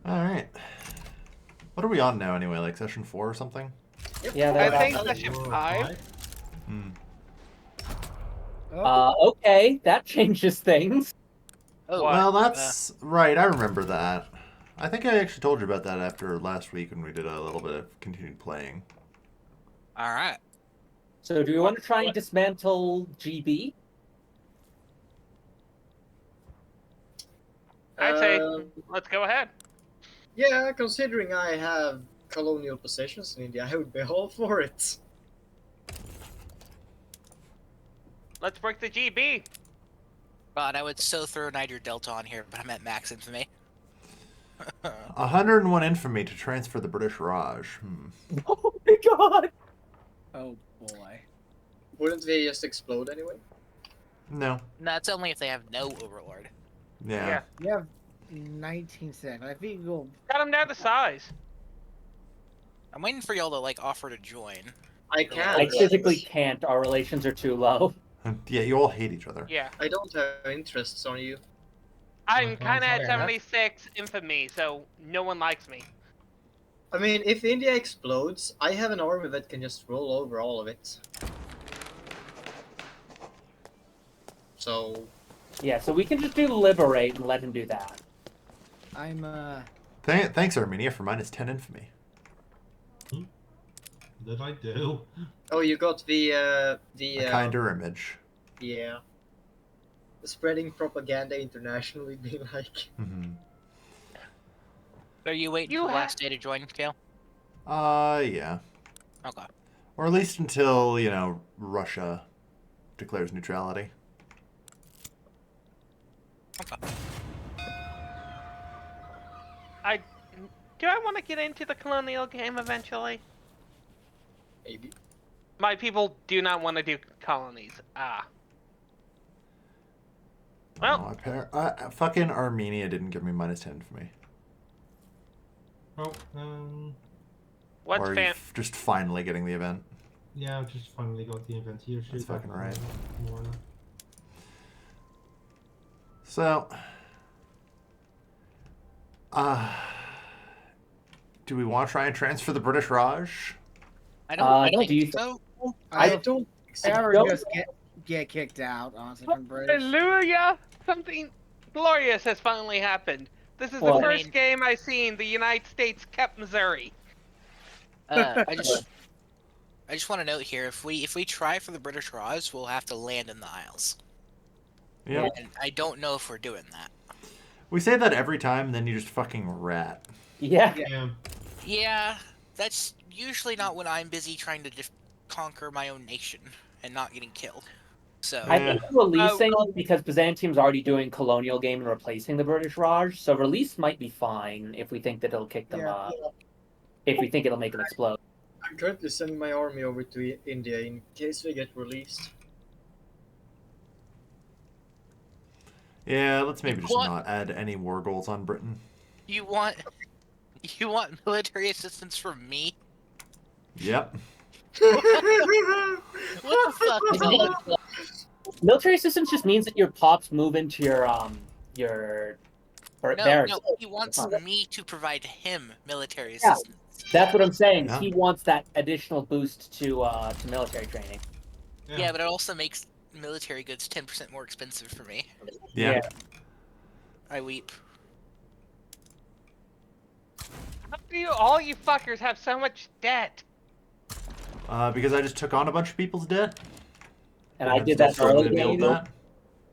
Alright. What are we on now anyway? Like session 4 or something? Yep. Yeah, I that's think about- session 5. Hmm. Okay, that changes things. Oh, What? Well, that's right. I remember that. I think I actually told you about that after last week when we did a little bit of continued playing. all right. So do we want to try and dismantle GB? I'd say Um, let's go ahead. Yeah, considering I have colonial possessions in India, I would be all for it. Let's break the GB. God, I would so throw Niger Delta on here, but I'm at max infamy. 101 infamy to transfer the British Raj. Oh my god! Oh boy. Wouldn't they just explode anyway? No. No, that's only if they have no overlord. Yeah. You have 19 seconds. I think you'll. Got them down to size. I'm waiting for y'all to like offer to join. I can't. I physically can't. Our relations are too low. Yeah, you all hate each other. Yeah. I don't have interests on you. I'm Okay, kind of at fair enough. 76 infamy, so no one likes me. I mean, if India explodes, I have an army that can just roll over all of it. So, Yeah, so we can just do liberate and let him do that. I'm Thanks, Armenia, for minus 10 infamy. Did I do? oh, you got the A kinder image. yeah, the spreading propaganda internationally being like, Mm-hmm. Are you waiting You for the ha- last day to join, Kale? Yeah. Okay. Or at least until, Russia declares neutrality. Okay. Do I want to get into the colonial game eventually? maybe. My people do not want to do colonies. Well, Fucking Armenia didn't give me minus 10 infamy. Oh, what's Or fan? just finally getting the event. yeah, I just finally got the event here. That's fucking right. More now. So, do we want to try and transfer the British Raj? I don't No, think do you- so. I don't. ever don't- just get kicked out, honestly, from British. Hallelujah! Something glorious has finally happened. This is Well, the I first game I've seen the United States kept Missouri. I just want to note here: if we try for the British Raj, we'll have to land in the Isles, Yeah. and I don't know if we're doing that. We say that every time, and then you just fucking rat. Yeah. Yeah. Yeah, that's usually not when I'm busy trying to just conquer my own nation and not getting killed. So I think releasing, because Byzantium's already doing colonial game and replacing the British Raj, so release might be fine if we think that it'll kick them Yeah. up. If we think it'll make them explode. I'm currently sending my army over to India in case they get released. Yeah, let's maybe just What? not add any war goals on Britain. you want military assistance from me? Yep. What the fuck? Military assistance just means that your pops move into your No, barracks. no, he wants me to provide him military Yeah. assistance. That's what I'm saying. Yeah. He wants that additional boost to military training. Yeah, but it also makes military goods 10% more expensive for me. Yeah. I weep. How do you, all you fuckers have so much debt? Because I just took on a bunch of people's debt. And I I'm did still that struggling early to deal with game. that.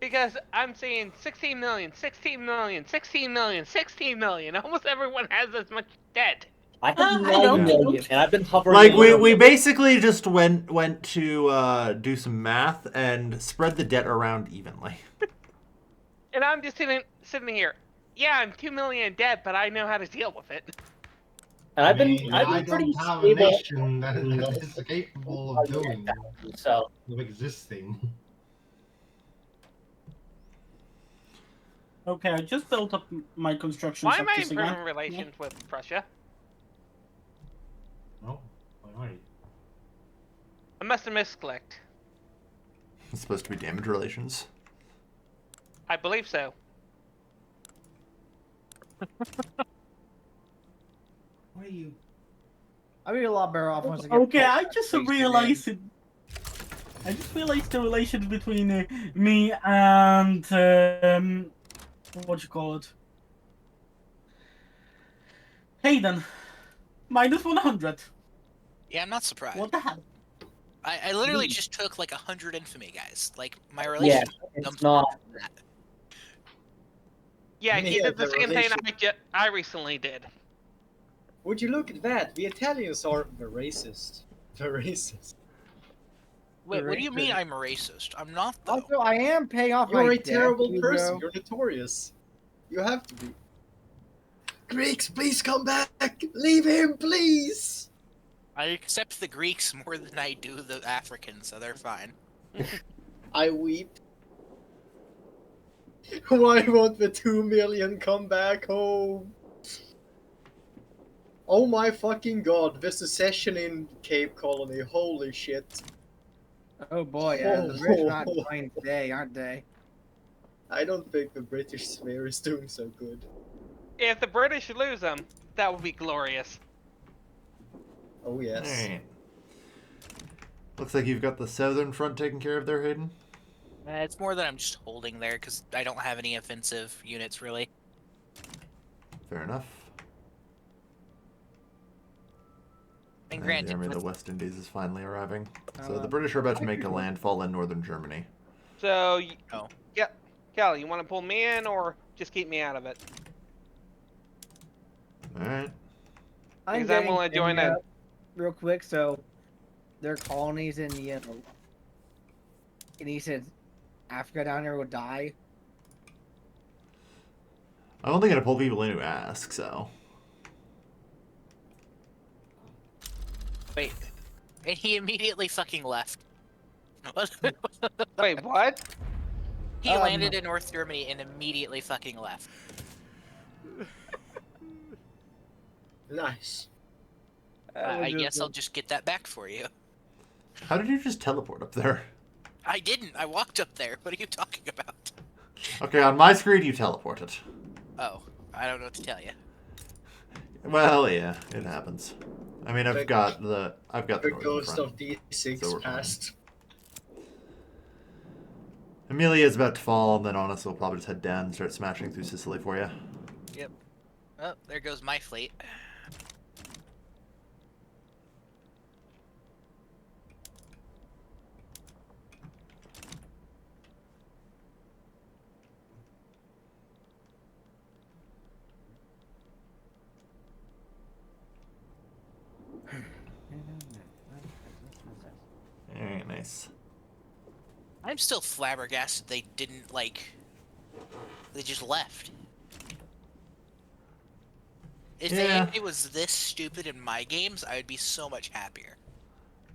Because I'm seeing 16 million, 16 million, 16 million, 16 million. Almost everyone has as much debt. I have I 9 don't. million, and I've been hovering. Like around. we basically just went to do some math and spread the debt around evenly. And I'm just sitting here. Yeah, I'm 2 million in debt, but I know how to deal with it. And I I've been pretty don't have a stable. nation that is capable of doing that, So of existing. Okay, I just built up my construction Why am I sectors improving again. relations with Prussia? Oh, alright. I must have misclicked. It's supposed to be damage relations. I believe so. Where are you? I'll be a lot better off once I get. Okay, I poked just by Space realized it. I just realized the relation between me and what you call it, Hayden. -100. Yeah, I'm not surprised. What the hell? I literally just took like 100 infamy, guys. Like my Yeah, relation. it's not. Yeah, he Yeah, did the the same thing relation- I recently did. Would you look at that? The Italians are the racist. The racist. Wait, what do you mean Right. I'm a racist? I'm not though. Also, I am paying off my You're a debt, terrible Hugo. person. You're notorious. You have to be. Greeks, please come back. Leave him, please. I accept the Greeks more than I do the Africans, so they're fine. I weep. Why won't the 2 million come back home? Oh my fucking god, the secession in Cape Colony, holy shit. Oh boy, yeah, the British are not playing today, aren't they? I don't think the British sphere is doing so good. If the British lose them, that would be glorious. Oh yes. Alright. Looks like you've got the southern front taken care of there, Hayden. It's more that I'm just holding there because I don't have any offensive units really. Fair enough. And The granted, army of the with- West Indies is finally arriving. So Oh, the British are about to make a landfall in northern Germany. So, Oh. yeah, Kelly, you want to pull me in or just keep me out of it? Alright. Because I'm willing to join in. Real quick, so their colonies in the and he said Africa down there would die. I'm only gonna pull people in who ask, so. Wait, and he immediately fucking left. Wait, what? He landed in North Germany and immediately fucking left. Nice. I guess I'll just get that back for you. How did you just teleport up there? I didn't. I walked up there. What are you talking about? Okay, on my screen you teleported. Oh, I don't know what to tell you. Well, yeah, it happens. I mean, I've got the The northern ghost front. of D6 so we're fine. passed. Emilia's about to fall, and then Honest will probably just head down and start smashing through Sicily for you. Yep. Oh, there goes my fleet. Alright, nice. I'm still flabbergasted they didn't, like... They just left. If it was this stupid in my games, I would be so much happier.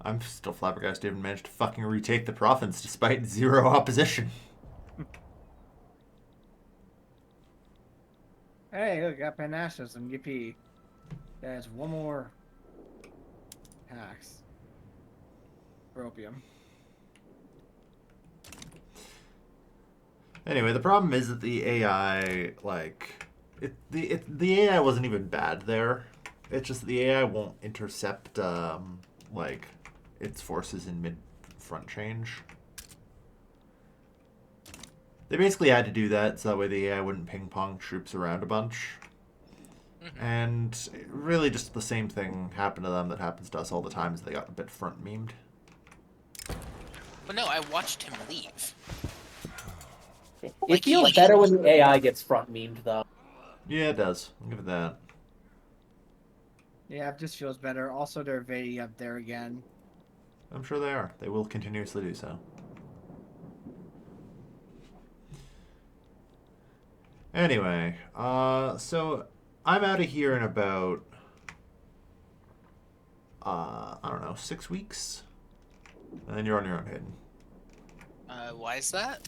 I'm still flabbergasted they even managed to fucking retake the province despite zero opposition. Hey, look, got Pan-nationalism, yippee. There's one more tax. For opium. Anyway, the problem is that the AI, like, the AI wasn't even bad there. It's just the AI won't intercept, like, its forces in mid-front change. They basically had to do that so that way the AI wouldn't ping-pong troops around a bunch. And really just the same thing happened to them that happens to us all the time is they got a bit front memed. But no, I watched him leave. It Like, feels he- better when the AI gets front memed, though. Yeah, it does. I'll give it that. Yeah, it just feels better. Also, they're invading up there again. I'm sure they are. They will continuously do so. Anyway, so I'm out of here in about, I don't know, 6 weeks? And then you're on your own, Hayden. Why is that?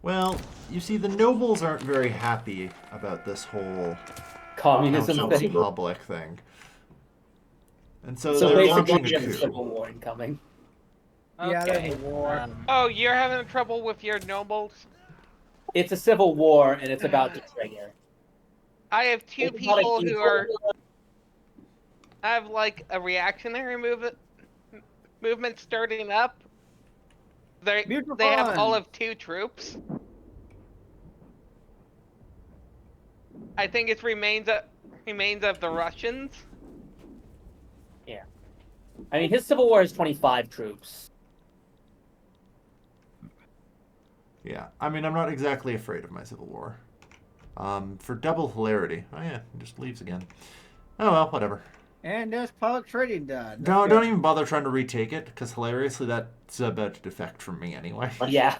Well, you see, the nobles aren't very happy about this whole Communism Council thing. Republic thing. And so, So they're launching basically, a there's a coup. civil war incoming. Yeah, Okay. there's a war. Oh, you're having trouble with your nobles? It's a civil war, and it's about to trigger. I have two It's not a people huge who are... war. have like a reactionary movement starting up. They Mutual have all fund. of 2 troops. I think it's remains of the Russians. I mean, his civil war is 25 troops. Yeah, I mean, I'm not exactly afraid of my civil war. For double hilarity. Oh yeah, it just leaves again. Oh well, whatever. And there's public trading done. That's Don't good. even bother trying to retake it, because hilariously that's about to defect from me anyway. Yeah.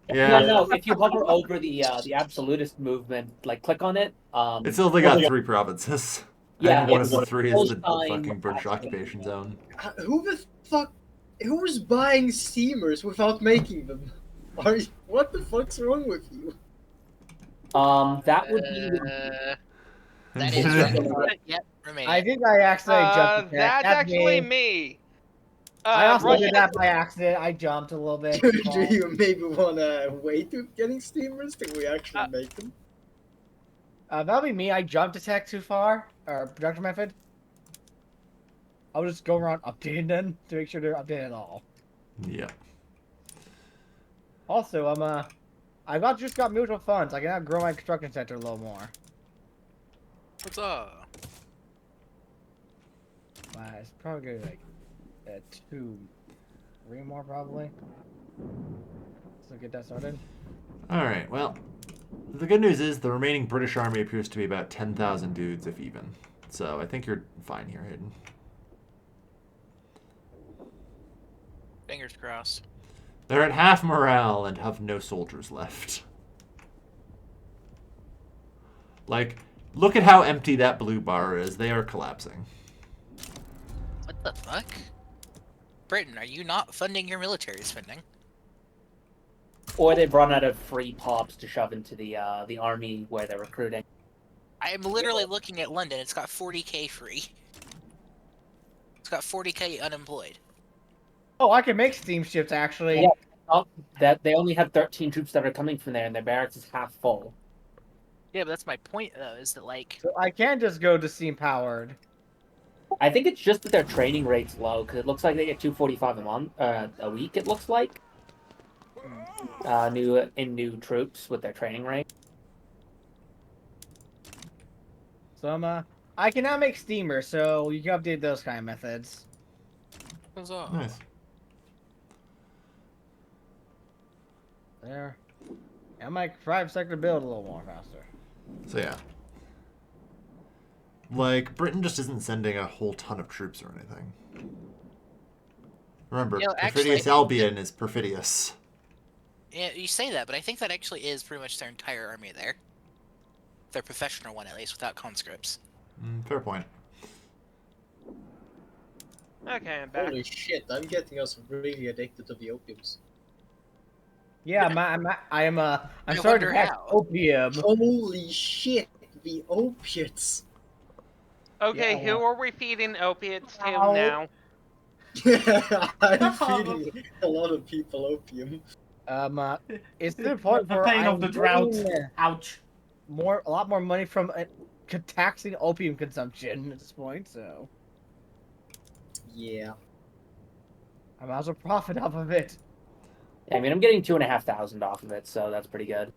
Yeah. No. If you hover over the absolutist movement, like click on it. It's only got 3 provinces. Yeah, And one of it's the 3 is the Holstein, fucking British Austria. occupation zone. Who the fuck? Who's buying steamers without making them? What the fuck's wrong with you? That would be. That is right. Yep, Romania. I think I accidentally jumped. the tech. That's actually me. I also Russia- did that by accident. I jumped a little bit. Do you maybe want to wait with getting steamers till we actually make them? That'll be me. I jumped a tech too far. Or production method. I'll just go around updating them to make sure they're updated at all. Yeah. Also, I just got mutual funds. I can now grow my construction center a little more. What's up? It's probably gonna be like 2, 3 more probably. So get that started. Alright, well, the good news is the remaining British army appears to be about 10,000 dudes, if even. So I think you're fine here, Hayden. Fingers crossed. They're at half morale and have no soldiers left. Like, look at how empty that blue bar is. They are collapsing. What the fuck? Britain, are you not funding your military spending? Or they've run out of free pops to shove into the army where they're recruiting. I am literally looking at London. It's got 40k free. It's got 40k unemployed. Oh, I can make steamships actually. Yeah. Oh, that they only have 13 troops that are coming from there, and their barracks is half full. Yeah, but that's my point, though, is that, like... So I can just go to steam powered. I think it's just that their training rate's low, because it looks like they get 245 a week. It looks like new troops with their training rate. So I can now make steamers, so you can update those kind of methods. What's up? Nice. There. And my private sector build a little more faster. So yeah. Like, Britain just isn't sending a whole ton of troops or anything. Remember, You know, actually, Perfidious Albion is perfidious. Yeah, you say that, but I think that actually is pretty much their entire army there. Their professional one, at least, without conscripts. Fair point. Okay, I'm back. Holy shit, I'm getting us really addicted to the opiums. Yeah, I'm I starting wonder to have how. opium. Holy shit, the opiates. Okay, Yeah. who are we feeding opiates to Ow. now? I'm feeding a lot of people opium. It's important The for pain of the drought. getting, Ouch. a lot more money from taxing opium consumption at this point, so Yeah. I might as well profit off of it. I mean, I'm getting 2,500 off of it, so that's pretty good.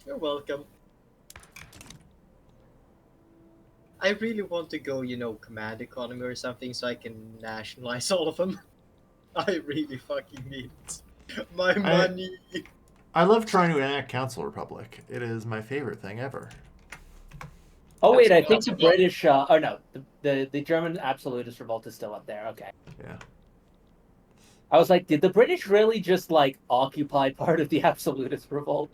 You're welcome. I really want to go, command economy or something so I can nationalize all of them. I really fucking need it. My money. I love trying to enact Council Republic. It is my favorite thing ever. Oh wait, I That's think the awesome. British. Oh no, the German absolutist revolt is still up there. Okay. Yeah. I was like, did the British really just like occupy part of the absolutist revolt?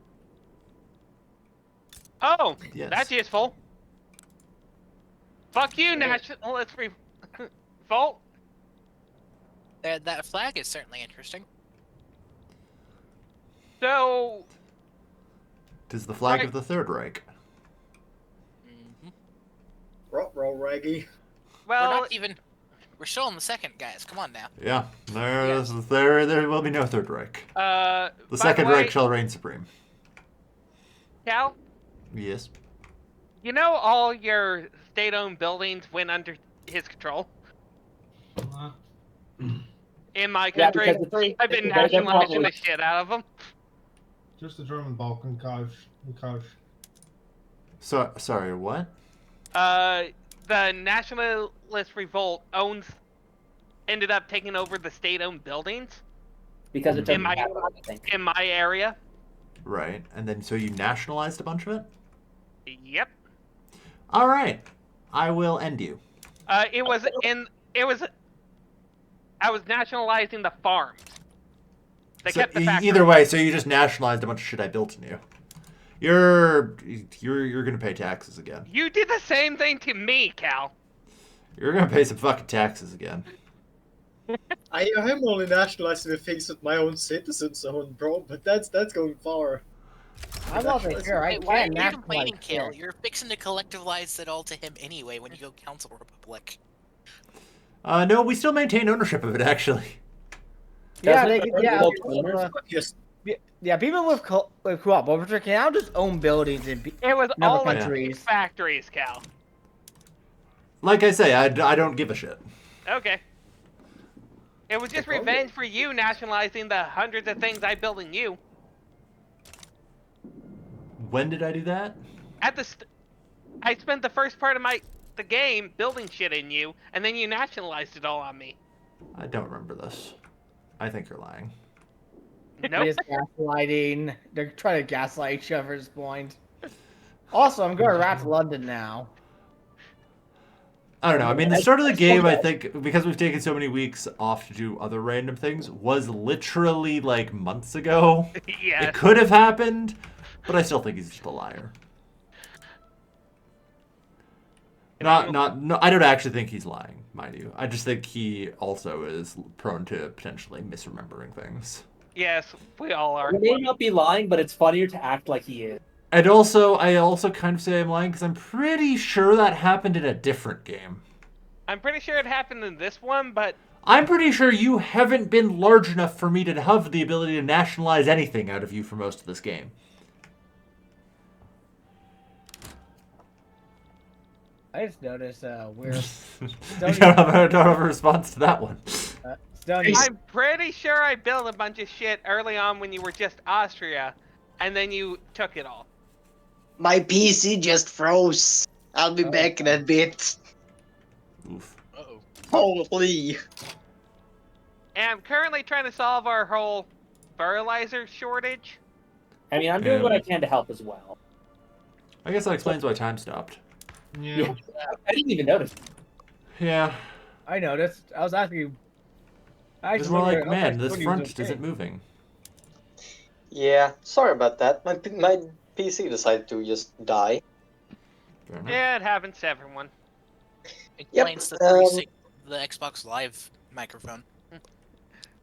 Oh, Yes. that's useful. Fuck you, nationalist revolt. That flag is certainly interesting. So, Tis the flag Right. of the Third Reich. Mm-hmm. Roll, Raggy. well, We're not even... We're still in the second, guys. Come on now. Yeah. There will be no Third Reich. by The Second way, Reich shall reign supreme. Cal, Yes. You know, all your state-owned buildings went under his control. Uh, In my Yeah, country, because it's I've been they're nationalizing probably- the shit out of them. just the German Balkan coach. So sorry, what? The Nationalist Revolt ended up taking over the state-owned buildings because it took in my capital, I think. in my area. Right, and then so you nationalized a bunch of it. Yep. All right, I will end you. It was. I was nationalizing the farms. They So, kept the factory. either way, so you just nationalized a bunch of shit I built in you. You're gonna pay taxes again. You did the same thing to me, Cal. You're gonna pay some fucking taxes again. I am only nationalizing the things that my own citizens own, bro. But that's going far. I'm not so sure. I Hey, why are can't you complaining, nationalize Kale? shit. You're fixing to collectivize it all to him anyway when you go Council Republic. No, we still maintain ownership of it, actually. Yeah, Doesn't they it could. hurt Yeah, little cleaners? Yes. yeah. People with cooperative can now just own buildings in It was Never all of countries. these factories, Cal. Like I say, I don't give a shit. Okay. It was just revenge for you nationalizing the hundreds of things I built in you. When did I do that? I spent the first part of the game building shit in you, and then you nationalized it all on me. I don't remember this. I think you're lying. Nope. Just gaslighting. They're trying to gaslight each other at this point. Also, I'm going to rat London now. I don't know. I mean, the start of the game, I think, because we've taken so many weeks off to do other random things, was literally like months ago. Yes. It could have happened, but I still think he's just a liar. No, I don't actually think he's lying, mind you. I just think he also is prone to potentially misremembering things. Yes, we all are. He may not be lying, but it's funnier to act like he is. And also, I also kind of say I'm lying because I'm pretty sure that happened in a different game. I'm pretty sure it happened in this one, but I'm pretty sure you haven't been large enough for me to have the ability to nationalize anything out of you for most of this game. I just noticed we're I don't have a response to that one. Stony. I'm pretty sure I built a bunch of shit early on when you were just Austria, and then you took it all. My PC just froze. I'll be back in a bit. Oof. Uh-oh. Holy. And I'm currently trying to solve our whole fertilizer shortage. I mean, I'm doing what I can to help as well. I guess that explains why time stopped. Yeah. I didn't even notice. Yeah. I noticed. I was asking you. It's more like, man, this front isn't moving. Yeah, sorry about that. My PC decided to just die. Fair enough. Yeah, it happens to everyone. Explains Yep, the Xbox Live microphone.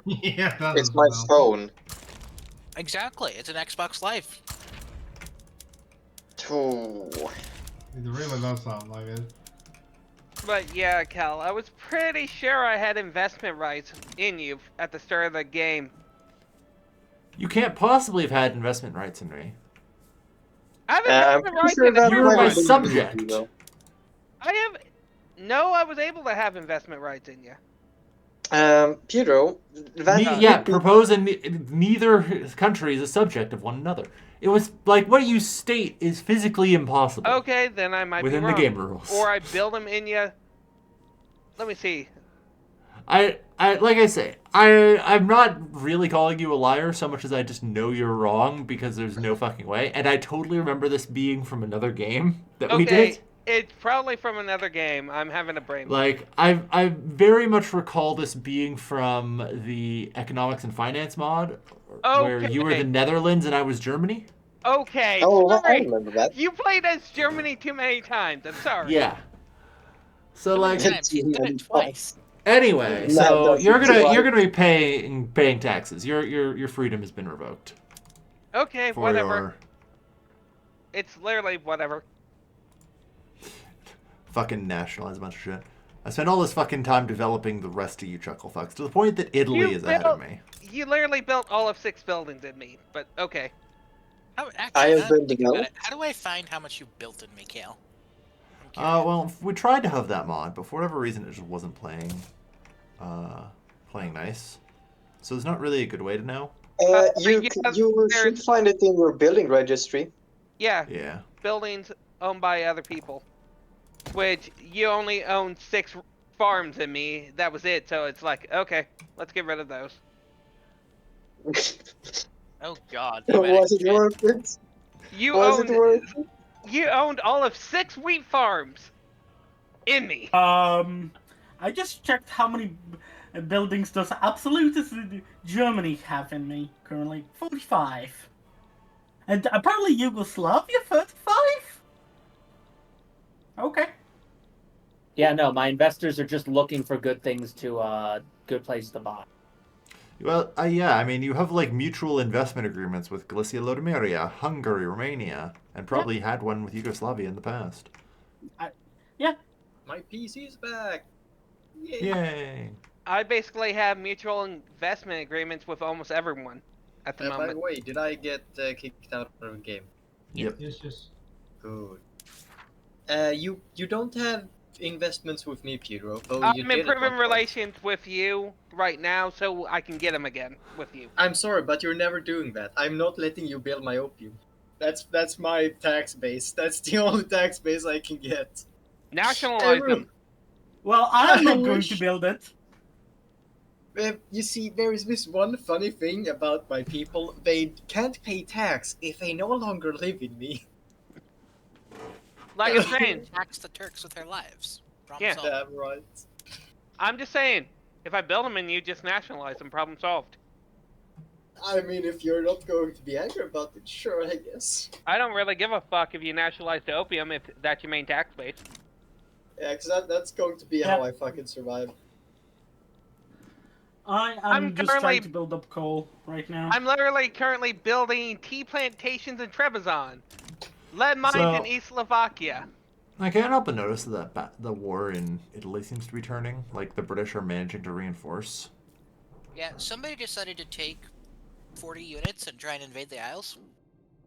Yeah, that It's is my well. phone. Exactly, it's an Xbox Live. Ooh. It really does sound like it. But yeah, Cal, I was pretty sure I had investment rights in you at the start of the game. You can't possibly have had investment rights in me. I have I'm investment pretty rights sure in that You're might my have been subject. you, though. I was able to have investment rights in you. Pedro, that Yeah, propose and neither country is a subject of one another. It was like what you state is physically impossible. Okay, then I might Within be the wrong. game rules. Or I build them in you. Let me see. I like I say, I'm not really calling you a liar so much as I just know you're wrong because there's no fucking way. And I totally remember this being from another game that we Okay, did. it's probably from another game. I'm having a brain. Like I very much recall this being from the economics and finance mod, where you were Okay. the Netherlands and I was Germany. Okay, Oh, I sorry. remember that. You played as Germany too many times. I'm sorry. Yeah. So How many like times? You've done it twice. anyway, No, so no, you're it's gonna be paying taxes. Your freedom has been revoked. Okay, For whatever. your It's literally whatever. fucking nationalize a bunch of shit. I spent all this fucking time developing the rest of you chuckle fucks to the point that Italy You is ahead of built- me. You literally built all of 6 buildings in me, but okay. Actually, I am now that I think building about out. it, how do I find how much you built in me, Kale? Well, we tried to have that mod, but for whatever reason, it just wasn't playing nice. So there's not really a good way to know. You should find it in your building registry. Yeah. Yeah. Buildings owned by other people. Which, you only own 6 farms in me. That was it. So it's like, okay, let's get rid of those. Oh God. Was it worth it? You Was it worth it? You owned all of 6 wheat farms in me. I just checked how many buildings does absolutist Germany have in me currently. 45. And apparently Yugoslavia 35? Okay. Yeah, no, my investors are just looking for good things to, good places to buy. Well, yeah, I mean, you have like mutual investment agreements with Galicia, Lodomeria, Hungary, Romania, and probably had one with Yugoslavia in the past. Yeah. My PC's back. Yay. Yay! I basically have mutual investment agreements with almost everyone at the By moment. the way, did I get kicked out of the game? Yep. Yes. Good. You don't have investments with me, Pedro. Though you I'm did at improving one point. relations with you right now so I can get them again with you. I'm sorry, but you're never doing that. I'm not letting you build my opium. That's my tax base. That's the only tax base I can get. Nationalize them. Well, I'm I not going wish. to build it. You see, there is this one funny thing about my people. They can't pay tax if they no longer live in me. Like I'm saying, Tax the Turks with their lives. Problem Yeah. solved. Damn right. I'm just saying, if I build them and you just nationalize them, problem solved. I mean, if you're not going to be angry about it, sure, I guess. I don't really give a fuck if you nationalize the opium if that's your main tax base. Yeah, because that's going to be how I fucking survive. I'm I'm just currently- trying to build up coal right now. I'm literally currently building tea plantations in Trebizond. Lead mines So- in East Slovakia. I can't help but notice that the war in Italy seems to be turning. Like, the British are managing to reinforce. Yeah, somebody decided to take 40 units and try and invade the Isles.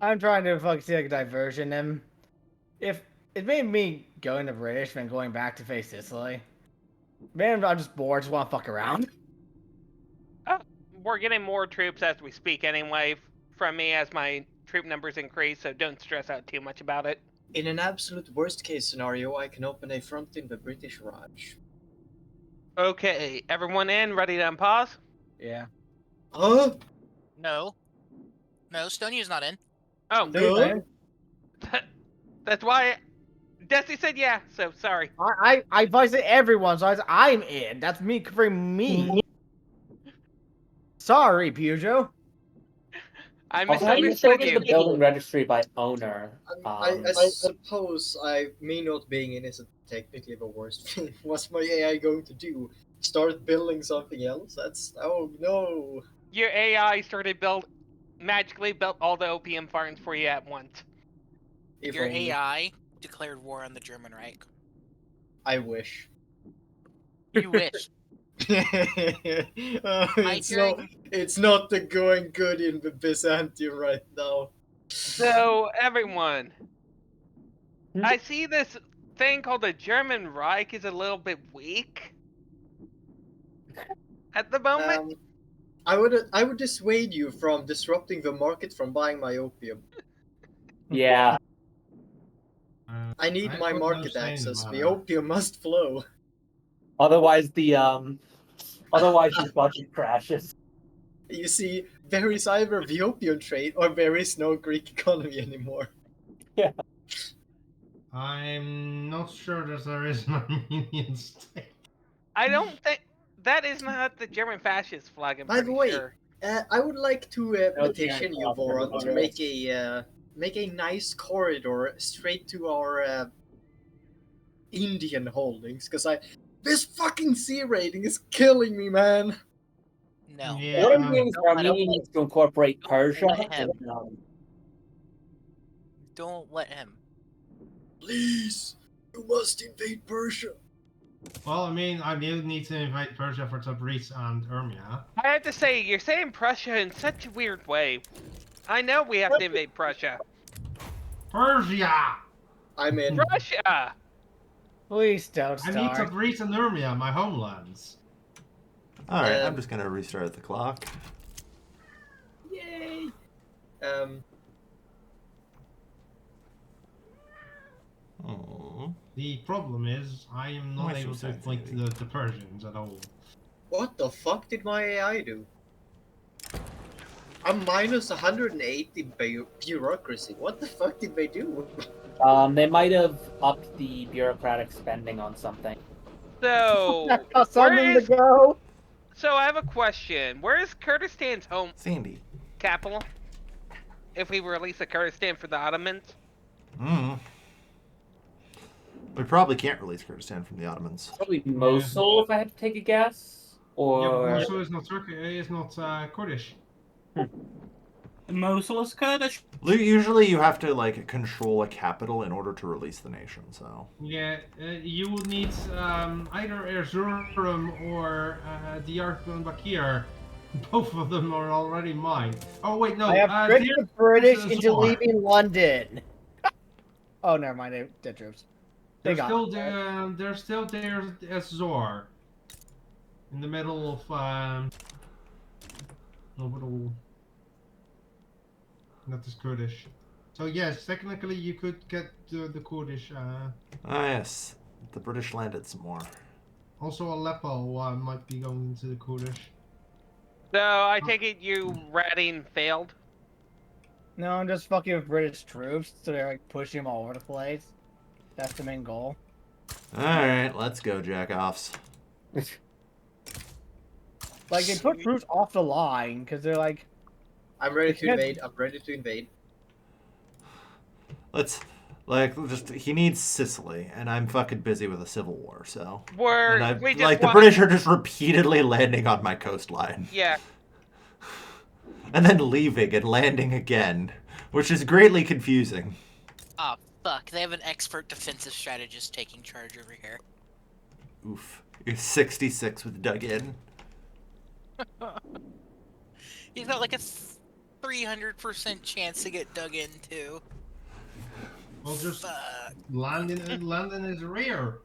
I'm trying to fucking take a diversion. And if it made me going to British than going back to face Sicily, man, I'm just bored. Just want to fuck around. We're getting more troops as we speak anyway from me as my troop numbers increase, so don't stress out too much about it. In an absolute worst case scenario, I can open a front in the British Raj. Okay, everyone in, ready to unpause? Yeah. Huh? No. No, Stonia's not in. Oh, Good. that's why Desi said yeah, so sorry. I advised everyone, so I'm in. That's me covering me. Sorry, Pujo. I Also, how do you misunderstood sort you. the building registry by owner? I suppose me not being in isn't technically the worst thing. What's my AI going to do? Start building something else? Oh no. Your AI magically built all the opium farms for you at once. If Your only. AI declared war on the German Reich. I wish. You wish. It's not going good in the Byzantium right now. So, everyone, I see this thing called the German Reich is a little bit weak at the moment. I would dissuade you from disrupting the market from buying my opium. Yeah. I need I my put no market stain in access. my The eye. opium must flow. Otherwise, otherwise your budget crashes. You see, there is either the opium trade or there is no Greek economy anymore. Yeah. I'm not sure that there is an Armenian state. I don't think that is not the German fascist flag. I'm By the pretty way, sure. I would like to No, petition yeah, you, Voron, to okay. make a nice corridor straight to our Indian holdings, because this fucking C rating is killing me, man. No. Yeah. What I'm doing is Don't let Armenia him. needs to incorporate Don't Persia. let him. and, Don't let him. Please, you must invade Persia. Well, I mean, I do need to invade Persia for Tabriz and Urmia. I have to say, you're saying Prussia in such a weird way. I know we have to invade Prussia. Persia! I'm in. Prussia! Please don't I need to start. breach and Nurmia, my homelands. Alright, I'm just gonna restart the clock. Yay! Oh. The problem is, I am not Why able so to fight sensitive? the Persians at all. What the fuck did my AI do? I'm minus 180 bureaucracy. What the fuck did they do? They might have upped the bureaucratic spending on something. So, That's got where something to is... go. So I have a question. Where is Kurdistan's home Sandy. capital? If we release a Kurdistan for the Ottomans? We probably can't release Kurdistan from the Ottomans. Probably Mosul, if I had to take a guess. Yeah, Or but Mosul is not Turkish. It's not Kurdish. Mosul is Kurdish. Usually you have to like control a capital in order to release the nation, so. Yeah, you would need either Erzurum or Diyarbakir. Both of them are already mine. Oh wait, no. I have tricked the British into Zor. leaving London. Oh, never mind. They're dead troops. They They're got still it. there. They're still there as Zor, in the middle of little. That is Kurdish. So yes, technically you could get the Kurdish. Ah, yes. The British landed some more. Also Aleppo might be going into the Kurdish. So I take it you ratting failed? No, I'm just fucking with British troops, so they're like pushing them all over the place. That's the main goal. Alright, let's go, jackoffs. Like, they put troops off the line, because they're like... I'm ready to invade. I'm ready to invade. Let's, he needs Sicily, and I'm fucking busy with a civil war, so. Where And we just like, the want... British are just repeatedly landing on my coastline. Yeah. And then leaving and landing again, which is greatly confusing. Oh, fuck. They have an expert defensive strategist taking charge over here. Oof. You're 66 with dug in. He's got like a 300% chance to get dug in, too. Well, just Fuck. London is rare.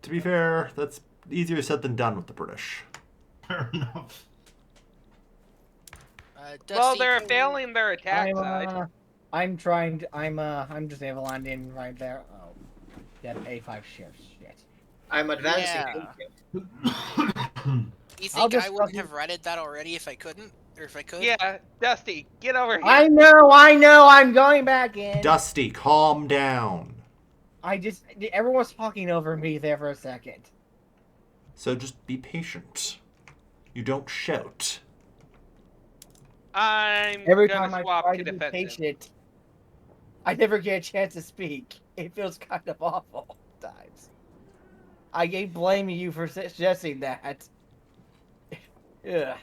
To be fair, that's easier said than done with the British. Fair enough. Well, Dusty, they're can- failing their attack side. I'm trying to... I'm just naval landing right there. Oh. They have A5 ships. Shit. I'm advancing. Yeah. You I'll think just I wouldn't fucking- have redded that already if I couldn't? Or if I could? Yeah, Dusty, get over here. I know, I'm going back in. Dusty, calm down. Everyone's talking over me there for a second. So just be patient. You don't shout. I'm Every gonna time I swap try to to be defensive. patient, I never get a chance to speak. It feels kind of awful times. I ain't blaming you for suggesting that. Ugh.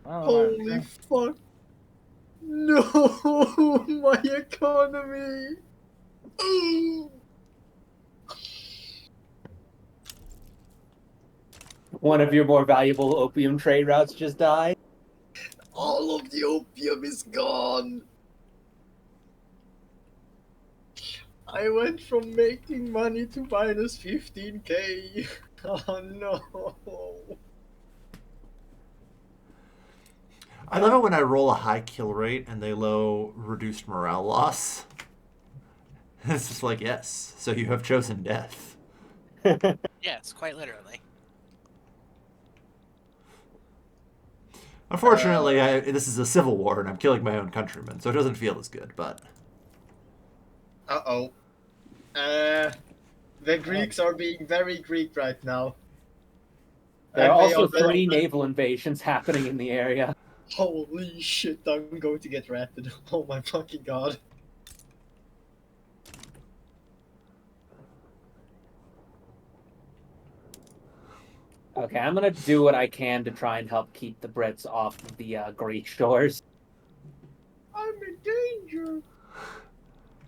Well, Holy fuck! No, my economy. one of your more valuable opium trade routes just died. All of the opium is gone. I went from making money to minus 15k. Oh no. I love it when I roll a high kill rate and they low reduced morale loss. It's just like, yes, so you have chosen death. Yes, quite literally. Unfortunately, this is a civil war and I'm killing my own countrymen, so it doesn't feel as good, but... Uh-oh. The Greeks are being very Greek right now. There are And they also are very- 3 naval invasions happening in the area. Holy shit, I'm going to get ratted. Oh my fucking god. Okay, I'm gonna do what I can to try and help keep the Brits off of the Greek shores. I'm in danger.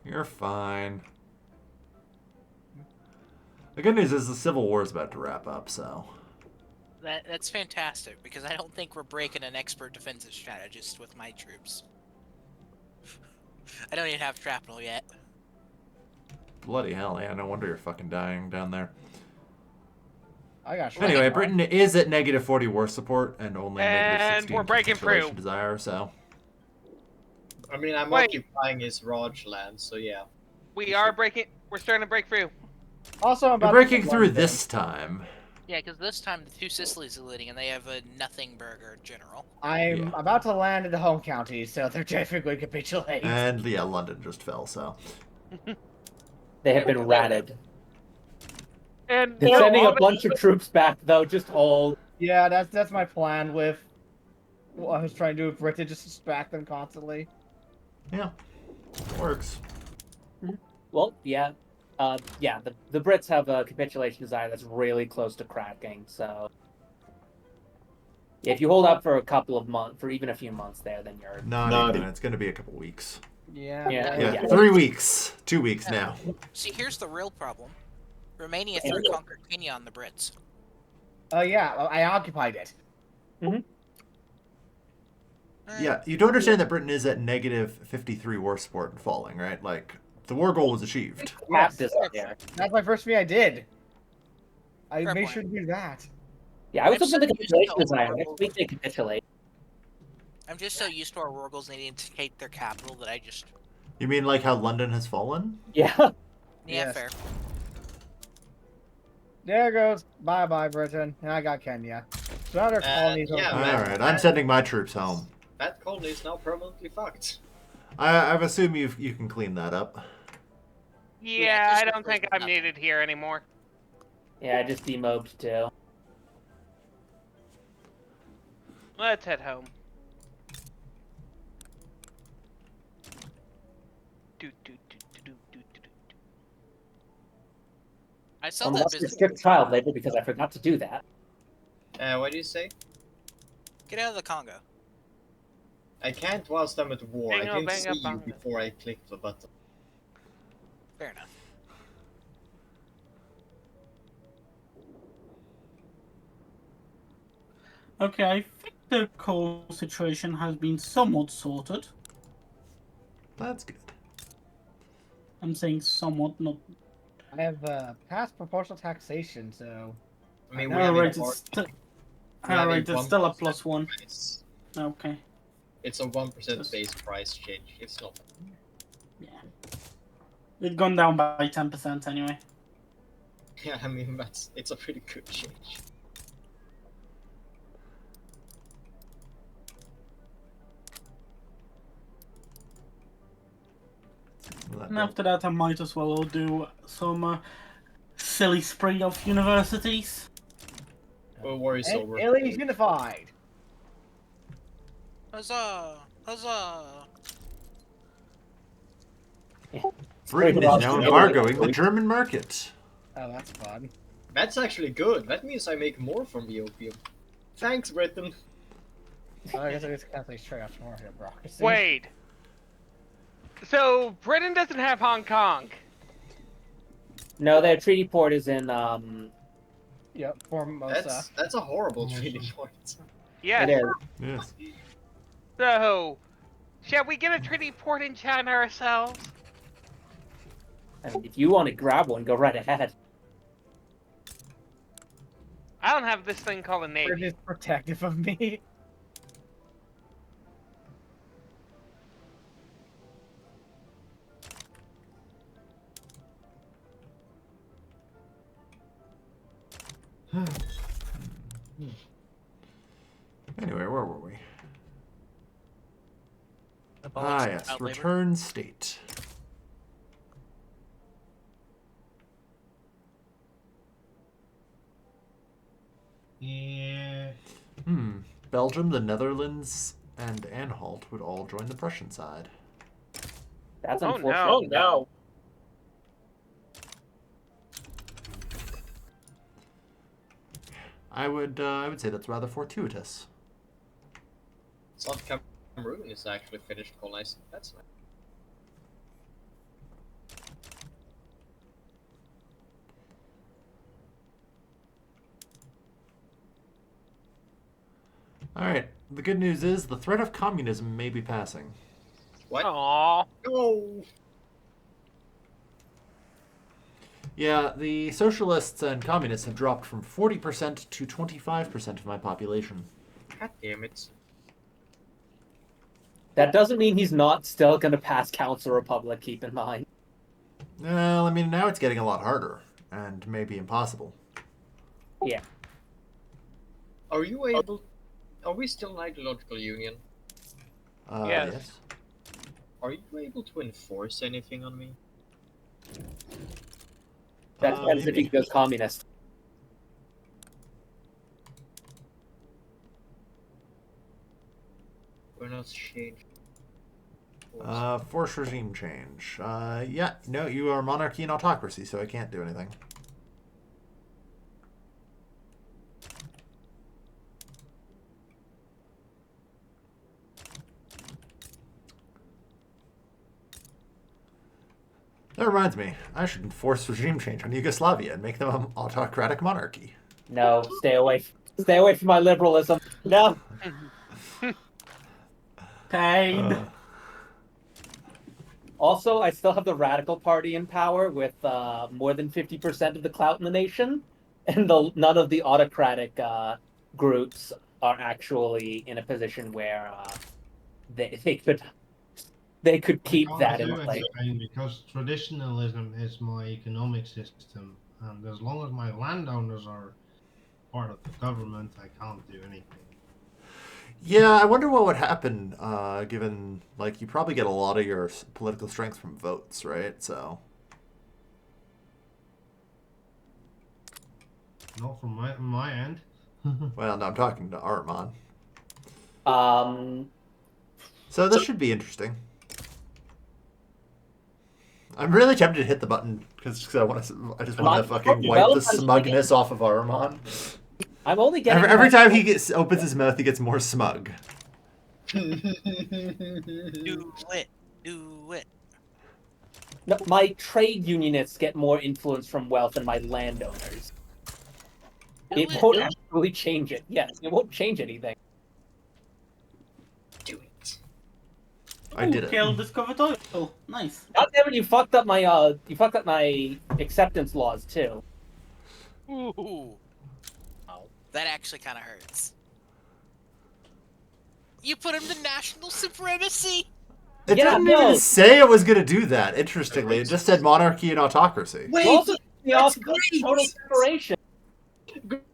You're fine. The good news is the Civil War is about to wrap up, so... That's fantastic, because I don't think we're breaking an expert defensive strategist with my troops. I don't even have shrapnel yet. Bloody hell, yeah, no wonder you're fucking dying down there. I got shot. Anyway, Britain is at -40 war support and only And -16 we're breaking capitulation through. desire, so... I mean, I'm Wait. occupying his Raj land, so yeah. We are breaking. We're starting to break through. Also, I'm We're about breaking to through London. this time. Yeah, because this time the two Sicilies are leading, and they have a nothing burger general. I'm Yeah. about to land in the home county, so they're definitely going to capitulate. And, yeah, London just fell, so... They have been ratted. And They're no, sending all a bunch of troops back, though, just hold. Yeah, that's my plan with what I was trying to do with Britain, just distract them constantly. Yeah. Works. Well, yeah. Yeah, the Brits have a capitulation desire that's really close to cracking, so... Yeah, if you hold up for a couple of months, for even a few months there, then you're... Not even. It's going to be a couple weeks. Yeah. Yeah. 3 weeks. 2 weeks now. See, here's the real problem. Romania threw conquered Kenya on the Brits. Oh yeah, I occupied it. Yeah, you do understand that Britain is at -53 war support and falling, right? Like, the war goal was achieved. Yes. There. That's my first thing I did. I Fair made point. sure to do that. Yeah, I was I'm hoping the so used to capitulation desire. all- Next week they capitulate. I'm just so used to our war goals needing to take their capital that I just... You mean like how London has fallen? Yeah. Yeah, Yes. fair. There goes. Bye-bye, Britain. And I got Kenya. So now their colonies yeah, over. man. Alright, I'm sending my troops home. That colony is now permanently fucked. I assume you can clean that up. Yeah, just I the don't first think one I'm needed here anymore. Yeah, I just demobbed too. Let's head home. I saw that Unless business. restrict child labor because I forgot to do that. What do you say? Get out of the Congo. I can't whilst I'm at war. I Bingo, didn't bango, see you bongo. before I clicked the button. Fair enough. Okay, I think the coal situation has been somewhat sorted. That's good. I'm saying somewhat, not. I have passed proportional taxation, so I mean, we All have right, a war- it's still. we have a Alright, it's still a 1% +1. price. Okay. It's a 1% base price change. It's not. Yeah. It's gone down by 10% anyway. Yeah, I mean it's a pretty good change. And after that, I might as well do some silly spree of universities. Well, worry's and over. Italy's unified. Huzzah! Huzzah! Britain is now embargoing the German market. Oh, that's fun. That's actually good. That means I make more from the opium. Thanks, Britain. Oh, I guess I just can't say straight off tomorrow here, bureaucracy. Wait. So Britain doesn't have Hong Kong. No, their treaty port is in Yep, Formosa. That's a horrible treaty point. Yes. it is. Yes. So, shall we get a treaty port in China ourselves? I mean, if you want to grab one, go right ahead. I don't have this thing called a They're navy. just protective of me. Anyway, where were we? Abolish Ah, yes. child labor. Return state. Yeah. Belgium, the Netherlands, and Anhalt would all join the Prussian side. That's Oh, unfortunate. no. Oh, no. I would say that's rather fortuitous. South Cameroon is actually finished colonizing. That's nice. All right. The good news is the threat of communism may be passing. What? Aww. No! Yeah, the socialists and communists have dropped from 40% to 25% of my population. God damn it. That doesn't mean he's not still going to pass Council Republic, keep in mind. Well, I mean, now it's getting a lot harder, and maybe impossible. Yeah. Are you able... Are we still an ideological union? Yes. Yes. Are you able to enforce anything on me? That depends if he Maybe. goes communist. We're not changed. Force regime change. Yeah, no, you are monarchy and autocracy, so I can't do anything. That reminds me, I should enforce regime change on Yugoslavia and make them an autocratic monarchy. No, stay away. Stay away from my liberalism. No. Paid. Also, I still have the Radical Party in power with more than 50% of the clout in the nation, and none of the autocratic groups are actually in a position where they could keep I that can't in do place. anything because traditionalism is my economic system, and as long as my landowners are part of the government, I can't do anything. Yeah, I wonder what would happen, given, like, you probably get a lot of your political strength from votes, right? So, Not from my end. well, no, I'm talking to Armand. Um, So this should be interesting. I'm really tempted to hit the button because I just want to fucking wipe the smugness off of Armand. I'm only getting Every time he opens his mouth, he gets more smug. Do it. Do it. No, my trade unionists get more influence from wealth than my landowners. It won't actually change it. Yes, it won't change anything. Do it. I did it. Kale discovered oil. Nice. God damn it, you fucked up my acceptance laws too. Ooh. Oh, that actually kind of hurts. You put him to national supremacy. It Yeah, didn't no. even say it was going to do that, interestingly. It just said monarchy and autocracy. Wait! Well, also, that's total great! separation.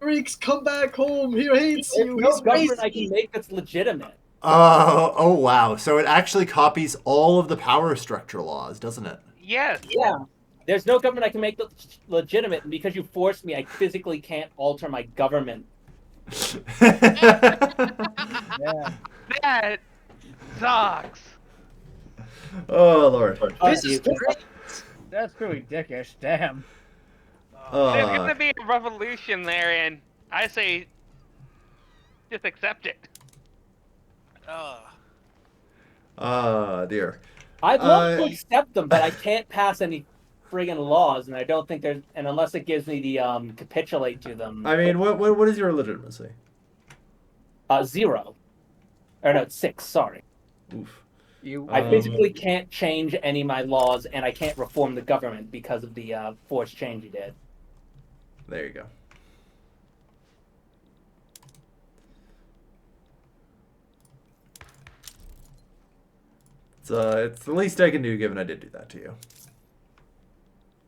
Greeks, come back home! He hates There's you! no He's government I crazy! can make that's legitimate. Oh, wow. So it actually copies all of the power structure laws, doesn't it? Yes. Yeah. There's no government I can make that's legitimate, and because you forced me, I physically can't alter my government. Yeah. That sucks. Oh, Lord. This is great! That's pretty dickish. Damn. There's gonna be a revolution there, and I say, just accept it. Dear. I'd love to accept them, but I can't pass any friggin' laws, and I don't think there's, and unless it gives me the capitulate to them. I mean, what is your legitimacy? 0. Or no, 6. Sorry. Oof. I physically can't change any of my laws, and I can't reform the government because of the forced change you did. There you go. It's the least I can do, given I did do that to you.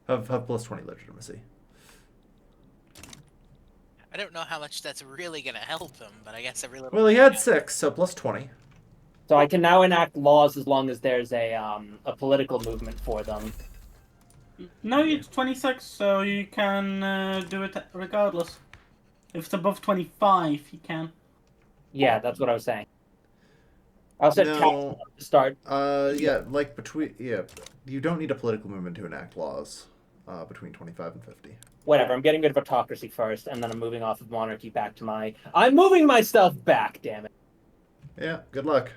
Have plus 20 legitimacy. I don't know how much that's really gonna help him, but I guess every little. Well, he had 6, so plus 20. So I can now enact laws as long as there's a political movement for them. No, it's 26, so you can do it regardless. If it's above 25, you can. Yeah, that's what I was saying. I also said No. to start. Yeah, like you don't need a political movement to enact laws between 25 and 50. Whatever, I'm getting rid of autocracy first, and then I'm moving off of monarchy back to my... I'm moving myself back, damn it. Yeah, good luck.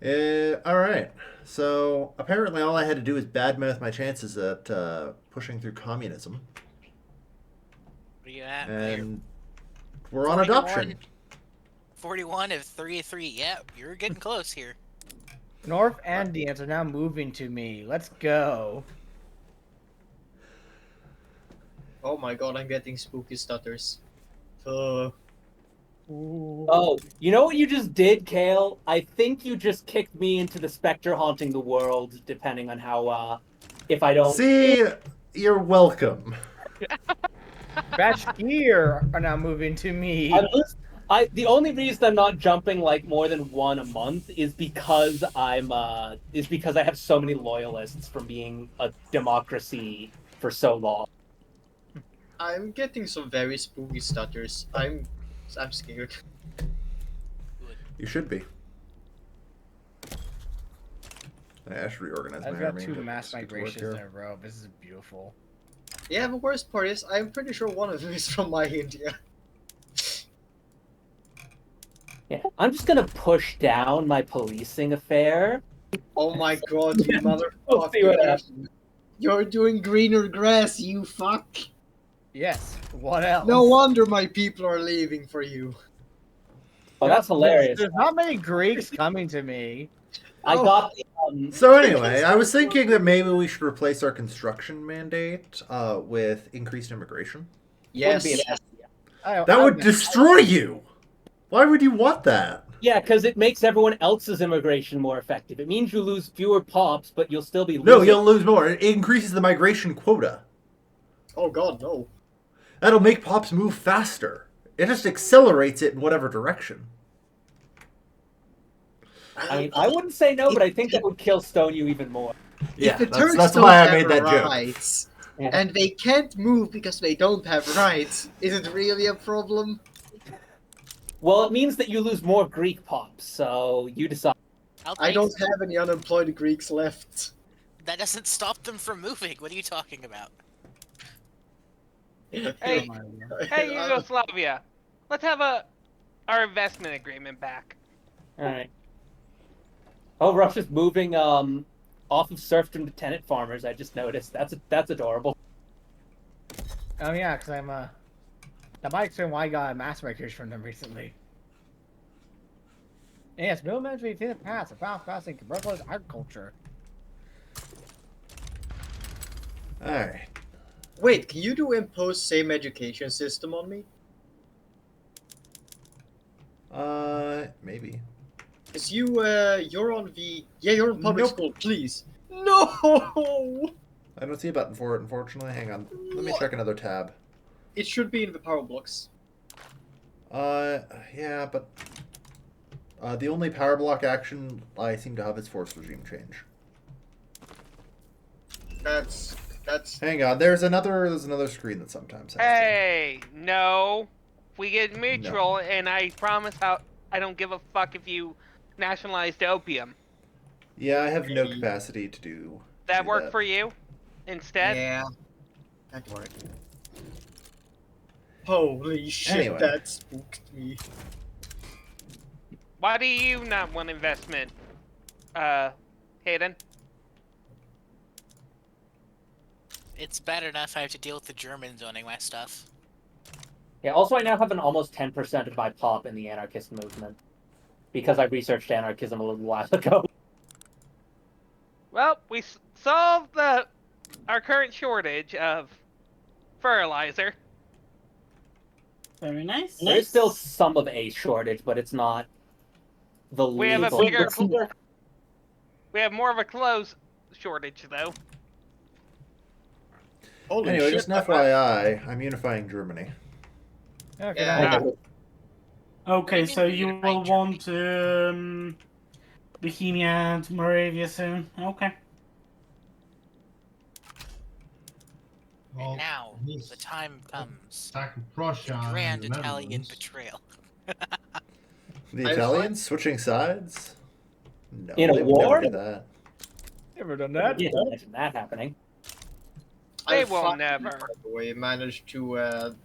Alright. So, apparently all I had to do was badmouth my chances at pushing through communism. Where you at? And we're on adoption. 41 of 3-3. Yep, you're getting close here. North Andeans are now moving to me. Let's go. Oh my god, I'm getting spooky stutters. Oh, you know what you just did, Kale? I think you just kicked me into the specter haunting the world, depending on how, if I don't... See, you're welcome. Bashkir are now moving to me. The only reason I'm not jumping like more than one a month is because I have so many loyalists from being a democracy for so long. I'm getting some very spooky stutters. I'm scared. You should be. I should reorganize my I've got army. 2 but mass let's get to work migrations in here. a row. This is beautiful. Yeah, the worst part is, I'm pretty sure one of them is from my India. Yeah, I'm just gonna push down my policing affair. Oh my god, you We'll see what motherfucker. happens. You're doing greener grass, you fuck. Yes. What else? No wonder my people are leaving for you. Oh, that's hilarious. There's not many Greeks coming to me. I got the, So anyway, I was thinking that maybe we should replace our construction mandate with increased immigration. Yes. Wouldn't be a- That would destroy you. Why would you want that? Yeah, because it makes everyone else's immigration more effective. It means you lose fewer pops, but you'll still be losing. No, you'll lose more. It increases the migration quota. Oh god, no. That'll make pops move faster. It just accelerates it in whatever direction. I mean, I wouldn't say no, but I think that would kill Stone you even more. Yeah, If the Turks that's don't why I have made that joke. rights, Yeah. and they can't move because they don't have rights, is it really a problem? Well, it means that you lose more Greek pops, so you decide. I don't have any unemployed Greeks left. That doesn't stop them from moving. What are you talking about? Hey, hey, Yugoslavia. Let's have our investment agreement back. All right. Oh, Russia's moving off of serfdom to tenant farmers. I just noticed. That's adorable. Oh yeah, because I'm that might explain why I got a mass migration from them recently. Yes, middle management in the past, a fast in commercialized agriculture. Alright. Wait, can you do impose same education system on me? Maybe. Cause you're on you're in public Nope. school, please. No! I don't see a button for it, unfortunately. Hang on. Let me check another tab. It should be in the power blocks. Yeah, but the only power block action I seem to have is force regime change. That's Hang on, there's another screen that sometimes has. Hey, no. We get mutual, and I promise I don't give a fuck if you nationalized opium. Yeah, I have no capacity to do. That work for you? Instead? yeah. That worked. Holy shit, Anyway. that spooked me. Why do you not want investment, Hayden? It's bad enough I have to deal with the Germans owning my stuff. Yeah. Also, I now have an almost 10% of my pop in the anarchist movement because I researched anarchism a little while ago. Well, we solved our current shortage of fertilizer. Very nice. There's still some of a shortage, but it's not the We have a lethal- bigger. We have more of a clothes shortage, though. Holy Anyway, shit, just an that- FYI, I'm unifying Germany. Okay, Yeah. Okay, so you United will Germany. want Bohemia and Moravia soon. Okay. Well, And now, he's the time comes. attacking Prussia The and grand the Italian Netherlands. betrayal. The I Italians switching sides? No, In a they would never war? do that. Never done I that. can't imagine that happening. They I will finally, never. by the way, managed to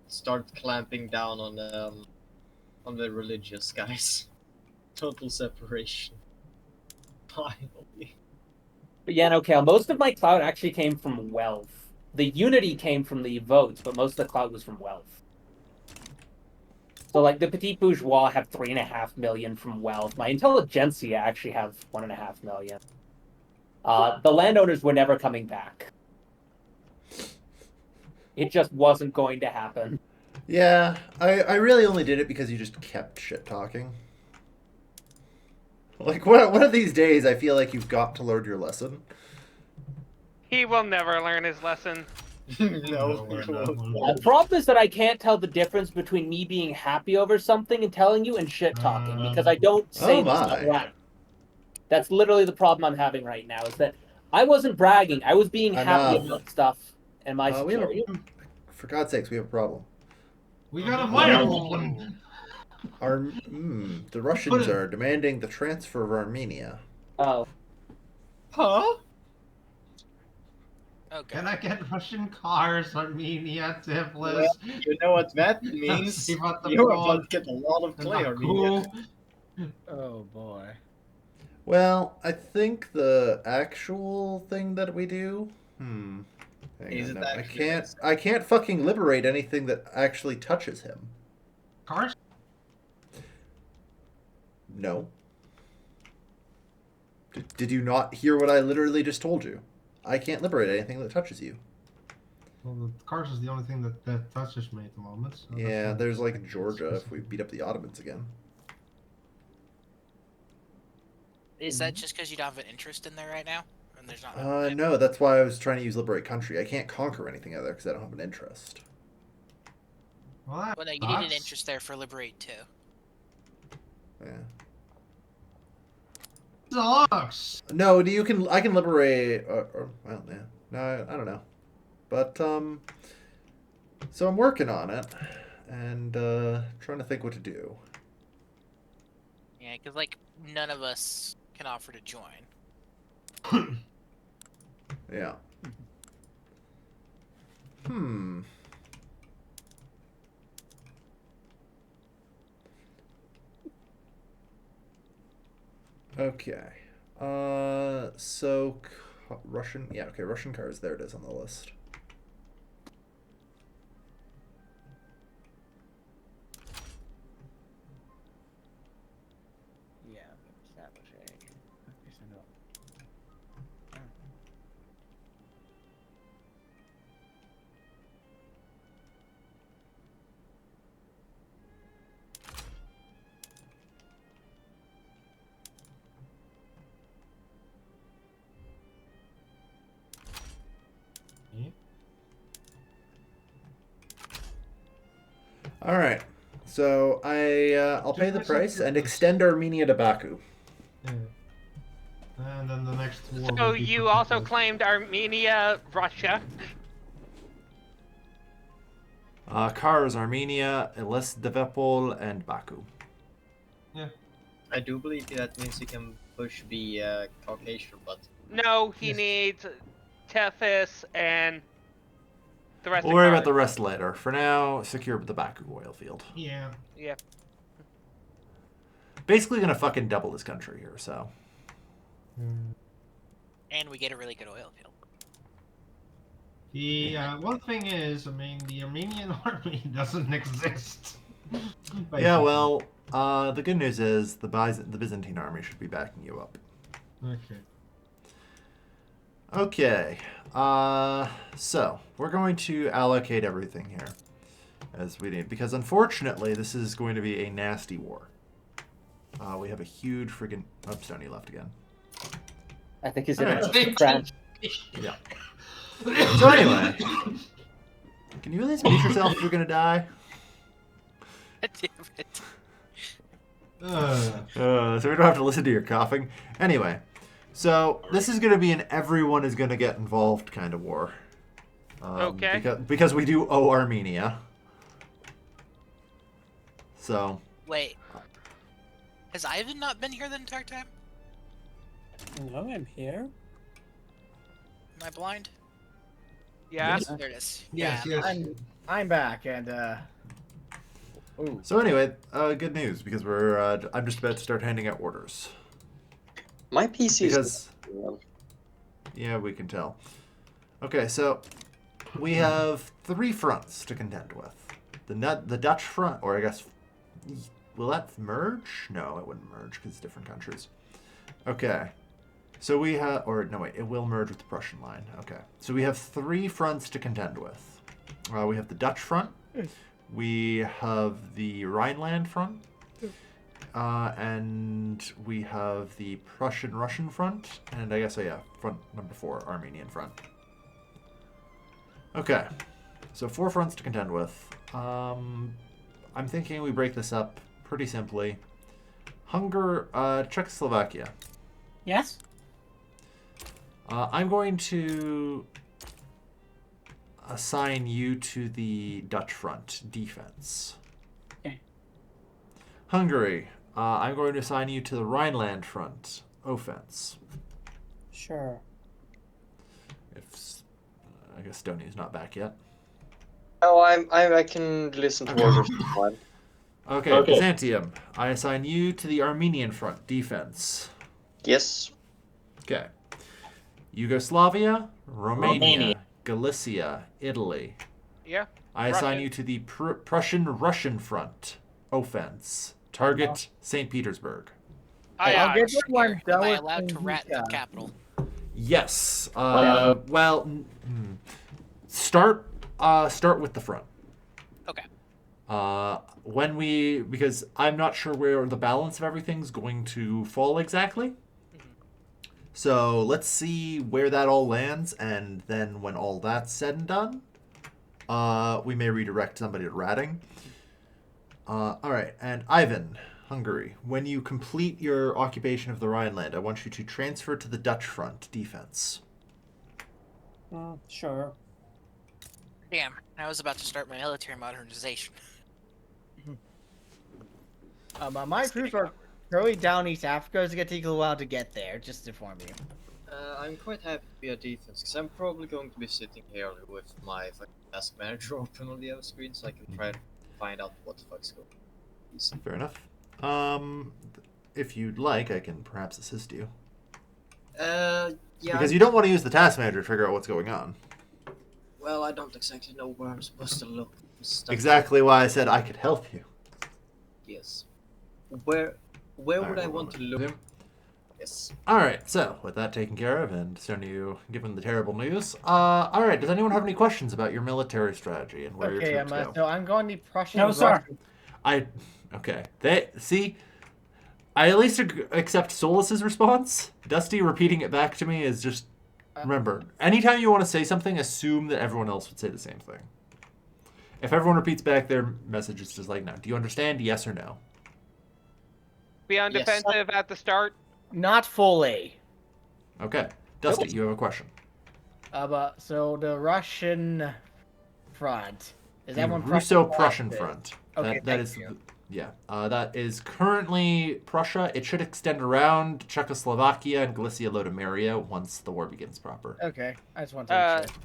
start clamping down on the religious guys. Total separation. Finally. But yeah, no, Kale, most of my clout actually came from wealth. The unity came from the votes, but most of the clout was from wealth. So So, like, the petit bourgeois have 3.5 million from wealth. My intelligentsia actually have 1.5 million. The landowners were never coming back. It just wasn't going to happen. Yeah, I really only did it because you just kept shit talking. Like, one of these days, I feel like you've got to learn your lesson. He will never learn his lesson. No, we're he not. won't. The problem is that I can't tell the difference between me being happy over something and telling you and shit talking because I don't say Oh this my. outright. That's literally the problem I'm having right now. Is that I wasn't bragging. I was being happy Enough. about stuff and my We have security. for God's sakes, we have a problem. We got a Ooh. microphone. The Russians are demanding the transfer of Armenia. Oh, Huh? Okay. Can I get Russian cars, Armenia, Tiflis? Well, you know what that means. See what the You're fraud about to get a lot of and clay, the Armenia. cool. Oh boy. Well, I think the actual thing that we do. Hang Is on, it no, I actually can't. I can't fucking liberate anything that actually touches him. Cars? No. Did you not hear what I literally just told you? I can't liberate anything that touches you. Well, the cars is the only thing that touches me at the moment. So that's Yeah, not there's like specific. Georgia if we beat up the Ottomans again. Is that just because you don't have an interest in there right now? And there's not. No, that's why I was trying to use liberate country. I can't conquer anything out there because I don't have an interest. Well, that Well, no, you need an sucks. interest there for Liberate too. Yeah. Sucks. No, you can. I can liberate. Well, yeah. No, I don't know. But so I'm working on it, and trying to think what to do. Yeah, because like none of us can offer to join. Yeah. Okay. So Russian. Yeah. Okay. Russian cars. There it is on the list. Yeah, establishing. Okay, so no. All right. So I'll pay the price and extend Armenia to Baku. Yeah. And then the next war. So will be you for also Tiflis. claimed Armenia, Russia. Cars, Armenia, Elistevepol, and Baku. I do believe that means you can push the Caucasian button. No, he Yes. needs Tethys and the rest We'll of worry Kars. about the rest later. For now, secure the Baku oil field. Yeah. Yeah. Basically gonna fucking double this country here, so. And we get a really good oil field. The one thing is, I mean, the Armenian army doesn't exist. Yeah, Basically. well, the good news is the Byzantine army should be backing you up. Okay. Okay, so we're going to allocate everything here as we need, because unfortunately this is going to be a nasty war. We have a huge friggin' Stony left again. I think he's in Alright. a branch. Yeah. So anyway, can you at least mute yourself if you're gonna die? Damn it. So we don't have to listen to your coughing. Anyway, so this is going to be an everyone is going to get involved kind of war. Okay. Because we do owe Armenia. So. Wait. Has Ivan not been here the entire time? No, I'm here. Am I blind? Yeah. There it is. Yes, Yeah. yes. I'm back, and ooh. So anyway, good news because I'm just about to start handing out orders. My PC is. Because yeah, we can tell. Okay, so we have 3 fronts to contend with. The Dutch front, or I guess Will that merge? No, it wouldn't merge because it's different countries. Okay. So we have, or no wait, it will merge with the Prussian line. Okay. So we have 3 fronts to contend with. We have the Dutch front. We have the Rhineland front. And we have the Prussian-Russian front. And I guess, front number 4, Armenian front. Okay. So 4 fronts to contend with. I'm thinking we break this up pretty simply. Czechoslovakia. Yes? I'm going to assign you to the Dutch front, defense. Okay. Hungary, I'm going to assign you to the Rhineland front, offense. Sure. I guess Stony's not back yet. Oh, I can listen to orders. Fine. Okay, Byzantium, I assign you to the Armenian front, defense. Yes. Okay. Yugoslavia, Romania, Galicia, Italy. Yeah. I assign you to the Prussian-Russian front, offense. Target, St. Petersburg. I'll get you one. Am I allowed to rat the capital? Yes. Start with the front. Okay. Because I'm not sure where the balance of everything's going to fall exactly. So let's see where that all lands, and then when all that's said and done, we may redirect somebody to ratting. All right, and Ivan, Hungary, when you complete your occupation of the Rhineland, I want you to transfer to the Dutch front, defense. Sure. Damn, I was about to start my military modernization. My troops are currently down East Africa. It's gonna take a while to get there, just to inform you. I'm quite happy to be a defense, because I'm probably going to be sitting here with my fucking task manager open on the other screen, so I can try to find out what the fuck's going on. Fair enough. If you'd like, I can perhaps assist you. Yeah. Because you don't want to use the task manager to figure out what's going on. Well, I don't exactly know where I'm supposed to look. Exactly why I said I could help you. Yes. Where would I want to look? Zoom. Yes. Alright, so with that taken care of and you given the terrible news, alright, does anyone have any questions about your military strategy and where Okay, your troops go? so I'm going to Prussian. No, sir. Okay. I at least accept Solus's response. Dusty repeating it back to me is just, remember, anytime you want to say something, assume that everyone else would say the same thing. If everyone repeats back their message, it's just like, no. Do you understand? Yes or no? Be on defensive at the start. Not fully. Okay. Dusty, you have a question. So the Russian front is that one Russo-Prussian front. Okay, That is currently Prussia. It should extend around Czechoslovakia and Galicia Lodomeria once the war begins proper. Okay, I just want to make sure.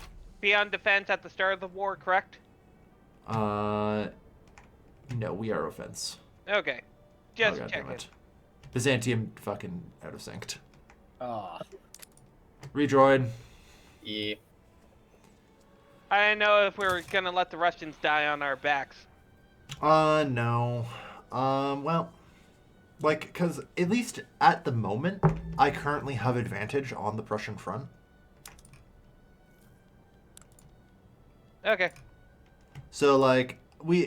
Be on defense at the start of the war, correct? No, we are offense. Okay. Just God check damn it. Byzantium fucking out of sync. Oh. Rejoin. Yeah. I didn't know if we were gonna let the Russians die on our backs. No. Well, because at least at the moment, I currently have advantage on the Prussian front. Okay. So,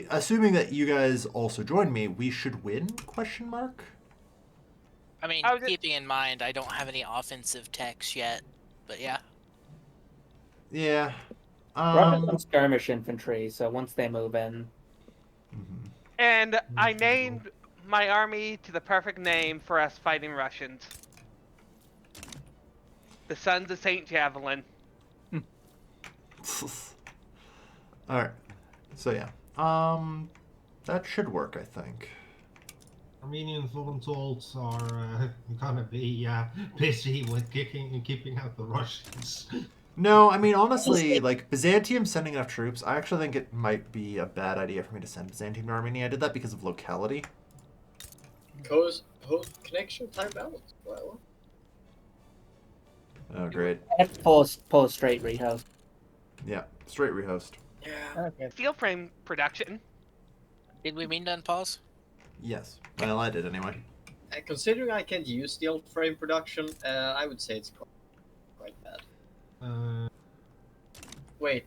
assuming that you guys also join me, we should win, question mark? I mean, keeping in mind, I don't have any offensive techs yet, but yeah. Yeah. Russian skirmish infantry, so once they move in. And I named my army to the perfect name for us fighting Russians. The Sons of Saint Javelin. Alright. So, yeah. That should work, I think. Armenian volunteers are gonna be busy with keeping out the Russians. No, I mean, honestly, Byzantium sending enough troops, I actually think it might be a bad idea for me to send Byzantium to Armenia. I did that because of locality. Host connection time balance. Well. Oh, great. I have to pull a straight rehost. Yeah, straight rehost. Yeah. Okay. Steel frame production. Did we mean to unpause? Yes. Well, I did anyway. Considering I can't use the old frame production, I would say it's quite bad. Wait,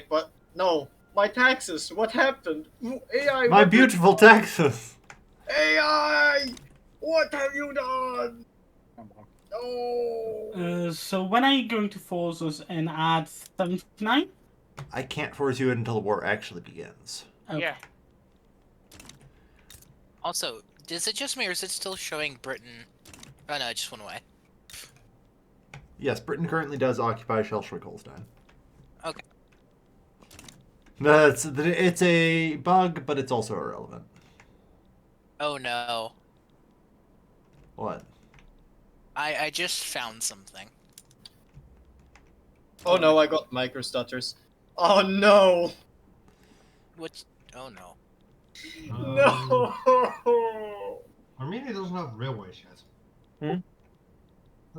what? No, my taxes. What happened? AI. My beautiful Texas. AI. What have you done? No. So when are you going to force us and add 79? I can't force you until the war actually begins. Okay. Yeah. Also, is it just me or is it still showing Britain? Oh no, it just went away. Yes, Britain currently does occupy Schleswig-Holstein. Okay. It's a bug, but it's also irrelevant. Oh no. What? I just found something. Oh no, I got micro stutters. Oh no. What? Oh no. No. Armenia doesn't have railways yet. Hmm?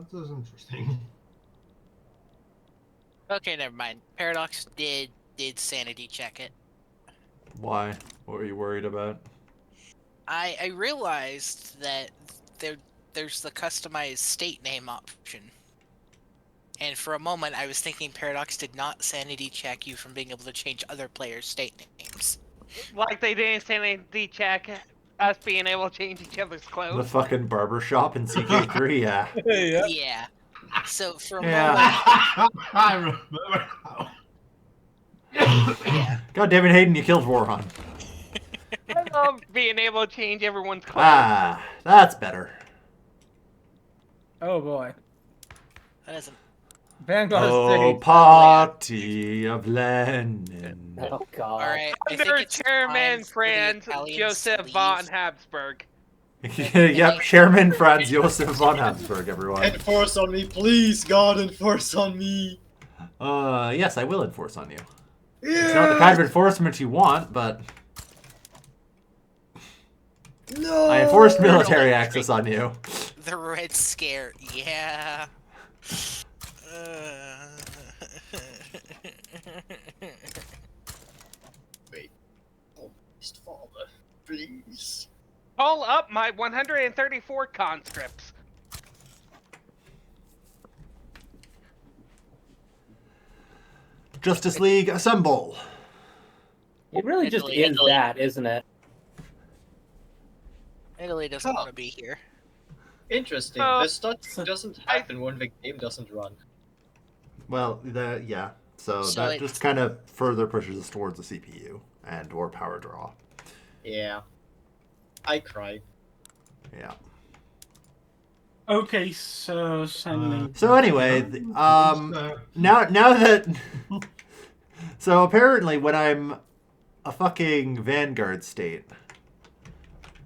That is interesting. Okay, never mind. Paradox did sanity check it. Why? What were you worried about? I realized that there's the customized state name option. And for a moment, I was thinking Paradox did not sanity check you from being able to change other players' state names. Like they didn't sanity check us being able to change each other's The clothes. fucking barber shop in CK3, yeah. Yeah. Yeah. So for a Yeah. moment, I remember how. yeah. God damn it, Hayden, you killed Warhon. I love being able to change everyone's clothes. Ah, that's better. Oh boy. That doesn't. Vanguard Oh, State. party of Lenin. Oh god. All right. I think Under it's Chairman time for the Franz Italians to Joseph leave. von Habsburg. Yep, Chairman Franz Josef von Habsburg, everyone. Enforce on me, please, God, enforce on me. Yes, I will enforce on you. Yes! It's not the kind of enforcement you want, but No. I enforced military access on you. The Red Scare. Yeah. Wait. Oh, father, please. Call up my 134 conscripts. Justice League, assemble. It really just Italy, is Italy. that, isn't it? Italy doesn't Oh. want to be here. Interesting. Oh. This stuff doesn't happen when the game doesn't run. Well, yeah. So So that it's- just kind of further pushes us towards the CPU and or power draw. Yeah. I cried. Yeah. Okay, so sending. So anyway, now that so apparently when I'm a fucking Vanguard state,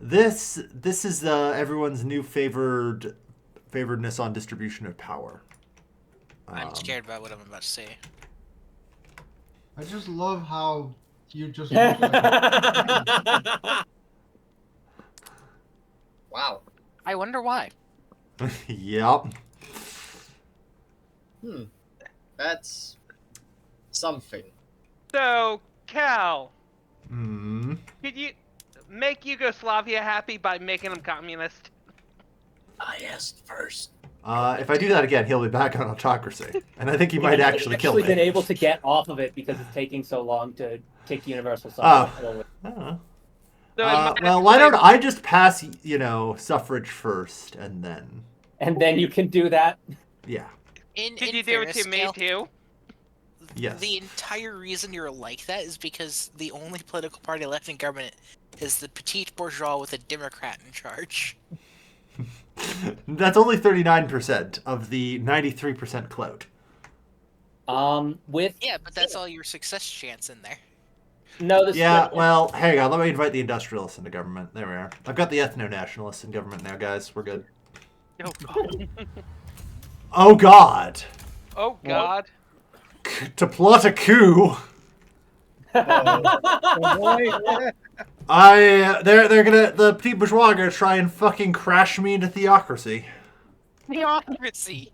this is everyone's new favoredness on distribution of power. I'm scared about what I'm about to say. I just love how you just look like Wow. I wonder why. Yep. That's something. So, Cal, Hmm. could you make Yugoslavia happy by making them communist? I asked first. If I do that again, he'll be back on autocracy, and I think he might actually kill me. been able to get off of it because it's taking so long to take universal suffrage. I don't know. So it might Well, why don't actually- I just pass, suffrage first, and then, And then you can do that. yeah. Could you do it to me Cal, too? Yes. The entire reason you're like that is because the only political party left in government is the petite bourgeois with a Democrat in charge. That's only 39% of the 93% clout. With Yeah, but that's all your success chance in there. no, this Yeah, well, hang on. Let me invite the industrialists into government. There we are. I've got the ethno-nationalists in government now, guys. We're good. Oh god. Oh, God. Oh god. To plot a coup, Oh, the petit bourgeois are gonna try and fucking crash me into theocracy. Theocracy.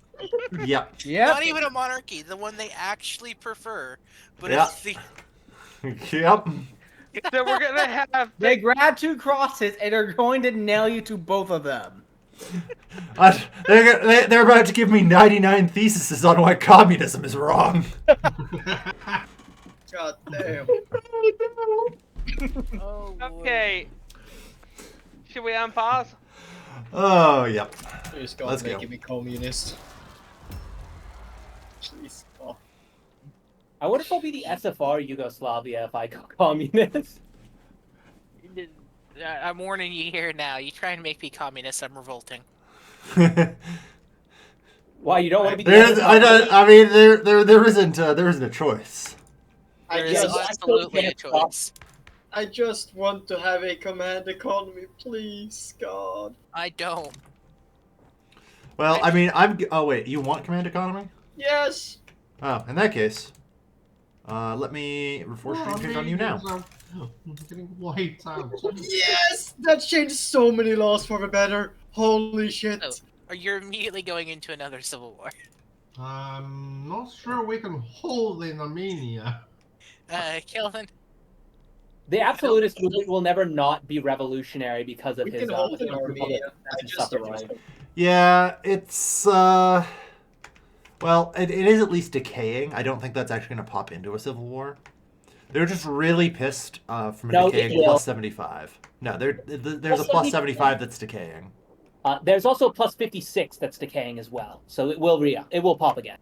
Yep. Yep. Not even a monarchy, the one they actually prefer, but Yeah. it's the Yep. So we're gonna have They grab 2 crosses and are going to nail you to both of them. They're about to give me 99 theses on why communism is wrong. God damn. Oh, Lord. Okay. Should we unpause? Oh, yep. Please God, Let's go. making me communist. Please God. I wonder if I'll be the SFR Yugoslavia if I go communist. I'm warning you here now. You try and make me communist, I'm revolting. Why, you don't want to be the There SFR? isn't a choice. There is Yeah, just, I absolutely a still can't choice. I just want to have a command economy, please, God. I don't. Well, oh wait, you want command economy? Yes! Oh, in that case, let me force Well, stream kick on you now. I'm getting wiped out. Yes! That changed so many laws for the better. Holy shit. Oh. Or you're immediately going into another civil war. I'm not sure we can hold in Armenia. Kelvin? The absolutist movement will never not be revolutionary because of We his can hold in Republic Armenia. I and just stuff, don't right? know. Yeah, it's well, it is at least decaying. I don't think that's actually going to pop into a civil war. They're just really pissed from a No, decaying it will. plus 75. No, there's a plus 75 that's decaying. There's also plus 56 that's decaying as well, so it will pop again.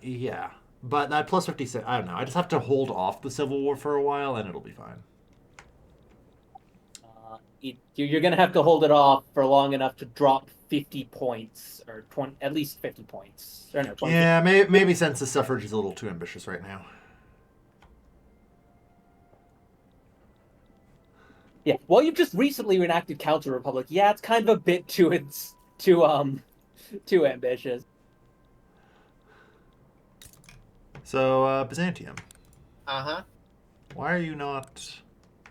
Yeah. But that plus 56, I don't know. I just have to hold off the Civil War for a while, and it'll be fine. You're going to have to hold it off for long enough to drop 50 points, or 20, at least 50 points. Or no, 20. Yeah, maybe census suffrage is a little too ambitious right now. Yeah, well, you've just recently enacted Counter Republic. Yeah, it's kind of a bit too ambitious. So, Byzantium. Uh-huh. Why are you not...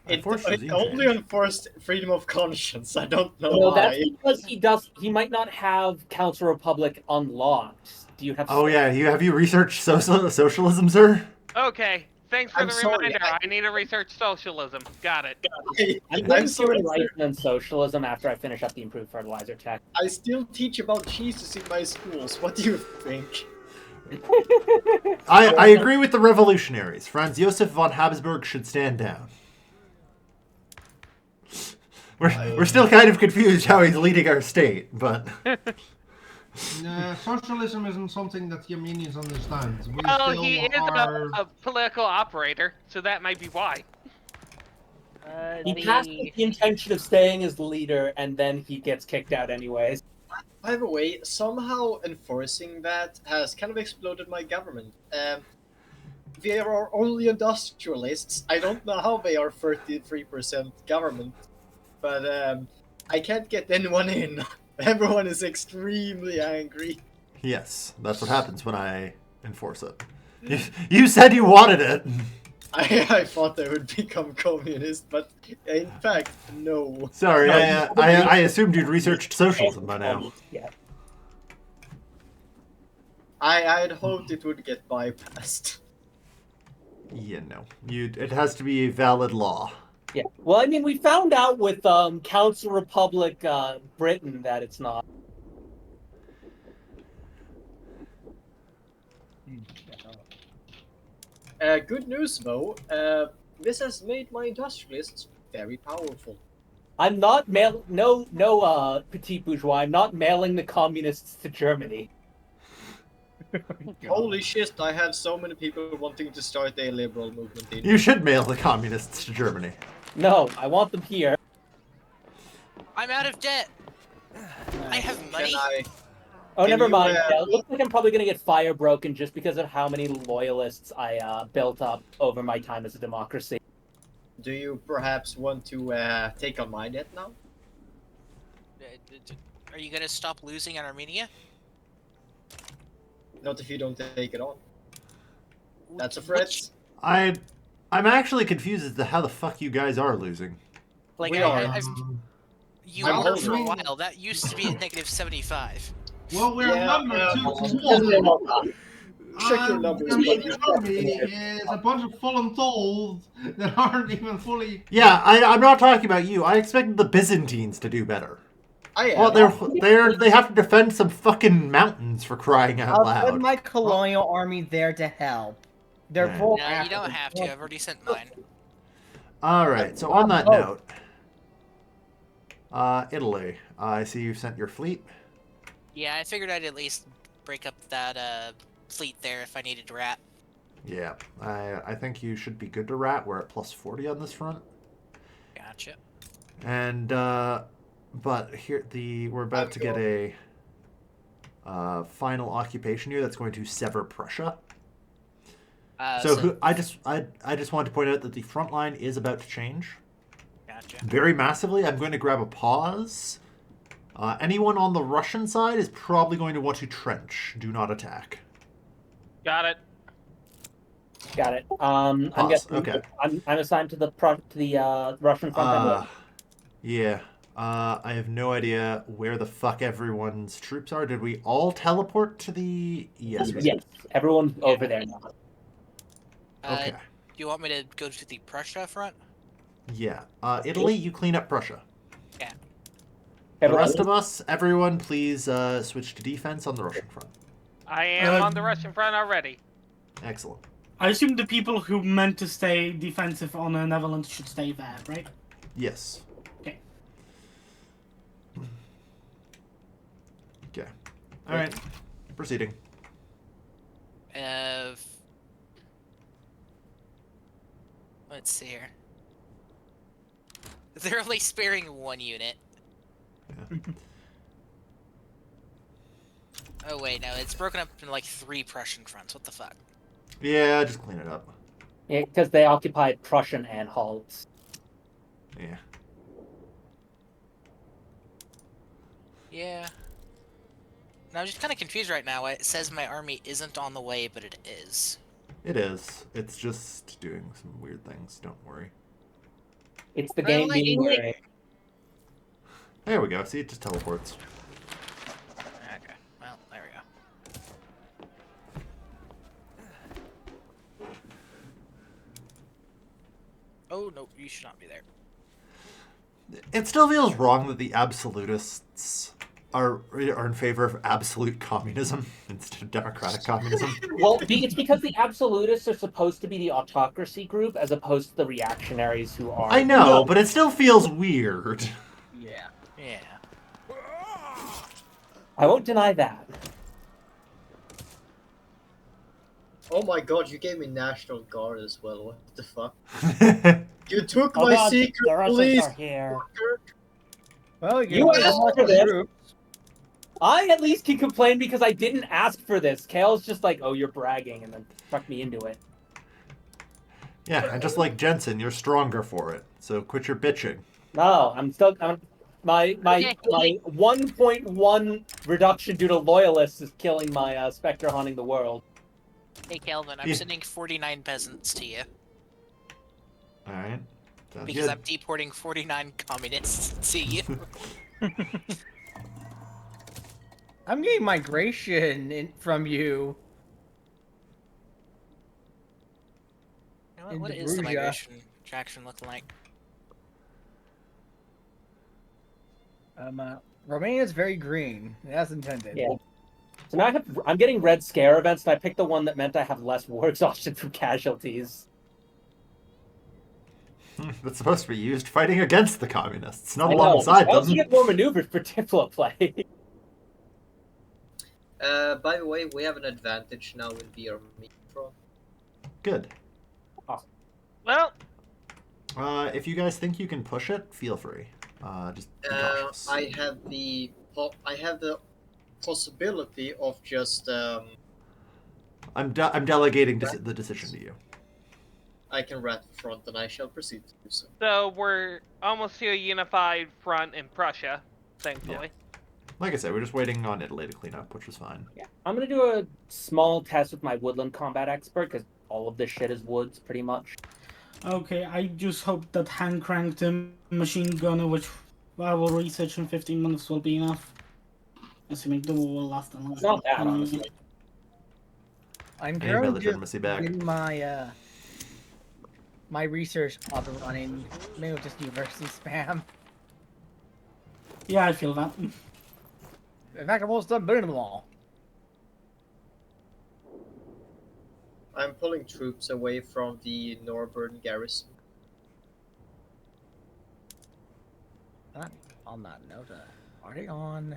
It regime only change? enforced freedom of conscience. I don't know Well, why. that's because he might not have Counter Republic unlocked. Do you have? Oh yeah, have you researched socialism, sir? Okay. Thanks for I'm the sorry, reminder. I need to research socialism. Got it. I'm I'm going sorry, to sir. enlighten on socialism after I finish up the improved fertilizer tech. I still teach about Jesus in my schools. What do you think? I agree with the revolutionaries. Franz Josef von Habsburg should stand down. We're still kind of confused how he's leading our state, but... Socialism isn't something that the Armenians understand. We Well, still he is are... a political operator, so that might be why. He passed with the intention of staying as the leader, and then he gets kicked out anyways. By the way, somehow enforcing that has kind of exploded my government. They are only industrialists. I don't know how they are 33% government, but I can't get anyone in. Everyone is extremely angry. Yes, that's what happens when I enforce it. You said you wanted it. I thought they would become communist, but in fact, no. Sorry, I assumed you'd researched socialism by now. Yeah. I had hoped it would get bypassed. Yeah, no. It has to be a valid law. Yeah. Well, I mean, we found out with Council Republic Britain that it's not. Good news though, this has made my industrialists very powerful. I'm not petit bourgeois. I'm not mailing the communists to Germany. Holy shit, I have so many people wanting to start a liberal movement in. You should mail the communists to Germany. No, I want them here. I'm out of debt. I have money. Oh, Can never you, mind. Yeah, it looks like I'm probably gonna get fire broken just because of how many loyalists I built up over my time as a democracy. Do you perhaps want to take on my debt now? Are you gonna stop losing on Armenia? Not if you don't take it on. That's a threat. I'm actually confused as to how the fuck you guys are losing. Like We you I'm were for a holding- while. That used to be at -75. Well, we're Yeah, number 2 to 1. Check your numbers, The but main you army is a bunch of fallen tolls that aren't even fully. Yeah, I'm not talking about you. I expected the Byzantines to do better. I am. Well, they have to defend some fucking mountains for crying out I'll loud. send my colonial army there to help. They're Yeah. pro. No, you don't have to. I've already sent mine. All right. So on that note, Italy. I see you sent your fleet. Yeah, I figured I'd at least break up that fleet there if I needed to rat. Yeah, I think you should be good to rat. We're at plus 40 on this front. Gotcha. And but here we're about to get a final occupation here that's going to sever Prussia. I just wanted to point out that the front line is about to change. Gotcha. Very massively. I'm going to grab a pause. Anyone on the Russian side is probably going to want to trench. Do not attack. Got it. Got it. I'm guessing. Okay. I'm assigned to the Russian front. Yeah. I have no idea where the fuck everyone's troops are. Did we all teleport to the? Yes. We Yes. Everyone's over there now. Okay. Do you want me to go to the Prussia front? Yeah. Italy, you clean up Prussia. Yeah. The rest of us, everyone, please switch to defense on the Russian front. I am on the Russian front already. Excellent. I assume the people who meant to stay defensive on the Netherlands should stay there, right? Yes. Okay. Okay. All right. Proceeding. Let's see here. They're only sparing one unit. Yeah. Oh wait, no, it's broken up in like 3 Prussian fronts. What the fuck? Yeah, just clean it up. Yeah, because they occupied Prussian and Halts. Yeah. Yeah. And I'm just kind of confused right now. It says my army isn't on the way, but it is. It is. It's just doing some weird things. Don't worry. It's the game being weird. There we go. See, it just teleports. Okay. Well, there we go. Oh, no, you should not be there. It still feels wrong that the absolutists are in favor of absolute communism instead of democratic communism. Well, it's because the absolutists are supposed to be the autocracy group as opposed to the reactionaries who are... I know, but it still feels weird. Yeah. Yeah. I won't deny that. Oh my god, you gave me National Guard as well. What the fuck? Yeah, You took Oh my god, secret the Russians police. are here. Well, You asked for this. group. I at least can complain because I didn't ask for this. Kale's just like, oh, you're bragging, and then struck me into it. and just like Jensen, you're stronger for it. So quit your bitching. No, my 1.1 reduction due to loyalists is killing my Spectre haunting the world. Hey, Calvin, I'm sending 49 peasants to you. All right. Sounds Because good. I'm deporting 49 communists to you. I'm getting migration from you. What Into is the Bruges. migration traction looking like? Romania's very green, as intended. Yeah. So now I'm getting red scare events, and I picked the one that meant I have less war exhaustion from casualties. That's supposed to be used fighting against the communists, not I know. alongside I also them. get more maneuvers for Diplo play. By the way, we have an advantage now in the army front. Good. Awesome. Well, If you guys think you can push it, feel free. Just be cautious. I have the possibility of just I'm delegating the decision to you. I can rat the front, and I shall proceed to do so. so we're almost to a unified front in Prussia, thankfully. Like I said, we're just waiting on Italy to clean up, which was fine. Yeah, I'm gonna do a small test with my woodland combat expert because all of this shit is woods, pretty much. Okay, I just hope that hand-cranked machine gunner, which I will research in 15 minutes, will be enough. Assuming the war will last and last. It's not bad, honestly. I'm Hey, currently military just diplomacy back. getting my research up and running. Maybe just university spam. Yeah, I feel that. In fact, I'm almost done burning them all. I'm pulling troops away from the Northern garrison. On that note, are they on?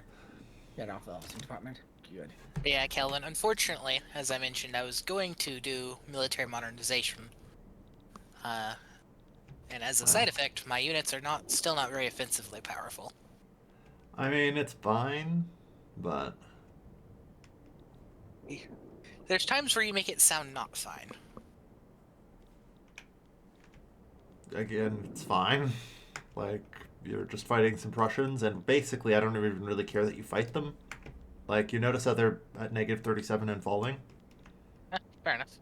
Get off the officing department. Good. Yeah, Kelvin. Unfortunately, as I mentioned, I was going to do military modernization. And as a side effect, my units are still not very offensively powerful. I mean, it's fine, but There's times where you make it sound not fine. again, it's fine. Like, you're just fighting some Prussians, and basically, I don't even really care that you fight them. Like, you notice how they're at -37 and falling? Fair enough.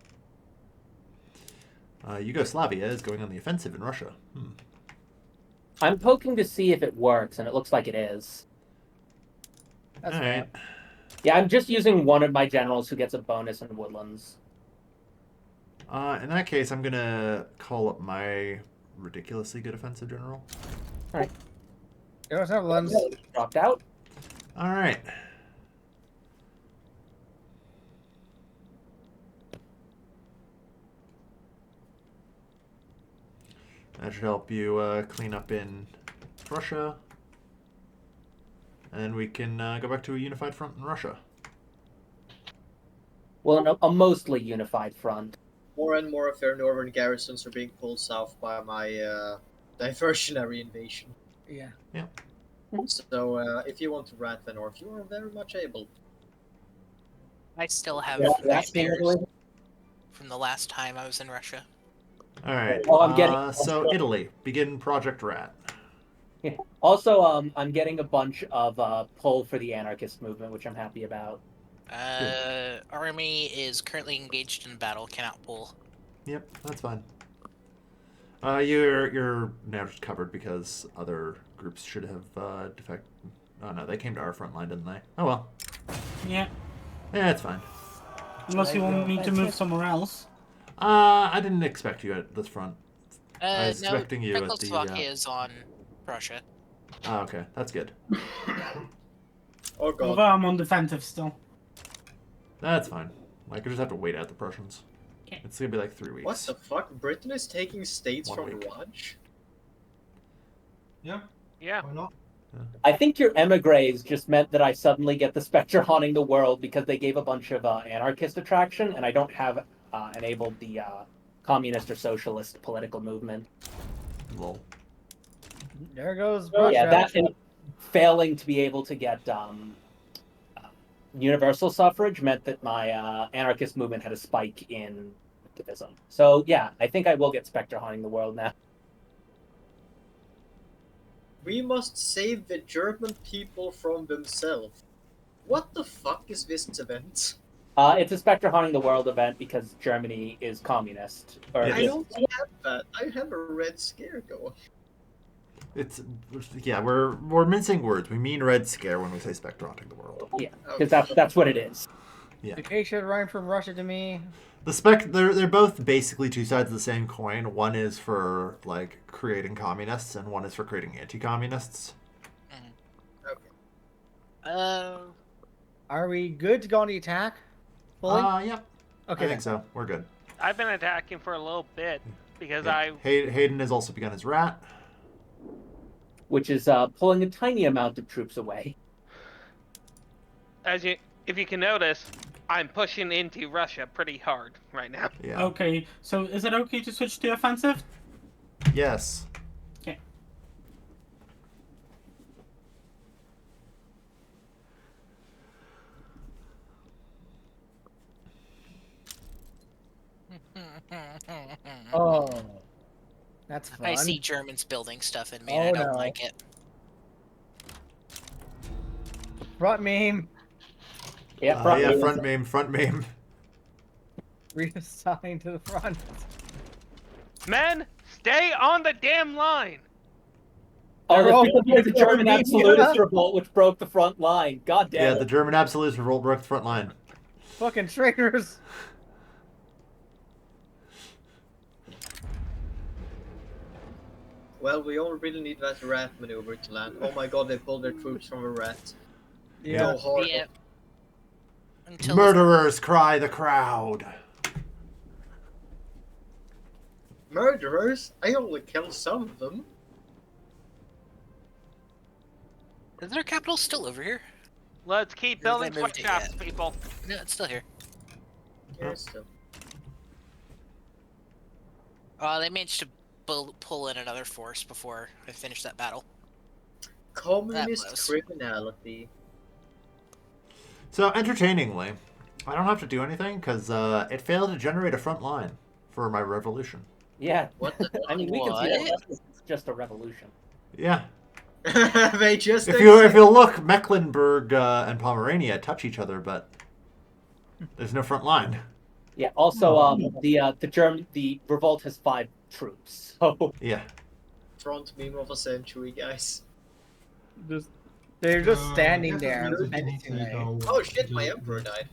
Yugoslavia is going on the offensive in Russia. I'm poking to see if it works, and it looks like it is. That's Alright. Yeah, I'm just using one of my generals who gets a bonus in Woodlands. In that case, I'm gonna call up my ridiculously good offensive general. There's have Lens. Dropped out. Alright. That should help you clean up in Russia. And we can go back to a unified front in Russia. Well, a mostly unified front. More and more of their northern garrisons are being pulled south by my diversionary invasion. Yeah. So if you want to rat the north, you are very much able. I still have Yeah, that's nightmares from the last time I was in Russia. Alright. Oh, I'm getting- So, Italy. Begin Project Rat. Also, I'm getting a bunch of pull for the anarchist movement, which I'm happy about. Army is currently engaged in battle, cannot pull. Yep, that's fine. You're now just covered because other groups should have defected. Oh no, they came to our front line, didn't they? Oh well. Yeah. Yeah, it's fine. Unless you want me to move somewhere else. I didn't expect you at this front. I was No, expecting you at the. Czechoslovakia is on Russia. Oh, okay, that's good. Oh god. Although I'm on defensive still. That's fine. Like, I just have to wait out the Prussians. Okay. It's gonna be like 3 weeks. What the fuck? Britain is taking states 1 from week. Raj? Yeah, Yeah. why not? I think your emigres just meant that I suddenly get the Spectre haunting the world because they gave a bunch of anarchist attraction, and I don't have enabled the communist or socialist political movement. Lol. There goes Russia. Yeah, that and failing to be able to get universal suffrage meant that my anarchist movement had a spike in activism. So yeah, I think I will get Spectre haunting the world now. We must save the German people from themselves. What the fuck is this event? It's a Spectre haunting the world event because Germany is communist. Or Yeah, I don't have that. I have a red scare going. It's yeah, we're mincing words. We mean Red Scare when we say Spectre haunting the world. Yeah, because that's what it is. Yeah. The case should run from Russia to me. They're both basically two sides of the same coin. One is for like creating communists, and one is for creating anti-communists. Okay. Are we good to go on the attack? Fully? Yep. Okay. I think so. We're good. I've been attacking for a little bit because Yeah. Hayden has also begun his rat. Which is pulling a tiny amount of troops away. if you can notice, I'm pushing into Russia pretty hard right now. Yeah. Okay, so is it okay to switch to offensive? Yes. Okay. Oh. That's fun. I see Germans building stuff in me, Oh, and I don't no. like it. Front meme. Yeah, front meme. Reassign to the front. Men, stay on the damn line. Oh, They're all that's because of the German yeah. absolutist revolt, which broke the front line. God damn Yeah, it. the German absolute revolt broke the front line. Fucking traitors. Well, we all really need that rat maneuver to land. Oh my god, they pulled their troops from a rat. Yeah. Go hard. Yeah. Until Murderers cry the crowd. Murderers? I only killed some of them. is their capital still over here? Let's keep Or have building they moved it sweatshops, yet? people. No, it's still here. Yeah, still. They managed to pull in another force before I finished that battle. Communist blows. criminality. So, entertainingly, I don't have to do anything because it failed to generate a front line for my revolution. Yeah. What the I mean, we can see What? that it's just a revolution. Yeah. they just If you look, Mecklenburg and Pomerania touch each other, but there's no front line. Yeah. Also, the revolt has 5 troops. So Yeah. front meme of a century, guys. They're just standing I guess there. that means we ready need to, to like- go Oh shit, my do- emperor died.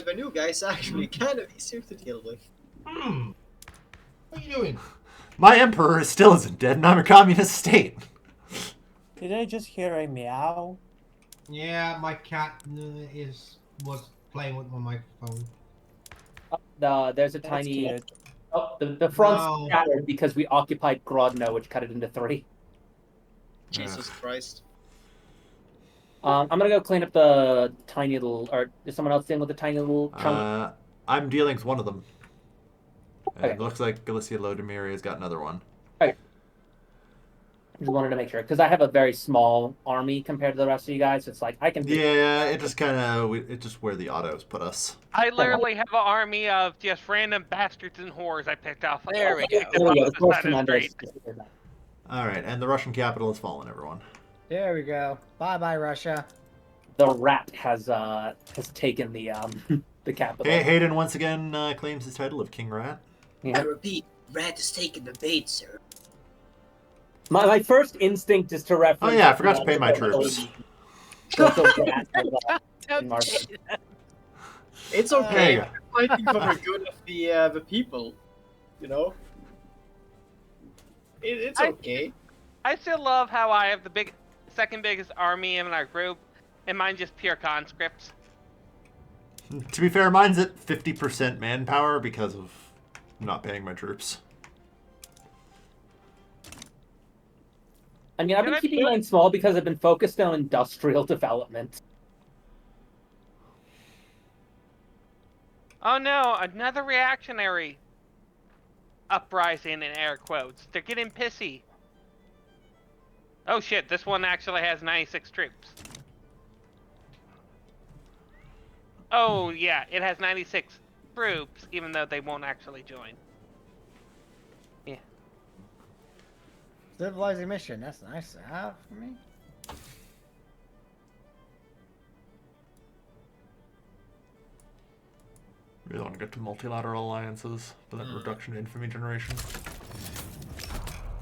The new guy's actually kind of easier to deal with. What are you doing? My emperor still isn't dead, and I'm a communist state. Did I just hear a meow? Yeah, my cat was playing with my microphone. there's a That's tiny. cute. Oh, the front's No. scattered because we occupied Grodno, which cut it into 3. Jesus Christ. I'm gonna go clean up the tiny little. Or is someone else dealing with the tiny little chunk? I'm dealing with one of them. And Okay. it looks like Galicia Lodimir has got another one. Just wanted to make sure because I have a very small army compared to the rest of you guys. So it's like I can. Yeah, it just kind of it just where the autos put us. I literally have an army of just random bastards and whores I picked off. There we There go. we go. The The force side of the commander. street. All right, and the Russian capital has fallen, everyone. There we go. Bye bye, Russia. The rat has taken the the capital. Hayden once again claims his title of King Rat. Yeah. repeat, rat has taken the bait, sir. My first instinct is to reference. Oh yeah, I forgot to pay my troops. The rat Don't Mark. say that. It's There okay. you go. We're fighting for the good of the people. You know? It's okay. I still love how I have the second biggest army in our group, and mine just pure conscripts. To be fair, mine's at 50% manpower because of not paying my troops. I mean, I've been keeping mine small because I've been focused on industrial development. Oh no, another reactionary uprising in air quotes. They're getting pissy. Oh shit, this one actually has 96 troops. Oh yeah, it has 96 troops, even though they won't actually join. Yeah. Civilizing mission. That's nice to have for me. Really want to get to multilateral alliances for that reduction in infamy generation.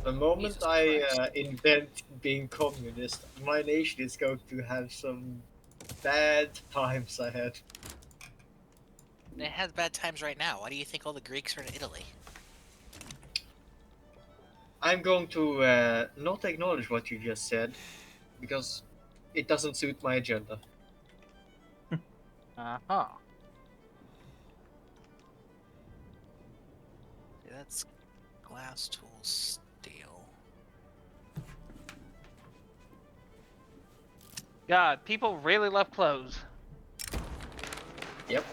The moment Jesus I Christ. invent being communist, my nation is going to have some bad times ahead. It has bad times right now. Why do you think all the Greeks are in Italy? I'm going to not acknowledge what you just said, because it doesn't suit my agenda. Uh-huh. See, that's glass tools steel. God, people really love clothes. Yep.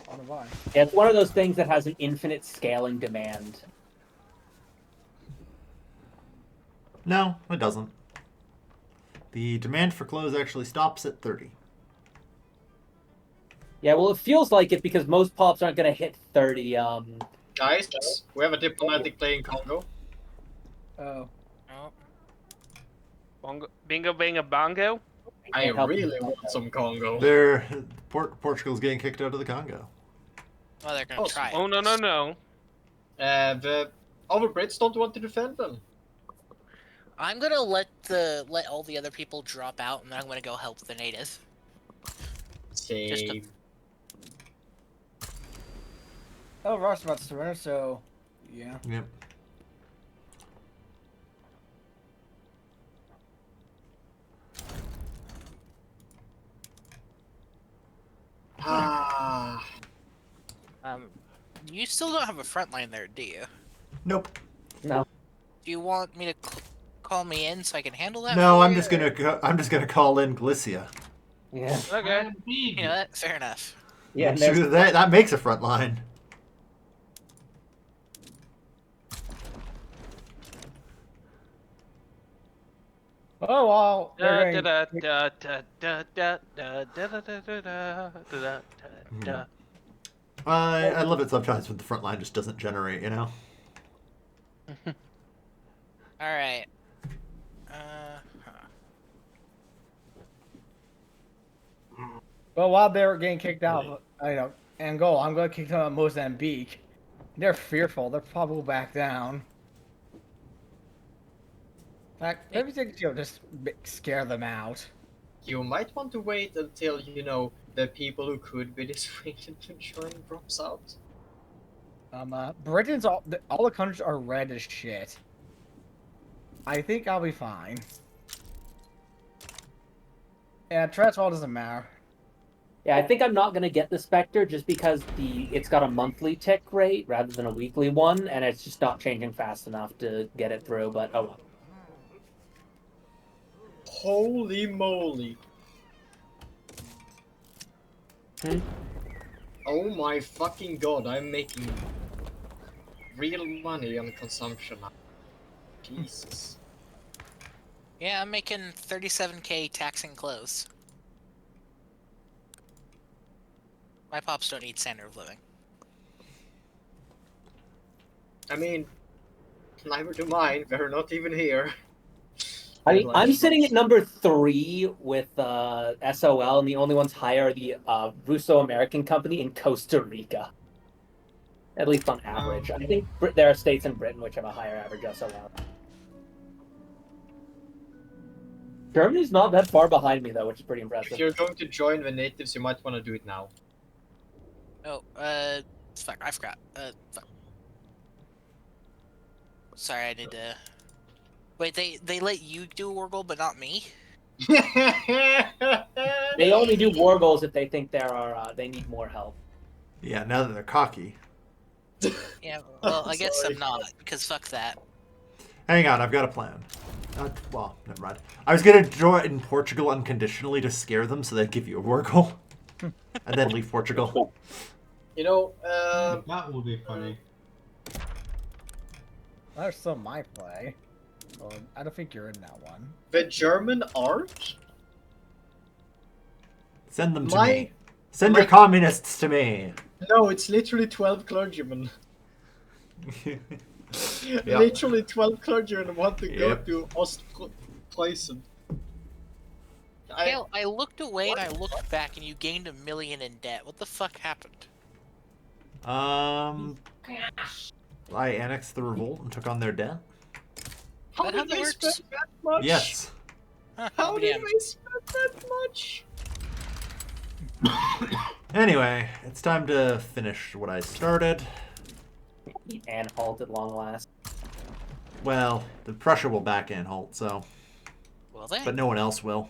On the vine. Yeah, it's one of those things that has an infinite scaling demand. No, it doesn't. The demand for clothes actually stops at 30. Yeah, well, it feels like it because most pops aren't going to hit 30. Guys, we have a diplomatic play in Congo. Oh. Oh, Bongo, bingo, bingo, bongo. I Can't help really it. want some Congo. Portugal's getting kicked out of the Congo. well, they're gonna Oh, try. Oh no no no. The other Brits don't want to defend them. I'm gonna let all the other people drop out, and then I'm gonna go help the native. Same. Oh, Ross about to surrender, so yeah. Yep. You still don't have a front line there, do you? Nope. No. Do you want me to call me in so I can handle that? No, for I'm you, just or- gonna I'm just gonna call in Galicia. Yeah. Okay. I'm big. You know that? Fair enough. Yeah. And And there's that makes a front line. Oh, well, Da they're da going da da da da da da da da da da da da. I love it sometimes when the front line just doesn't generate, you know? All right. Huh. Well, while they're getting kicked out, Angola, I'm going to kick them out of Mozambique. They're fearful. They're probably back down. In fact, maybe just scare them out. You might want to wait until, the people who could be dissuaded to join drops out. Britain's all the countries are red as shit. I think I'll be fine. Yeah, Transvaal doesn't matter. Yeah, I think I'm not gonna get the Spectre just because it's got a monthly tick rate rather than a weekly one, and it's just not changing fast enough to get it through. But oh well. Holy moly. Hmm? Oh my fucking god, I'm making real money on consumption now. Jesus. Yeah, I'm making 37k taxing clothes. My pops don't need standard of living. I mean, neither do mine. They're not even here. I'm sitting at number 3 with SOL, and the only ones higher are the Russo-American company in Costa Rica. At least on average. I think there are states in Britain which have a higher average SOL. Germany's not that far behind me, though, which is pretty If impressive. you're going to join the natives, you might want to do it now. Oh, fuck, I forgot. Fuck. Sorry, I need to... Wait, they let you do a war goal, but not me? They only do war goals if they think they need more help. Yeah, now that they're cocky. Yeah, well, I guess Sorry. I'm not, because fuck that. Hang on, I've got a plan. Well, never mind. I was gonna join Portugal unconditionally to scare them so they'd give you a war goal. And then leave Portugal. That would be funny. That's still my play. Well, I don't think you're in that one. The German art? Send them to My- me. Send your communists to me. No, it's literally 12 clergymen. Yep. Literally 12 clergymen want to go Yep. to Ostpreußen. Hell, I looked away and I looked back and you gained 1 million in debt. What the fuck happened? I annexed the revolt and took on their debt. How That how did that they works? spend that much? Yes. Huh, How I'll be did damned. they spend that much? Anyway, it's time to finish what I started. And halt at long last. Well, the Prussia will back Anhalt, so. Will they? But no one else will.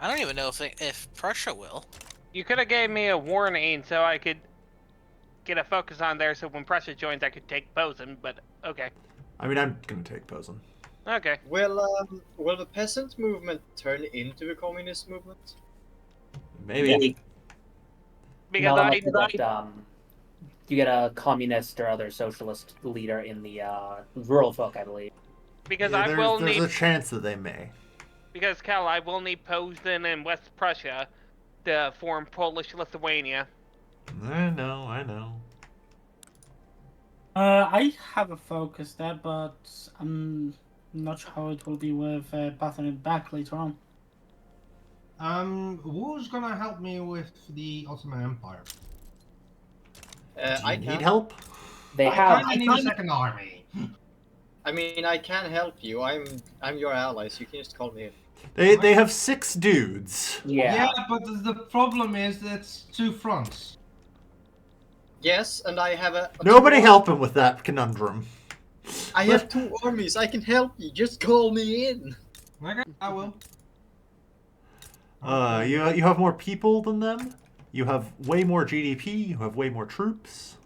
I don't even know if Prussia will. You could have gave me a warning so I could get a focus on there, so when Prussia joins, I could take Posen. But okay, I mean, I'm gonna take Posen. okay. Will the peasant movement turn into the communist movement? Maybe. Because Not unless you get a communist or other socialist leader in the rural folk, I believe. because Yeah, I will there's need a chance that they may. because Cal, I will need Posen and West Prussia to form Polish Lithuania. I know. I have a focus there, but I'm not sure how it will be with passing it back later on. Who's gonna help me with the Ottoman Empire? I Do you can. need help? They I have. kinda need a second army. I mean, I can help you. I'm your ally, so you can just call me in. They have 6 dudes. Yeah. But the problem is that's 2 fronts. Yes, and I have Nobody two help him with that conundrum. I have 2 armies. I can help you. Just call me in. Okay, I will. You have more people than them. You have way more GDP. You have way more troops.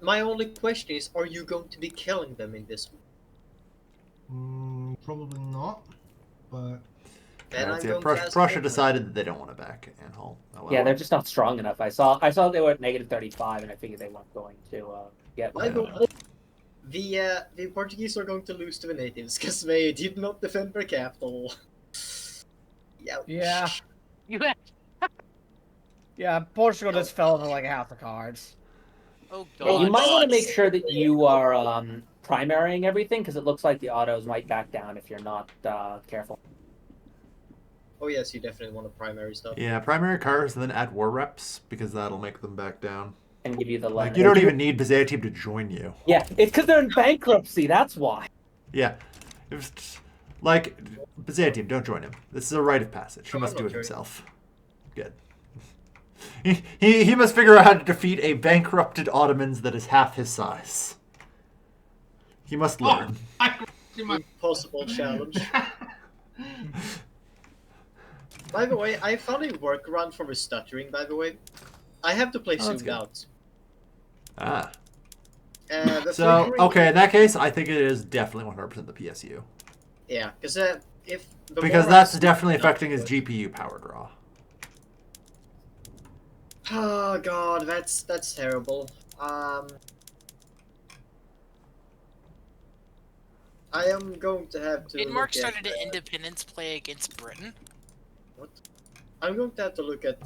My only question is, are you going to be killing them in this one? Probably not, but Then I'm Yeah, going to ask Prussia you. decided that they don't want to back Anhalt. Oh, well. Yeah, they're just not strong enough. I saw they were at -35, and I figured they weren't going to get. By the way, the Portuguese are going to lose to the natives because they did not defend their capital. Yeah. You Yeah, Portugal just fell into like a house of cards. Oh Yeah, god. you might want to make sure that you are primarying everything because it looks like the autos might back down if you're not careful. Oh yes, you definitely want to primary stuff. Yeah, primary cars and then add war reps because that'll make them back down. And give you the Like you don't even need Byzantium to join you. Yeah, it's because they're in bankruptcy. That's why. Yeah, like Byzantium, don't join him. This is a rite of passage. He No, must I'm do not it joining. himself. Good. He must figure out how to defeat a bankrupted Ottomans that is half his size. He must learn. Impossible challenge. By the way, I found a workaround for the stuttering. By the way, I have to play zoomed good. out. Ah. The So, flickering- okay, in that case, I think it is definitely 100% the PSU. Yeah, because if the Because more that's I- definitely affecting his GPU power draw. Oh god, that's terrible. I am going to have to. Did Mark look at, started an independence play against Britain? What? I'm going to have to look at.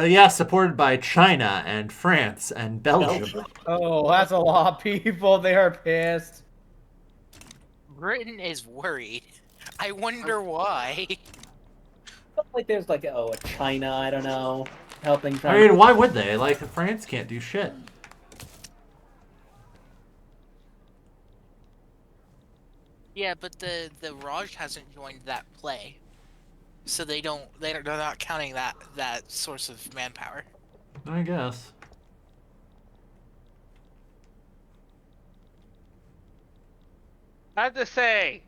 Yeah, supported by China and France and Belgium. Oh, that's a lot of people. They are pissed. Britain is worried. I wonder why. Like there's like a China, I don't know, helping. I mean, why would they? Like, France can't do shit. Yeah, but the Raj hasn't joined that play, so they're not counting that source of manpower. I guess. I have to say,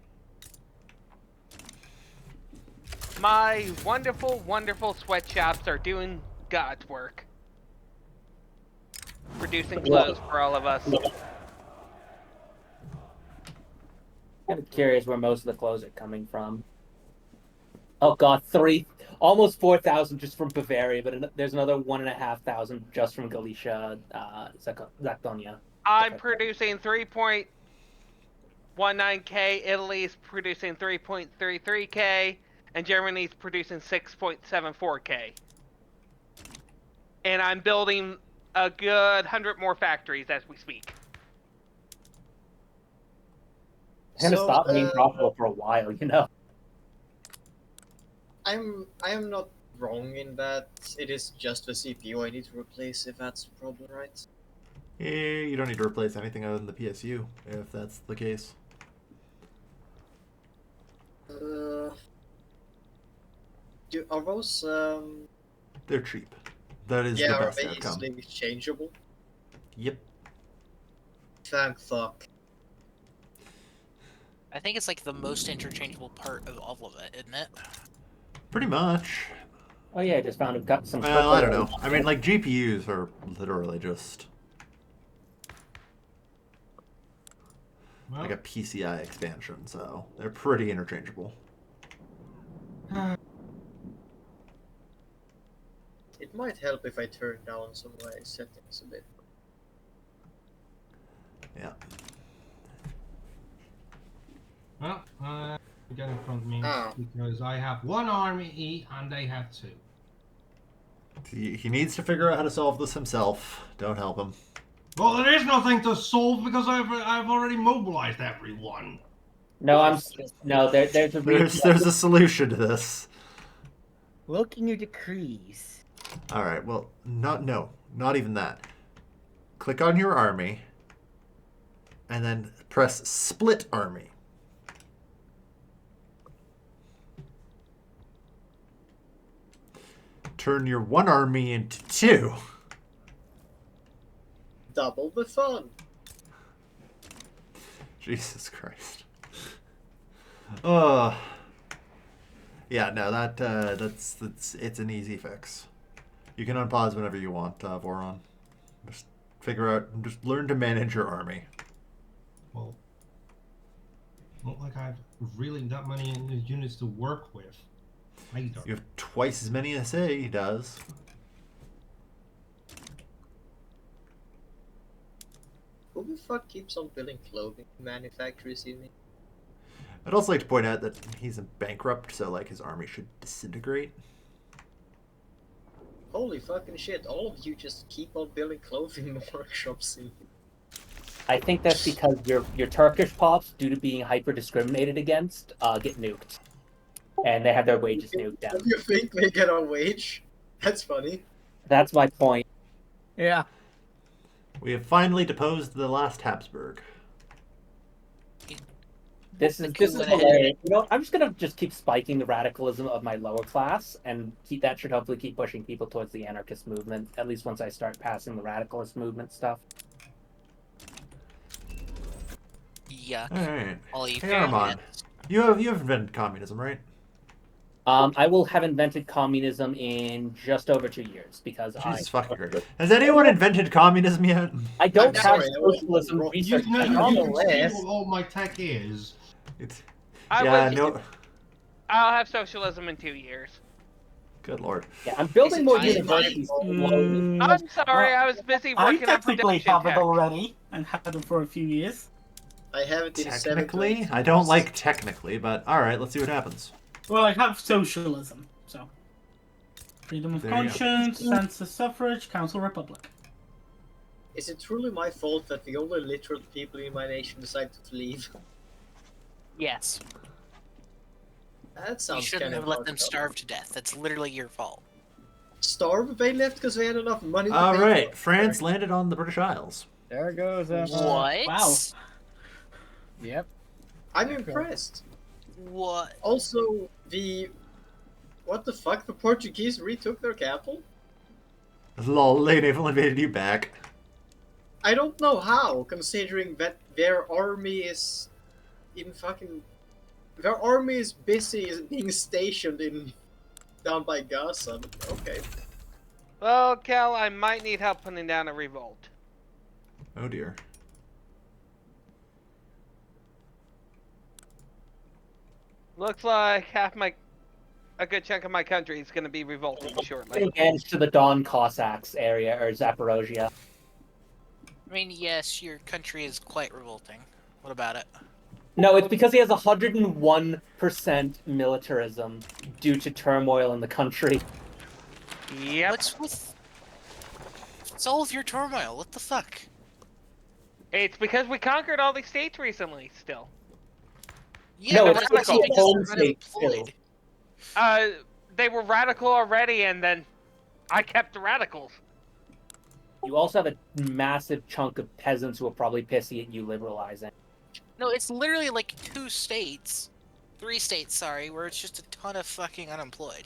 my wonderful, wonderful sweatshops are doing God's work. Producing clothes for all of us. Kind of curious where most of the clothes are coming from. Oh god, almost 4,000 just from Bavaria, but there's another 1,500 just from Galicia, Zacdonia. I'm producing 3.19k, Italy's producing 3.33k, and Germany's producing 6.74k. And I'm building a good 100 more factories as we speak. It's gonna stop being profitable for a while, you know. I am not wrong in that it is just the CPU I need to replace if that's the problem, right? Yeah, you don't need to replace anything other than the PSU, if that's the case. Are those They're cheap. That is yeah, the are best they outcome. easily exchangeable? Yep. Thank fuck. I think it's like the most interchangeable part of all of it, isn't it? Pretty much. Oh yeah, I just found some. Well, I don't know. I mean, like, GPUs are literally just like a PCI expansion, so they're pretty interchangeable. It might help if I turn down some of my settings a bit. Yeah. Well, get in front of me Ah. because I have one army and they have two. He needs to figure out how to solve this himself. Don't help him. Well, there is nothing to solve because I've already mobilized everyone. No, there's a There's a solution to this. Look in your decrees. All right. Well, not even that. Click on your army, and then press split army. Turn your one army into two. Double the fun. Jesus Christ. Yeah, no, that's it's an easy fix. You can unpause whenever you want, Voron. Just learn to manage your army. Well, not like I've really that many units to work with. Either. You have twice as many as he does. Who the fuck keeps on building clothing manufacturers in me? I'd also like to point out that he's bankrupt, so like his army should disintegrate. Holy fucking shit, all of you just keep on building clothing workshops in me. I think that's because your Turkish pops, due to being hyper discriminated against, get nuked, and they have their wages nuked down. Do you think they get a wage? That's funny. That's my point. Yeah. We have finally deposed the last Habsburg. This is hilarious. You know, I'm just gonna keep spiking the radicalism of my lower class, and that should hopefully keep pushing people towards the anarchist movement. At least once I start passing the radicalist movement stuff. Yuck. All right. All you Hey, Armand, you have invented communism, right? I will have invented communism in just over 2 years because Jesus fucking Christ. Has anyone invented communism yet? I don't I'm have sorry, I wasn't socialism wrong. research. You on the can see list. what all my tech is. It's, I yeah, was- no. I'll have socialism in 2 years. Good lord. Yeah, I'm building more Is it universities. Mm, I'm sorry, well, I was busy I working on technically production have it tech. already and had it for a few years. I have it in 7 to Technically? 8 I don't years. like technically, but alright, let's see what happens. Well, I have socialism, so freedom of There you go. conscience, census, suffrage, council, republic. Is it truly my fault that the only literate people in my nation decided to leave? Yes. That You sounds shouldn't kind have of let fucked them up. starve to death. That's literally your fault. Starve? They left because they had enough money to pay Alright, for France landed on the British Isles. There goes. What? Wow. Yep. I'm impressed. What? Also, what the fuck? The Portuguese retook their capital? Lol, they naval invaded you back. I don't know how, considering that their army is their army is busy being stationed down by Gaza. But okay. Well, Cal, I might need help putting down a revolt. Oh dear. Looks like a good chunk of my country is going to be revolting shortly. Again, to the Don Cossacks area or Zaporozhia. I mean, yes, your country is quite revolting. What about it? No, it's because he has 101% militarism due to turmoil in the country. Yep. It's all of your turmoil. What the fuck? It's because we conquered all these states recently, still. Yeah, No, but it's that's actually because home they're state, unemployed. too. They were radical already, and then I kept the radicals. You also have a massive chunk of peasants who are probably pissy at you liberalizing. No, it's literally like 3 states, where it's just a ton of fucking unemployed.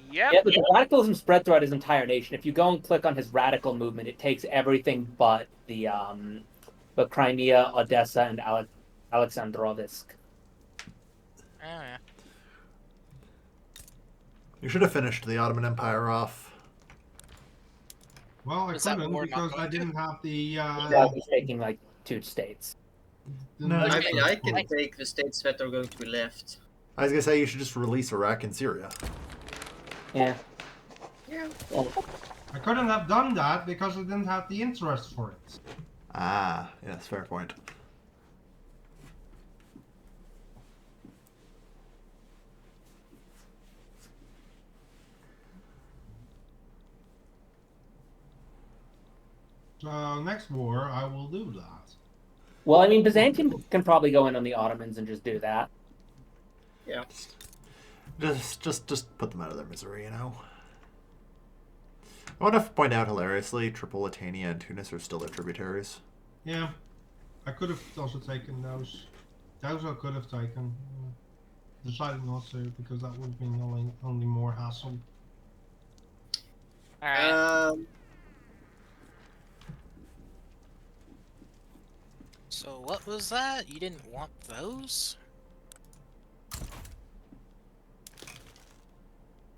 Yep. Yeah, but the radicalism spread throughout his entire nation. If you go and click on his radical movement, it takes everything but the Crimea, Odessa, and Alexandrovsk. Oh, yeah. You should have finished the Ottoman Empire off. Well, I Was that couldn't war not because going I to? didn't have the. Yeah, he's taking like 2 states. No, I mean, I can Well, take the states that are going to be left. I was gonna say you should just release Iraq and Syria. Yeah. Yeah. Well, I couldn't have done that because I didn't have the interest for it. Ah, yes, fair point. So next war, I will do that. well, I mean, Byzantium can probably go in on the Ottomans and just do that. Yeah. Just put them out of their misery, you know. I want to point out hilariously, Tripolitania and Tunis are still their tributaries. Yeah, I could have also taken those. Those I could have taken. Decided not to because that would have been only more hassle. Alright. So what was that? You didn't want those?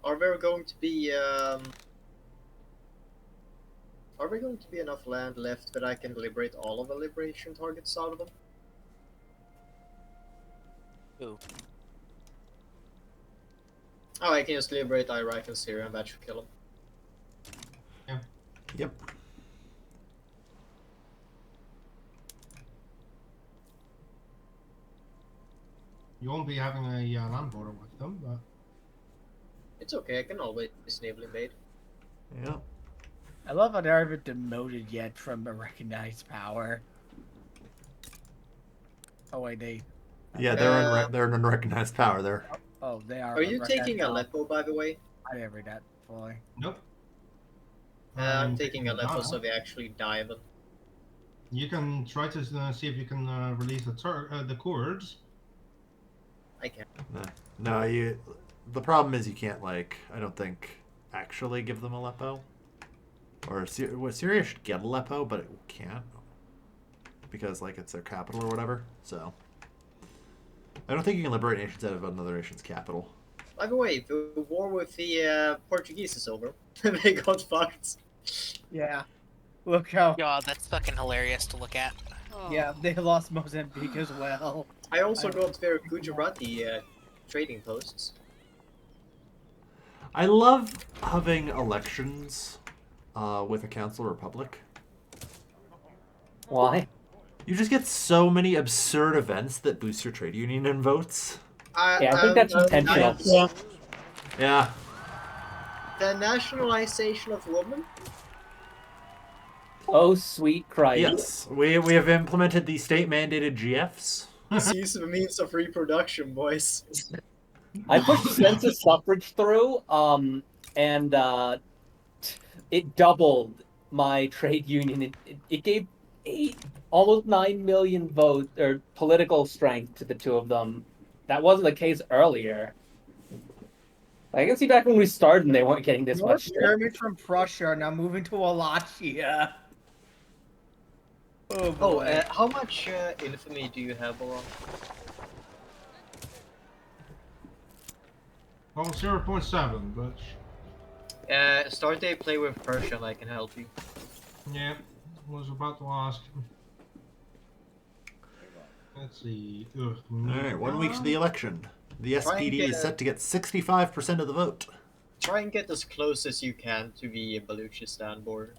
Are there going to be enough land left that I can liberate all of the liberation targets out of them? Ooh. Oh, I can just liberate Iraq and Syria and that should kill them. Yep. You won't be having a land border with them, but It's okay, I can always naval invade. Yeah. I love how they haven't demoted yet from a recognized power. Oh wait, they. Yeah, they're an unrecognized power there. Oh, they are. Are you unrecognized taking power. Aleppo, by the way? I didn't read that fully. nope. I'm taking Aleppo, Ghana. so they actually die them. You can try to see if you can release the Kurds. I can. No, you. The problem is you can't I don't think actually give them Aleppo. Or Syria should get Aleppo, but it can't because it's their capital or whatever. So I don't think you can liberate nations out of another nation's capital. By the way, the war with the Portuguese is over. They got fucked. Yeah. Look how. God, that's fucking hilarious to look at. Yeah, they lost Mozambique as well. I also got their Gujarati trading posts. I love having elections with a council republic. Why? You just get so many absurd events that boost your trade union in votes. Yeah, I think that's intentional. Yeah. The nationalization of women? Oh, sweet Christ. Yes. We have implemented the state-mandated GFs. Seize the means of reproduction, boys. I pushed census suffrage through, and it doubled my trade union. It gave almost 9 million votes or political strength to the two of them. That wasn't the case earlier. I can see back when we started and they weren't getting this much strength. Germans from Prussia are now moving to Wallachia. Oh boy. How much infamy do you have, Oron? Well, 0.7, but Start a play with Persia and I can help you. yeah, was about to ask. Let's see. Ugh. Alright, 1 week to the election. The Try and SPD get is set to get 65% of the vote. Try and get as close as you can to the Baluchistan border.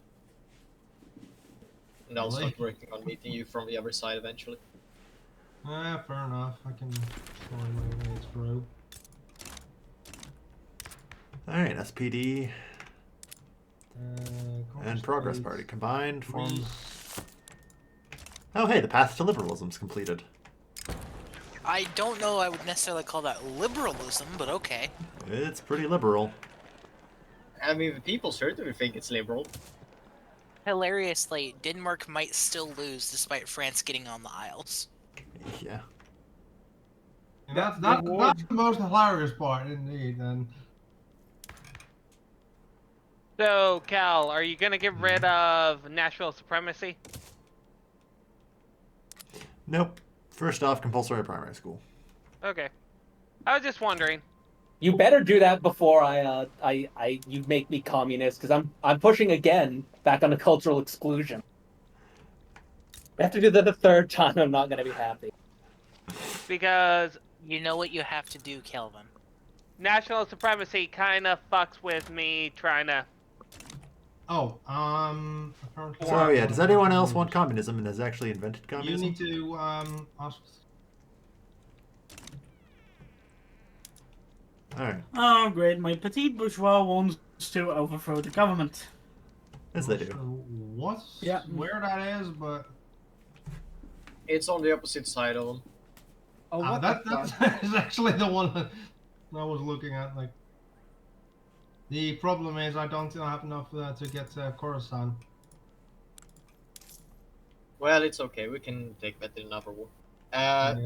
And I'll start working on meeting you from the other side eventually. Fair enough. I can find my way through. Alright, SPD and Congress Progress States, Party combined form... Greece. Oh hey, the path to liberalism's completed. I don't know I would necessarily call that liberalism, but okay. It's pretty liberal. I mean, the people certainly think it's liberal. Hilariously, Denmark might still lose despite France getting on the Isles. Yeah. And that's the most hilarious part, indeed. And So, Cal, are you gonna get rid of national supremacy? Nope. First off, compulsory primary school. Okay. I was just wondering. You better do that before you make me communist, because I'm pushing again back on the cultural exclusion. I have to do that the third time. I'm not gonna be happy. Because You know what you have to do, Kelvin. national supremacy kind of fucks with me trying to. apparently. So yeah, does anyone else want communism and has actually invented You communism? need to ask. Alright. Oh, great. My petite bourgeois wants to overthrow the government. As they Not do. sure what? Yeah. Where that is, but It's on the opposite side of them. Oh, what that the fuck? that is actually the one that I was looking at. Like, the problem is I don't have enough to get Khorasan. Well, it's okay. We can take that in another war. Are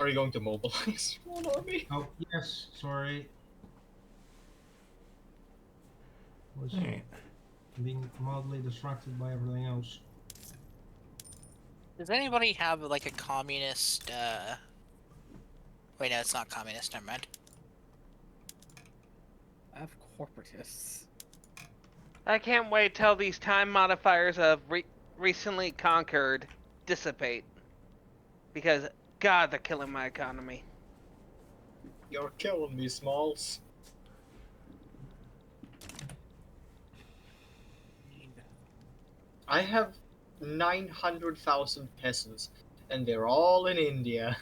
you going to mobilize one army? Oh yes, sorry. Was Alright. being mildly distracted by everything else. Does anybody have like a communist? Wait, no, it's not communist. Never mind. I have corporatists. I can't wait till these time modifiers of recently conquered dissipate. Because, God, they're killing my economy. You're killing me, Smalls. I have 900,000 peasants, and they're all in India.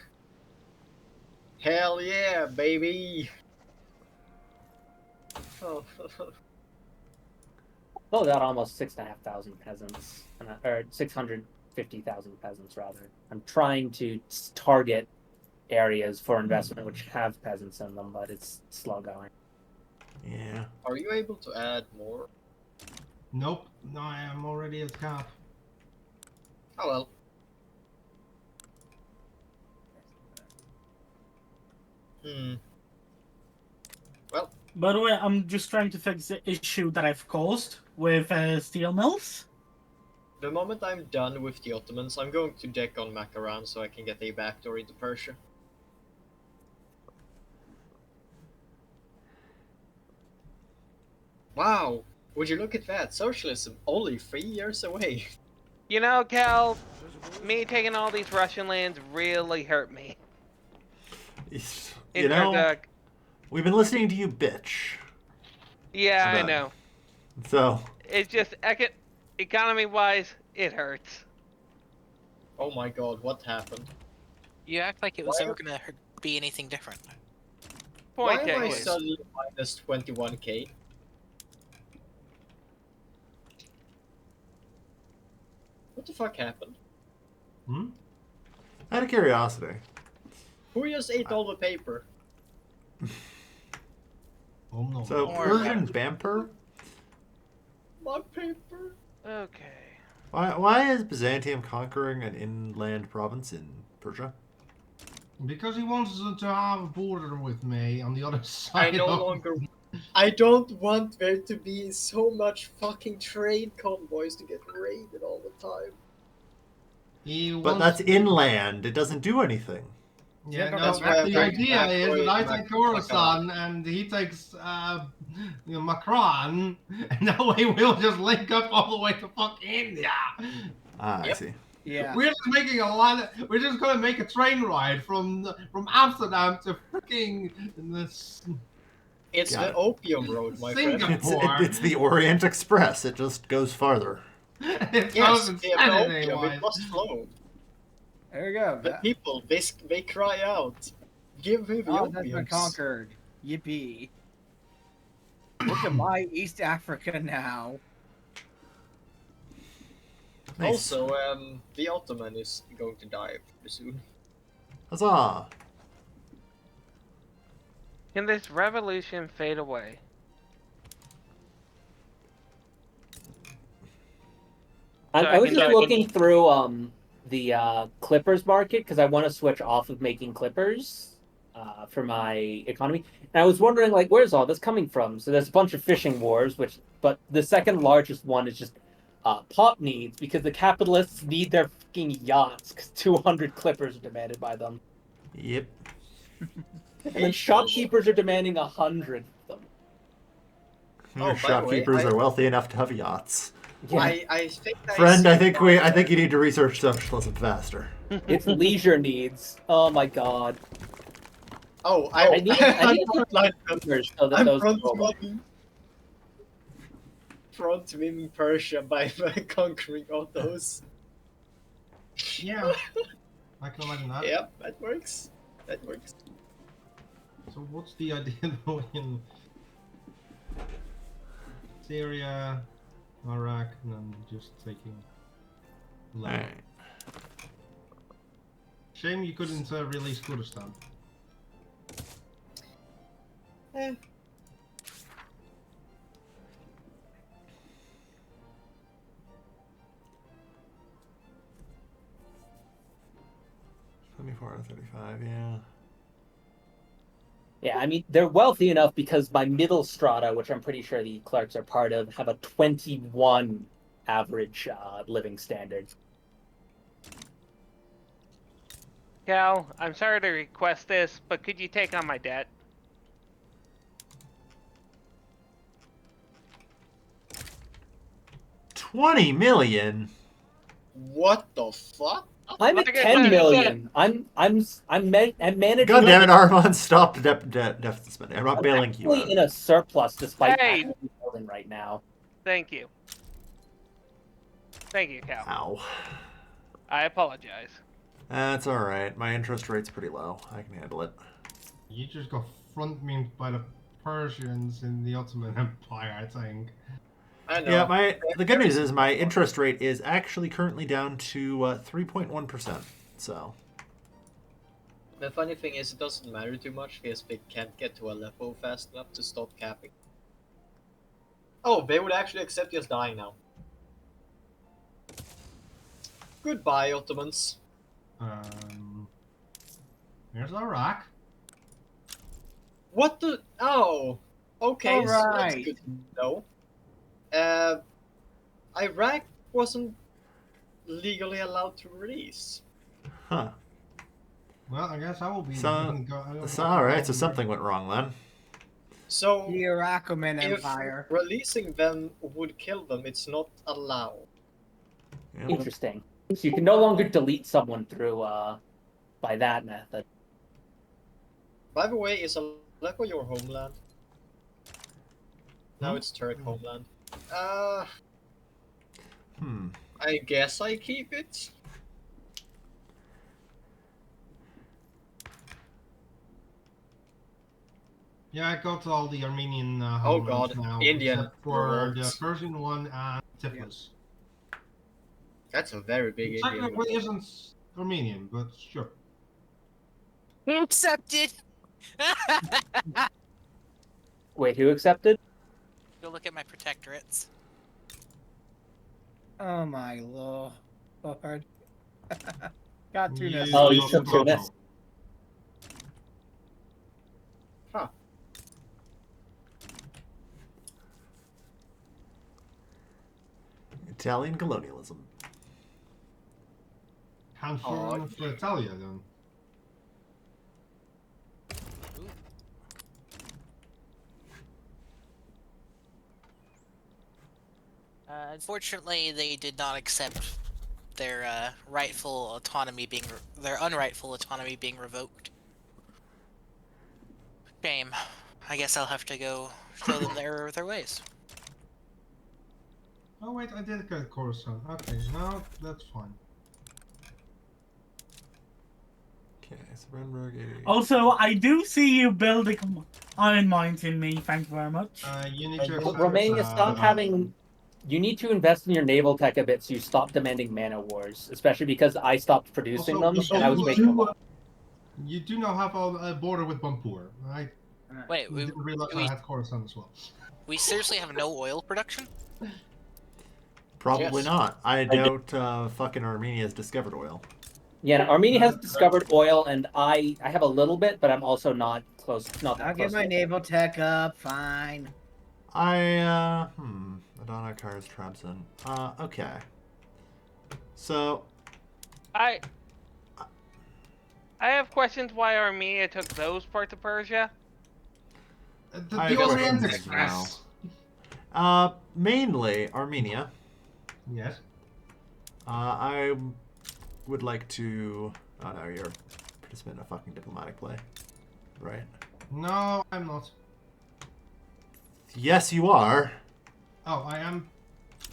Hell yeah, baby! Oh, Well, got almost 6,500 peasants, or 650,000 peasants rather. I'm trying to target areas for investment which have peasants in them, but it's slow going. Yeah. are you able to add more? Nope. No, I am already at cap. Oh well. Hmm. Well, By the way, I'm just trying to fix the issue that I've caused with steel mills. the moment I'm done with the Ottomans, I'm going to deck on Makaran so I can get a backdoor into Persia. Wow! Would you look at that? Socialism only 3 years away. You know, Cal, me taking all these Russian lands really hurt me. You know, Imperator. we've been listening to you bitch. Yeah, I But- know. So, It's just economy-wise, it hurts. Oh my god, what happened? You act like it was Why- ever gonna be anything different. Why Point am I taken. suddenly minus 21k? What the fuck happened? Hmm? out of curiosity, Who just ate all the paper? Oh no. so Don't worry Persian Bamper, My paper? Okay. why is Byzantium conquering an inland province in Persia? Because he wants to have a border with me on the other I side. no of... longer. I don't want there to be so much fucking trade convoys to get raided all the time. He But wants that's to- inland. It doesn't do anything. Yeah, no, That's why I'm the trying to idea is backdoor that I it take back- Khorasan and he takes Macron, and that way we'll just link up all the way to fucking India. Ah, Yep. I see. Yeah. We're just making a lot. We're just gonna make a train ride from Amsterdam to freaking this It's Got the it. opium road, my friend. It's the Orient Express. It just goes farther. It Yes, sounds they have the insanity, opium. why? It must flow. There we go. The people, they cry out, "Give me the Oh, that's been opium." conquered. Yippee. Look at my East Africa now. Nice. Also, the Ottoman is going to die pretty soon. Huzzah! Can this revolution fade away? I was can just do it. looking through the Clippers market because I want to switch off of making Clippers for my economy, and I was wondering like where's all this coming from? So there's a bunch of fishing wars, but the second largest one is just pop needs because the capitalists need their fucking yachts because 200 Clippers are demanded by them, Yep. and then shopkeepers are demanding 100 of them. Oh, Your by the way, shopkeepers I- are wealthy enough to have yachts. Yeah, I think Friend, I think see- I think you need to research socialism faster. it's leisure needs. Oh my god. Oh, I need I'm like Clippers so that I'm those front go away. winning Persia by conquering Ottos. Yeah, I can imagine that. Yep, that works. That works. So what's the idea though in Syria, Iraq, and then just taking land? Alright. Shame you couldn't release Kurdistan. Eh. $24 to 35, yeah. Yeah, I mean, they're wealthy enough because my middle strata, which I'm pretty sure the clerks are part of, have a 21 average living standard. Cal, I'm sorry to request this, but could you take on my debt? 20 million? What the fuck? I'm at Like I 10 said- million. I'm managing. God damn it, Armand, stop deficit spending. I'm not I'm bailing you actually out. in a surplus despite Hey! actively building right now. Thank you. Thank you, Cal. Ow. I apologize. That's alright. My interest rate's pretty low. I can handle it. You just got front-memed by the Persians in the Ottoman Empire, I think. I know. Yeah, the good news is my interest rate is actually currently down to 3.1%. So, The funny thing is, it doesn't matter too much because they can't get to Aleppo fast enough to stop capping. Oh, they would actually accept us dying now. Goodbye, Ottomans. Here's Iraq. What the? Oh, okay. So that's Alright. good to know. Iraq wasn't legally allowed to release. huh. Well, I guess I will be. So alright, so something went wrong then. So The Ottoman if Empire. releasing them would kill them, it's not allowed. Yeah, Interesting. So you can no longer delete someone through by that method. By the way, is Aleppo your homeland? Now it's Turk homeland. I guess I keep it. Yeah, I got all the Armenian Oh homelands god, now, Indian except for the revolts. Persian one and Tiflis. That's a very big Indian. Technically isn't Armenian, but sure. Accepted. Wait, who accepted? Go look at my protectorates. Oh my lord. Got through this. Oh, you got took Kosovo. Tunis. Huh. Italian colonialism. Confirm for Italia then. Unfortunately, they did not accept their rightful autonomy being their unrightful autonomy being revoked. Shame. I guess I'll have to go show them their ways. Oh wait, I did get Coruscant. Okay, no, that's fine. Okay, so Renberg 80. Also, I do see you building iron mines in me. Thank you very much. You need to accept, Romania, stop having. You need to invest in your naval tech a bit so you stop demanding mana wars, especially because I stopped producing them and I was making a lot. You do now have a border with Bampur, right? Wait, I didn't realize I had Coruscant as well. we seriously have no oil production? Probably Yes. not. I doubt fucking Armenia's discovered oil. Yeah, no, Armenia has discovered oil, and I have a little bit, but I'm also not close. Not that I'll close. get my naval tech up. Fine. Madonna, Cars, Trabzon. Okay. So, I have questions why Armenia took those parts of Persia. The I have Orient questions Express. mainly Armenia. Yes. I would like to. Oh no, you're a participant in a fucking diplomatic play, right? No, I'm not. Yes, you are. Oh, I am.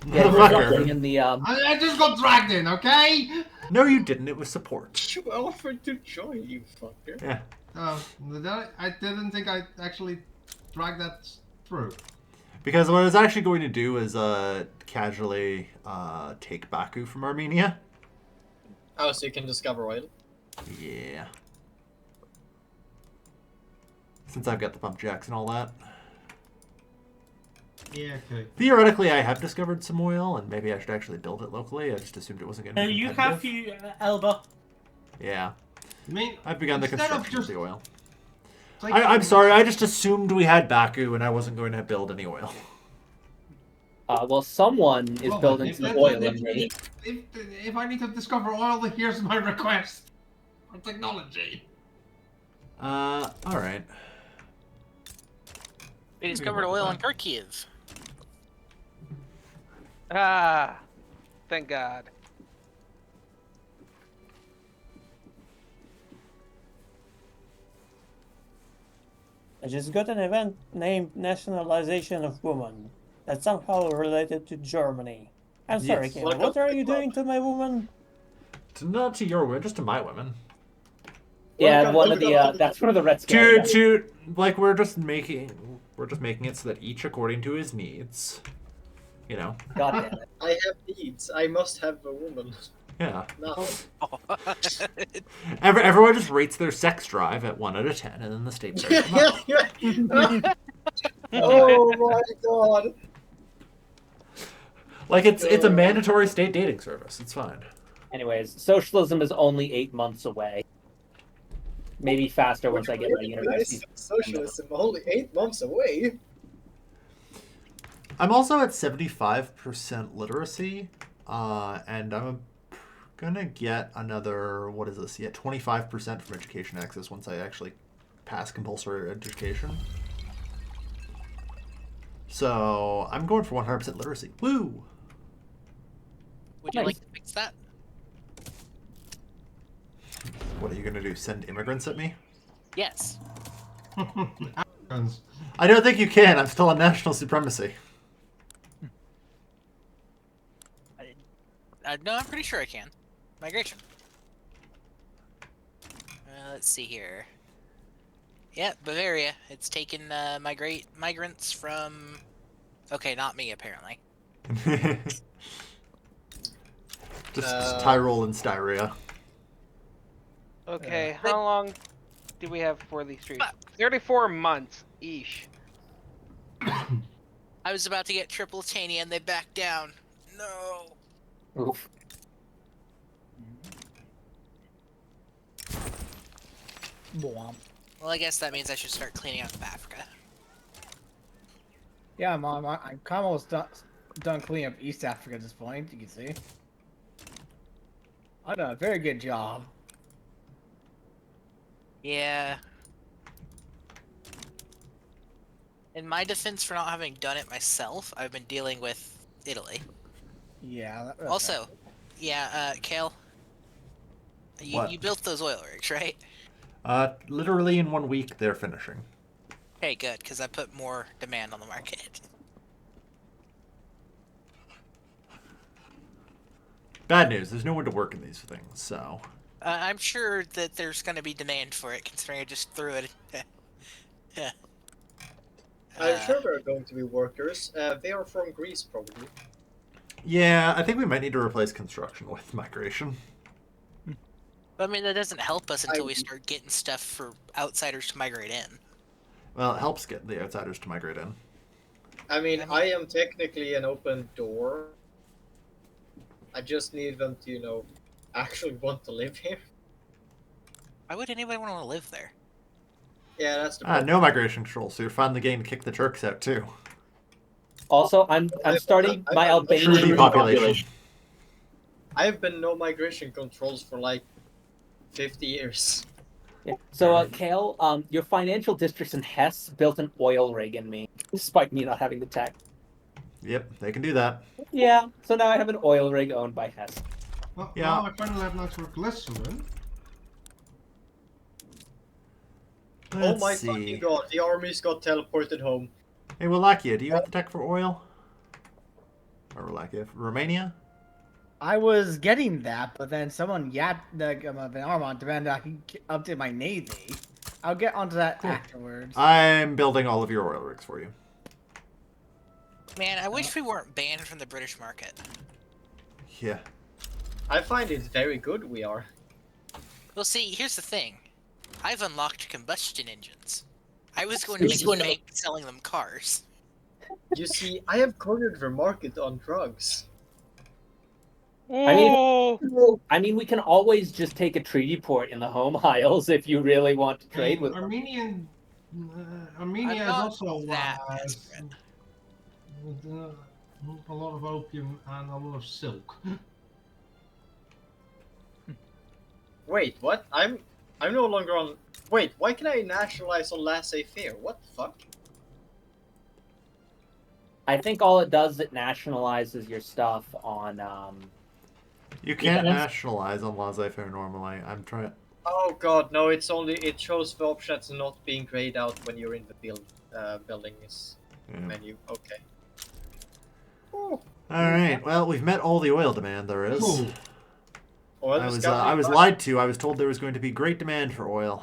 Yeah, you're Motherfucker. jumping in the I just got dragged in, okay? No, you didn't. It was support. You offered to join, you fucker. Yeah. I didn't think I actually dragged that through. Because what I was actually going to do is casually take Baku from Armenia. Oh, so you can discover oil? Yeah. Since I've got the pump jacks and all that. Yeah, okay. Theoretically, I have discovered some oil, and maybe I should actually build it locally. I just assumed it wasn't going to be You have competitive. Elba. Yeah. I mean, I've begun the instead of construction of just- the oil. it's like- I'm sorry, I just assumed we had Baku, and I wasn't going to build any oil. well, someone is Well, building if- some if- oil if- in me. If I need to discover oil, then here's my request for technology. Alright. We discovered oil in Kharkiv. Ah, thank God. I just got an event named Nationalization of Women that's somehow related to Germany. I'm sorry, Yes. Kayla, Welcome what to are the you club. doing to my woman? Not to your women, just to my women. Yeah, Welcome one to of the club. that's one of the Red Scare. Like we're just making it so that each according to his needs. You know. God damn it. I have needs. I must have a woman. Yeah. Now. Everyone just rates their sex drive at 1 out of 10, and then the state pairs them up. Oh my god. Like it's a mandatory state dating service. It's fine. Anyways, socialism is only 8 months away. Maybe faster once I get my university. Socialism only 8 months away. I'm also at 75% literacy, and I'm gonna get another, what is this? Yeah, 25% from education access once I actually pass compulsory education. So I'm going for 100% literacy. Woo! Would you like to fix that? What are you gonna do? Send immigrants at me? Yes. Africans. I don't think you can. I'm still on national supremacy. No, I'm pretty sure I can. Migration. Let's see here. Yeah, Bavaria. It's taken migrants from. Okay, not me apparently. Just Tyrol and Styria. Okay, how long do we have for these streets? 34 months. Eesh. I was about to get Tripolitania and they backed down. No. Oof. Womp. Well, I guess that means I should start cleaning up Africa. Yeah, Mom, I'm kind of almost done cleaning up East Africa at this point, you can see. I've done a very good job. Yeah. In my defense for not having done it myself, I've been dealing with Italy. Yeah. That's Also, yeah, Kale, What? you built those oil rigs, right? Literally in 1 week, they're finishing. Okay, good, because I put more demand on the market. Bad news, there's no one to work in these things, so... I'm sure that there's going to be demand for it, considering I just threw it. Yeah. I'm sure there are going to be workers. They are from Greece, probably. Yeah, I think we might need to replace construction with migration. But, I mean, that doesn't help us until we start getting stuff for outsiders to migrate in. Well, it helps get the outsiders to migrate in. I mean, I am technically an open door. I just need them to, you know, actually want to live here. Why would anybody want to live there? Yeah, that's the problem. No migration control, so you're finally getting to kick the Turks out too. Also, I'm starting my True Albanian depopulation. I've been no migration controls for like 50 years. Yeah. So, Kale, your financial districts in Hesse built an oil rig in me, despite me not having the tech. Yep, they can do that. Yeah, so now I have an oil rig owned by Hesse. Well, Yeah. now I finally have network glycerin. Oh my Let's see. fucking god, the armies got teleported home. Hey, Wallachia, do you have the tech for oil? Or Wallachia? Romania? I was getting that, but then someone Van Armand demanded I can update my navy. I'll get onto that afterwards. I'm building all of your oil rigs for you. Man, I wish we weren't banned from the British market. Yeah. I find it very good we are. Well, see, here's the thing. I've unlocked combustion engines. I was going to make a bank selling them cars. You see, I have cornered the market on drugs. I mean, we can always just take a treaty port in the home isles if you really want to trade with them. Armenia is also that with, a lot of opium and a lot of silk. Wait, what? I'm no longer on. Wait, why can I nationalize on laissez-faire? What the fuck? I think all it does is it nationalizes your stuff on. You can't Yeah. nationalize on laissez-faire normally. I'm trying. Oh god, no! It shows the option that's not being grayed out when you're in the buildings Yeah. menu. Okay. Ooh. All right. Well, we've met all the oil demand there is. Ooh. Oil I was discovery price. lied to. I was told there was going to be great demand for oil.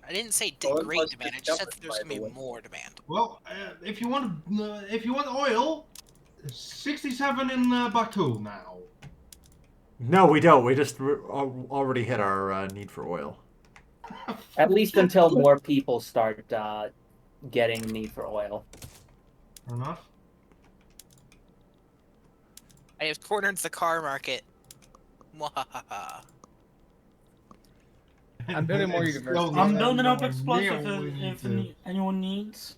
I didn't say Oil great was demand. I just said that discovered, there's by gonna the be way. more demand. Well, if you want oil, 67 in Baku now. No, we don't. We just already hit our need for oil. At least until more people start getting need for oil. Fair enough. I have cornered the car market. Mwahaha. I'm building more It's universities. still I'm not building up nowhere near explosives what we need if to. anyone needs.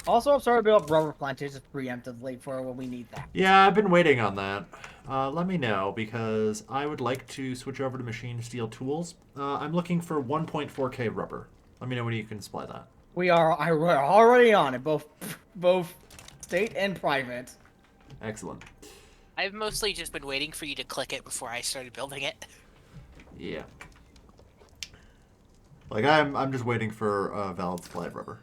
Also, I'm starting to build up rubber plantations preemptively for when we need that. Yeah, I've been waiting on that. Let me know, because I would like to switch over to machine steel tools. I'm looking for 1.4K rubber. Let me know when you can supply that. We're already on it, both state and private. Excellent. I've mostly just been waiting for you to click it before I started building it. Yeah. Like, I'm just waiting for a valid supply of rubber.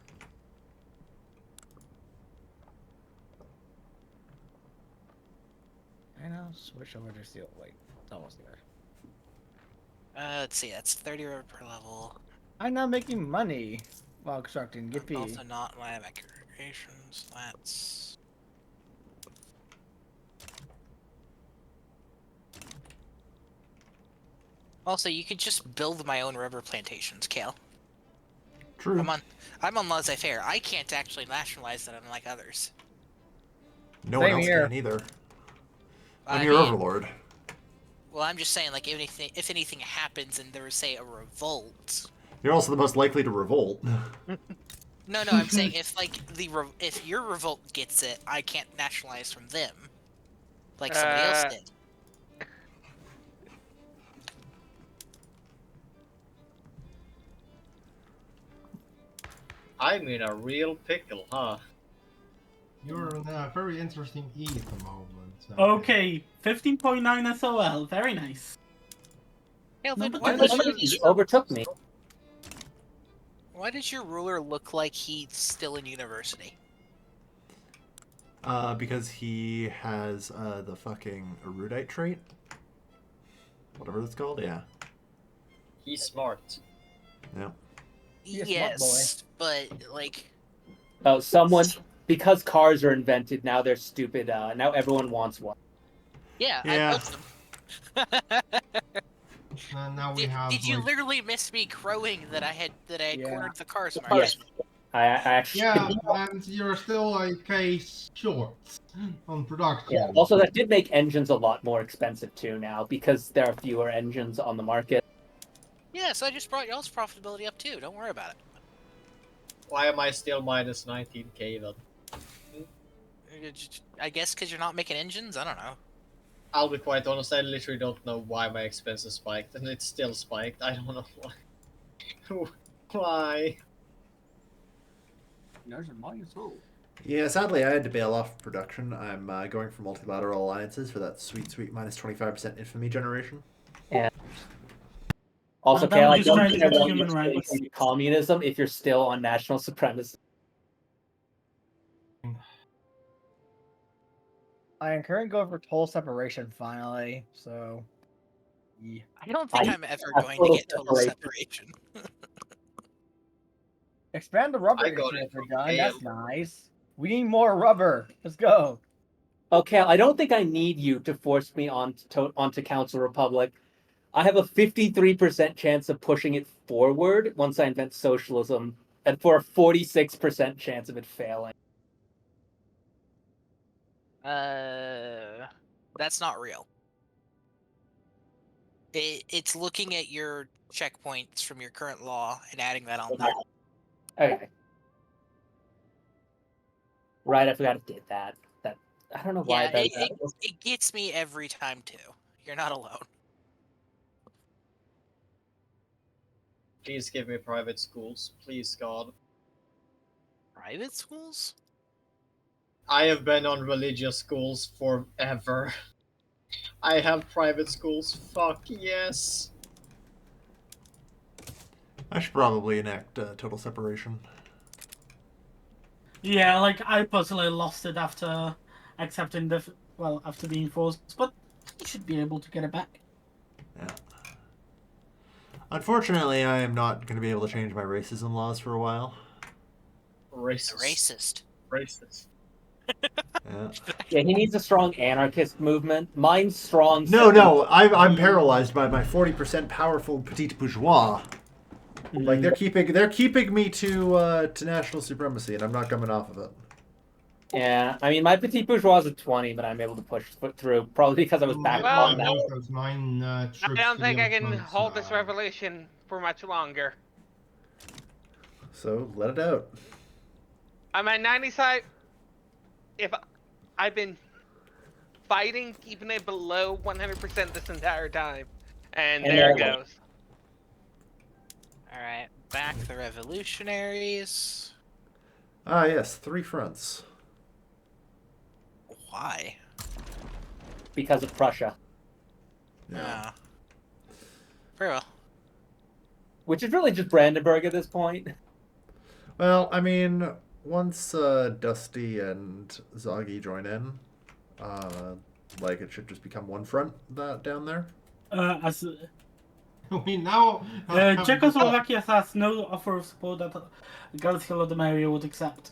And I'll switch over to steel. Wait, it's almost there. Let's see, that's 30 rubber per level. I'm not making money while constructing. Yippee. Also not my evacuations. That's... Also, you could just build my own rubber plantations, Kale. True. I'm on laissez-faire. I can't actually nationalize that unlike others. No one Same else here. can either. I'm I your mean, overlord. well, I'm just saying, like, if anything happens and there was, say, a revolt. You're also the most likely to revolt. No, I'm saying if your revolt gets it, I can't nationalize from them, like somebody else did. I'm in a real pickle, huh? You're in a very interesting E at the moment. So. Okay, 15.9 SOL. Very nice. Hell, then Number why two. does He overtook me. why does your ruler look like he's still in university? Because he has the fucking erudite trait. Whatever it's called, yeah. He's smart. Yeah. He's a smart Yes, but like, Oh, because cars are invented, now they're stupid. Now everyone wants one. yeah, Yeah. I built them. Now we have. Did you like, literally miss me crowing that I had Yeah. cornered the cars Yes. market? I actually. Yeah, and you're still a case short on production. Yeah. Also, that did make engines a lot more expensive too now because there are fewer engines on the market. Yeah, so I just brought y'all's profitability up too. Don't worry about it. Why am I still minus 19k then? I guess because you're not making engines. I don't know. I'll be quite honest, I literally don't know why my expenses spiked, and it's still spiked. I don't know why. Why? Yeah, sadly, I had to bail off production. I'm going for multilateral alliances for that sweet minus 25% infamy generation. Also, That Kale, was I just don't trying think to I get want you human to rights. change communism if you're still on national supremacy. I am currently going for total separation finally, so. Yeah. I don't think I- I'm ever a going to total get total separation. Expand the rubber I got issue it if we're from done. Kale. That's nice. We need more rubber. Let's go. Okay, I don't think I need you to force me onto Council Republic. I have a 53% chance of pushing it forward once I invent socialism, and for a 46% chance of it failing. That's not real. It's looking at your checkpoints from your current law and adding that on there. Okay. Right, I forgot it did that. I don't know why Yeah, it does that. it gets me every time too. You're not alone. Please give me private schools. Please, God. Private schools? I have been on religious schools forever. I have private schools. Fuck yes. I should probably enact total separation. Yeah, like I personally lost it after accepting after being forced, but you should be able to get it back. Yeah. Unfortunately, I am not going to be able to change my racism laws for a while. Racist. Racist. Yeah. Yeah, he needs a strong anarchist movement. Mine's strong. No, I'm paralyzed by my 40% powerful petite bourgeois. Like they're keeping me to national supremacy, and I'm not coming off of it. Yeah, I mean, my petite bourgeois is a 20, but I'm able to push through, probably because I was back Well, on that. Those 9 troops I don't to think the I can front, hold this revolution for much longer. So let it out. I'm at 90 side. If I've been fighting, keeping it below 100% this entire time, and there it goes. All right, back the revolutionaries. Ah, yes, 3 fronts. Why? Because of Prussia. Yeah. Very well. Which is really just Brandenburg at this point. Well, I mean, once Dusty and Zoggy join in, like it should just become one front down there. As We now Czechoslovakia has no offer of support that Galicia or the Maria would accept.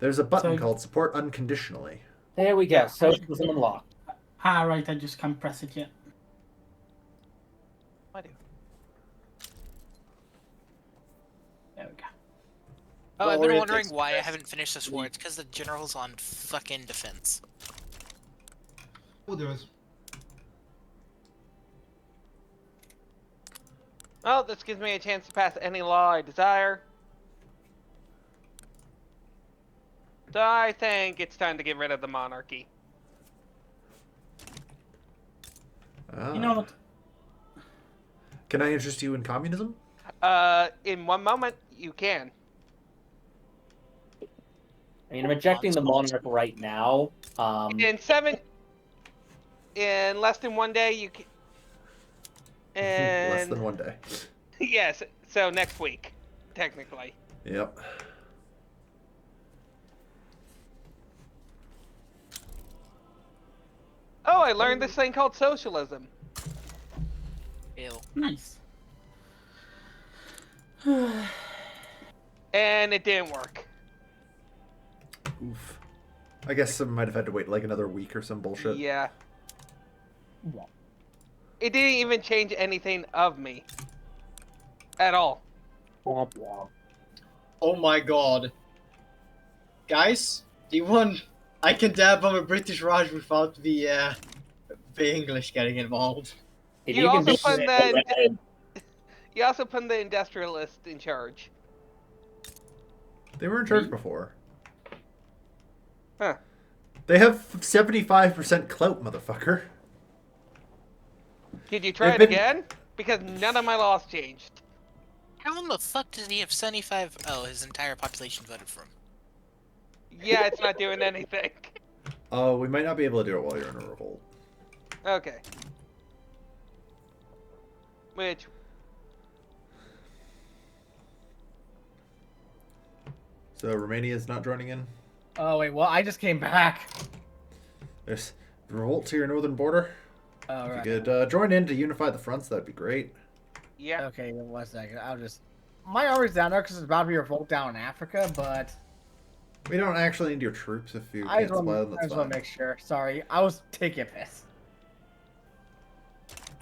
There's a button called support unconditionally. There we go. Socialism unlocked. Ah, right. I just can't press it yet. I do. There we go. Oh, I've been Gloria wondering takes why I press. haven't finished this war. It's because the general's on fucking defense. We'll do it. Well, this gives me a chance to pass any law I desire. So I think it's time to get rid of the monarchy. Ah. You know what? Can I interest you in communism? In one moment, you can. I mean, I'm ejecting the monarch right now. In less than 1 day, you can. And Less than 1 day. yes, so next week, technically. Yep. Oh, I learned this thing called socialism. Ew. Nice. And it didn't work. Oof. I guess some might have had to wait like another week or some bullshit. Yeah. It didn't even change anything of me. At all. Oh my god. Guys, do you want... I can dab on a British Raj without the English getting involved. You also put the industrialist in charge. They were in charge before. Huh. They have 75% clout, motherfucker. Did you try it again? Because none of my laws changed. How in the fuck does he have 75? Oh, his entire population voted for him. Yeah, it's not doing anything. Oh, we might not be able to do it while you're in a revolt. Okay. Which... So Romania's not joining in? Oh, wait, well, I just came back. There's revolt to your northern border. Oh, right. If you could join in to unify the fronts, that'd be great. Yeah. Okay, 1 second. I'll just... My army's down there because it's about to be a revolt down in Africa, but... We don't actually need your troops if you I can't just supply them, want that's to fine. make sure. Sorry, I was taking a piss.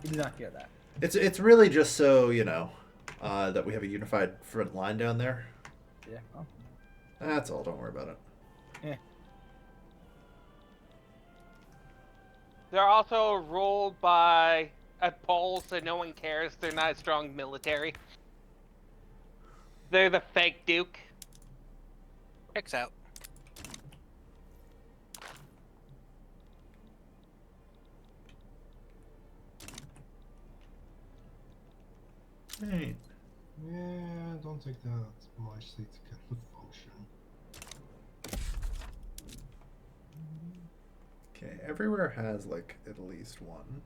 You did not hear that. It's really just so, you know, that we have a unified front line down there. Yeah. Oh. That's all, don't worry about it. Yeah. They're also ruled by a Poles, so no one cares. They're not a strong military. They're the fake Duke. Checks out. Right. Yeah, don't take that much to get the function. Okay, everywhere has like at least one.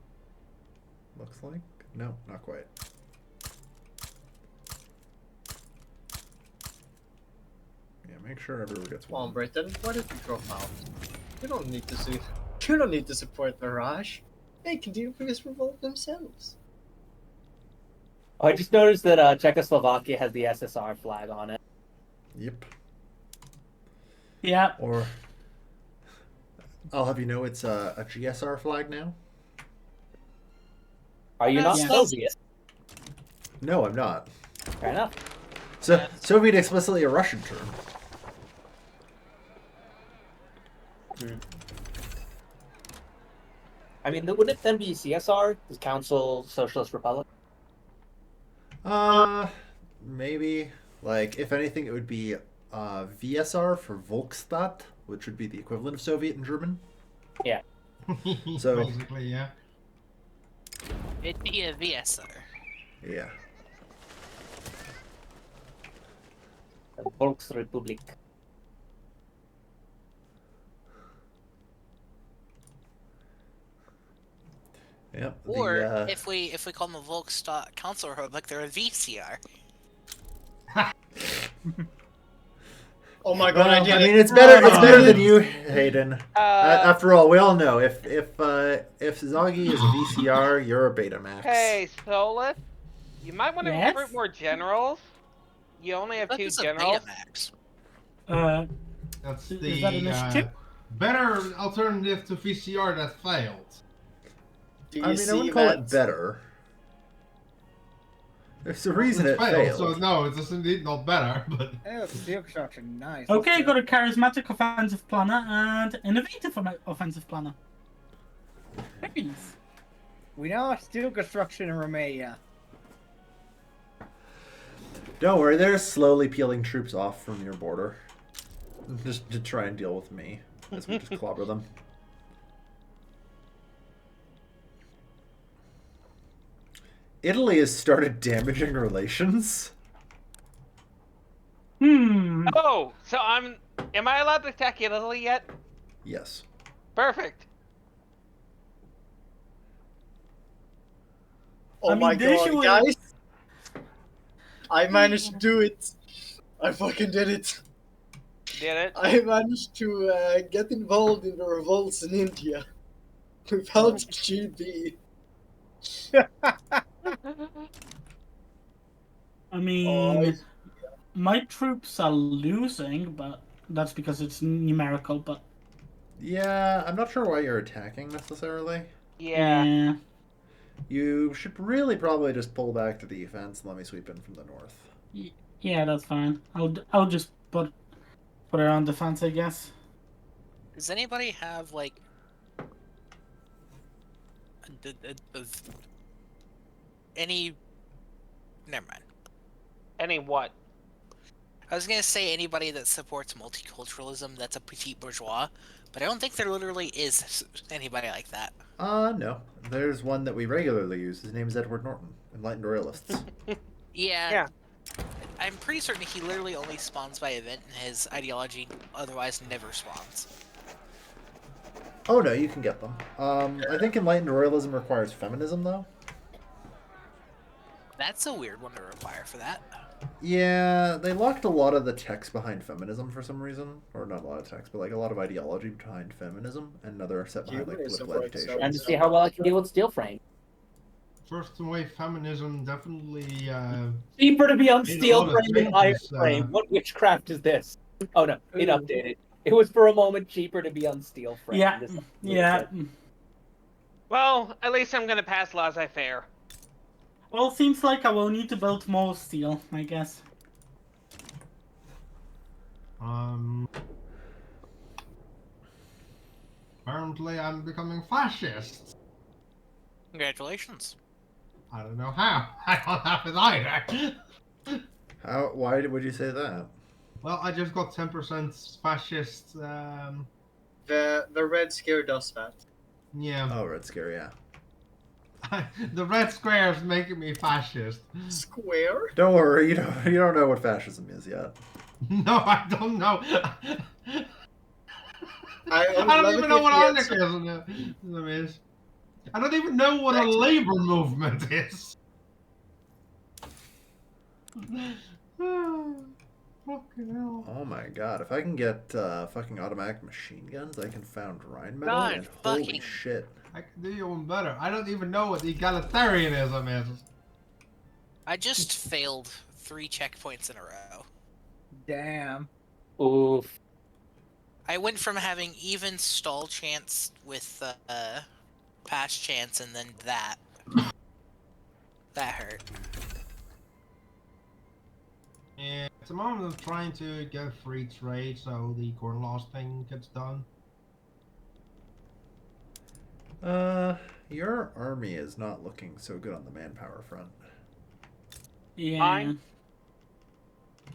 Looks like. No, not quite. Yeah, make sure everyone gets Come on, one. Britain. Why did you drop out? You don't need to see. You don't need to support Mirage. They can deal with this revolt themselves. Oh, I just noticed that Czechoslovakia has the SSR flag on it. Yep. Yeah. Or I'll have you know it's a GSR flag now. Are you not Yeah. Soviet? No, I'm not. Fair enough. So Soviet explicitly a Russian term. I mean, wouldn't it then be CSR, the Council Socialist Republic? Maybe. Like, if anything, it would be VSR for Volksstaat, which would be the equivalent of Soviet in German. Yeah. So- Basically, yeah. It'd be a VSR. Yeah. The Volksrepublik. Yep. Or if we call them the Volksstaat Council Republic, they're a VCR. Oh my god, I Well, did I it! mean, it's better than you, Hayden. After all, we all know if Zoggy is a VCR, you're a Betamax. Hey, Solus, you might want to Yes? recruit more generals. You only have That 2 is a generals. Betamax. That's Is the that initiative? better alternative to VCR that failed. Do you I mean, I see wouldn't call that? it better. There's a reason it failed. So no, it's indeed not better, but Oh, steel construction, nice. Okay, got a charismatic offensive planner and innovative offensive planner. Nice. We now have steel construction in Romania. Don't worry, they're slowly peeling troops off from your border. Just to try and deal with me as we just clobber them. Italy has started damaging relations. Oh, so am I allowed to attack Italy yet? Yes. Perfect. Oh I mean, my the god, issue is- guys! I managed to do it! I fucking did it! Did it? I managed to get involved in the revolts in India without GB. I mean, my troops are losing, but that's because it's numerical. But Yeah, I'm not sure why you're attacking necessarily. Yeah. You should really probably just pull back to defense and let me sweep in from the north. Yeah, that's fine. I'll just put it on defense, I guess. Does anybody have like any? Never mind. Any what? I was gonna say anybody that supports multiculturalism that's a petit bourgeois, but I don't think there literally is anybody like that. No. There's one that we regularly use. His name is Edward Norton, Enlightened Royalists. Yeah. I'm pretty certain he literally only spawns by event, and his ideology otherwise never spawns. Oh no, you can get them. I think Enlightened Royalism requires feminism, though. That's a weird one to require for that. Yeah, they locked a lot of the text behind feminism for some reason. Or not a lot of text, but like a lot of ideology behind feminism, and another set behind like Humanism, political for agitation. example. Trying to see how well I can deal with steel frame. first wave feminism definitely. Cheaper to be on Made a steel lot of frame than iron changes, frame. What witchcraft is this? Oh no, it updated. It was for a moment cheaper to be on steel frame. Yeah, This- yeah. Well, at least I'm gonna pass laissez-faire. Well, seems like I will need to build more steel, I guess. Apparently, I'm becoming fascist. Congratulations. I don't know how. I don't have it either. Why would you say that? Well, I just got 10% fascist. The Red Scare does that. Yeah. Oh, Red Scare, yeah. The red square is making me fascist. Square? Don't worry, you don't know what fascism is yet. No, I don't know. I would I don't love even it know if what he had some- anarchism is. I don't even know what a Actually- labor movement is. Fucking hell. Oh my god, if I can get fucking automatic machine guns, I can found Rhine metal, God, and holy fucking- shit. I can do you one better. I don't even know what egalitarianism is. I just failed 3 checkpoints in a row. Damn. Oof. I went from having even stall chance with pass chance and then that. That hurt. And at the moment I'm trying to get free trade so the corn loss thing gets done. Your army is not looking so good on the manpower front. Yeah. Mine?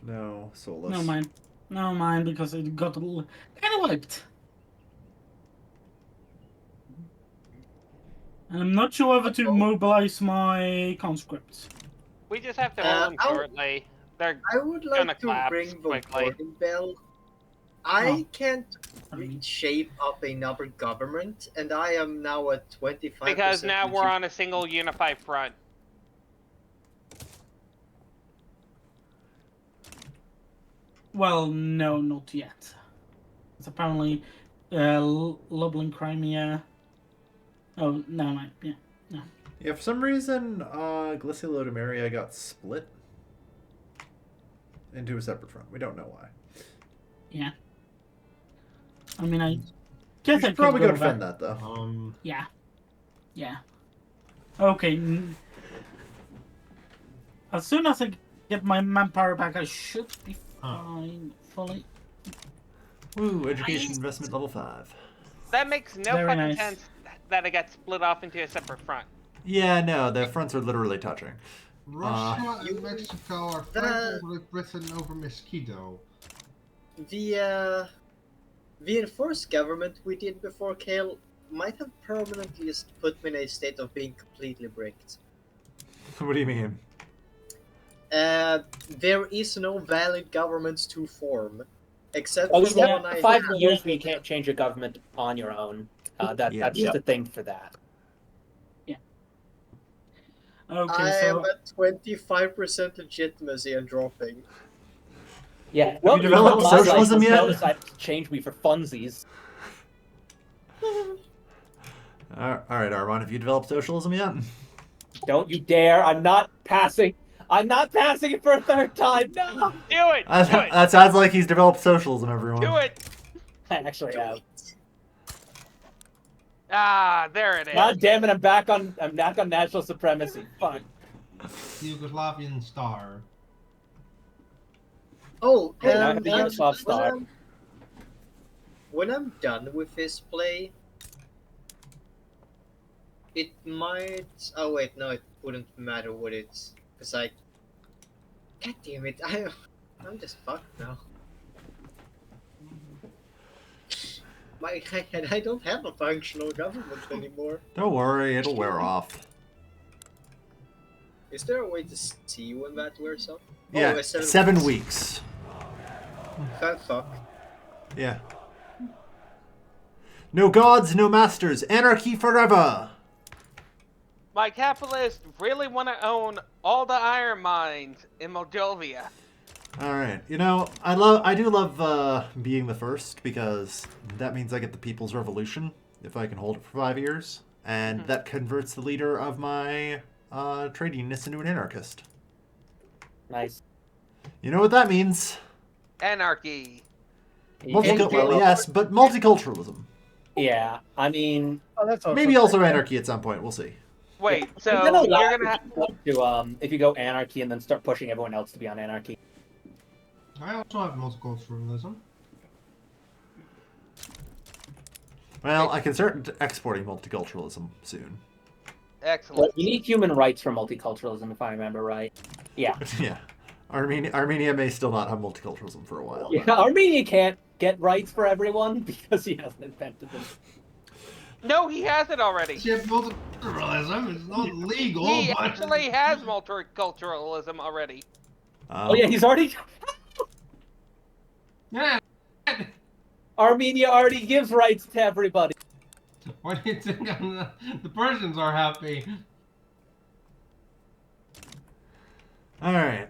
No, Solus. No, mine. No, mine, because it got kind of wiped. And I'm not sure whether to mobilize my conscripts. We just have to hold them I'll- shortly. They're I would Gonna like to collapse ring the quickly. warning bell. I can't mean- shape up another government, and I am now at 25%. because now we're on a single unified front. Well, no, not yet. It's apparently Lublin, Crimea. Oh, no, mine. Yeah. Yeah, for some reason, Glycilodomeria got split into a separate front. We don't know why. Yeah. I mean, I You guess I should could probably go go defend back. that, though. Yeah. Yeah. Okay. As soon as I get my manpower back, I should be fine fully. Woo, education investment level 5. That makes no Very fucking nice. sense that it got split off into a separate front. Yeah, no, the fronts are literally touching. Russia and Mexico are fighting with Britain over Mosquito. The enforced government we did before Kale might have permanently just put me in a state of being completely bricked. What do you mean? There is no valid governments to form, except Oh, for the yeah, one I 5 have. years where you can't change your government on your own. That's just a thing for that. Okay, I so am at 25% legitimacy and dropping. Yeah. Well, you developed my life socialism was yet? now decided to change me for funsies. Alright, Armand, have you developed socialism yet? Don't you dare! I'm not passing. I'm not passing it for a 3rd time. No. Do it! Do it! That sounds like he's developed socialism, everyone. Do it! I actually have. Ah, there it is. God damn it! I'm back on national supremacy. Fuck. Yugoslavian star. Oh, Hey, now I have the Yugoslav star. When I'm done with this play, it might. Oh wait, no, it wouldn't matter what it's because I. God damn it! I'm just fucked now. I don't have a functional government anymore. Don't worry, it'll wear off. Is there a way to see when that wears off? Yeah, Oh, 7 weeks. God fuck. Yeah. No gods, no masters, anarchy forever! My capitalists really want to own all the iron mines in Moldova. Alright, you know, I do love being the first, because that means I get the People's Revolution, if I can hold it for 5 years, and that converts the leader of my trade unionist into an anarchist. Nice. You know what that means? Anarchy. Well, yes, but multiculturalism. Yeah, I mean, Oh, that's also Maybe also anarchy at some point, we'll see. Wait, so I'm gonna allow you're gonna have to if you go anarchy and then start pushing everyone else to be on anarchy. I also have multiculturalism. Well, I can start exporting multiculturalism soon. excellent. Well, you need human rights for multiculturalism, if I remember right. Yeah. Yeah. Armenia may still not have multiculturalism for a while. Yeah, Armenia can't get rights for everyone because he hasn't invented them. No, he has it already. Shit, multiculturalism is not legal. He but... actually has multiculturalism already. Oh yeah, he's already. Yeah. Armenia already gives rights to everybody. Why do you think the Persians are happy? All right.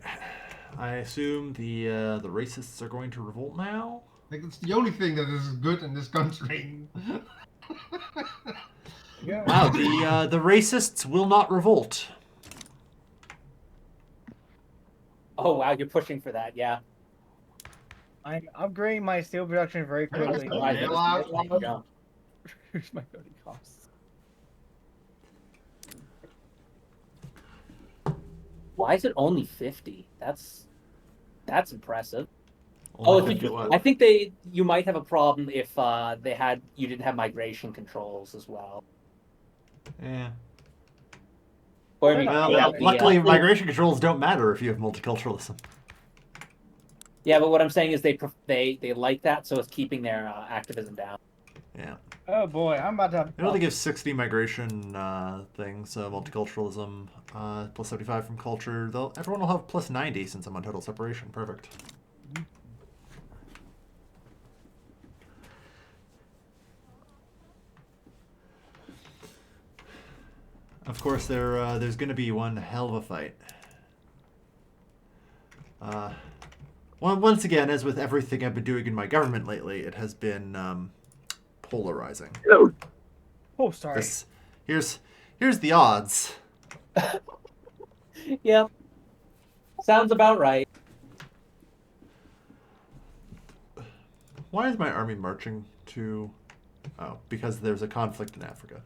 I assume the racists are going to revolt now. Like, it's the only thing that is good in this country. Yeah. Wow, the racists will not revolt. Oh wow, you're pushing for that, yeah. I'm upgrading my steel production very quickly. Bail out. Here's my building costs. Why is it only 50? That's impressive. Only If 50 what? I think you might have a problem if you didn't have migration controls as well. Yeah. Or if you Well, have the, luckily, migration controls don't matter if you have multiculturalism. Yeah, but what I'm saying is they like that, so it's keeping their activism down. Yeah. Oh boy, I'm about to. It only gives 60 migration things, multiculturalism, plus 75 from culture. Everyone will have plus 90 since I'm on total separation. Perfect. Of course, there's going to be one hell of a fight. Once again, as with everything I've been doing in my government lately, it has been polarizing. Oh, sorry. Here's the odds. Yep. Sounds about right. Why is my army marching to... Oh, because there's a conflict in Africa.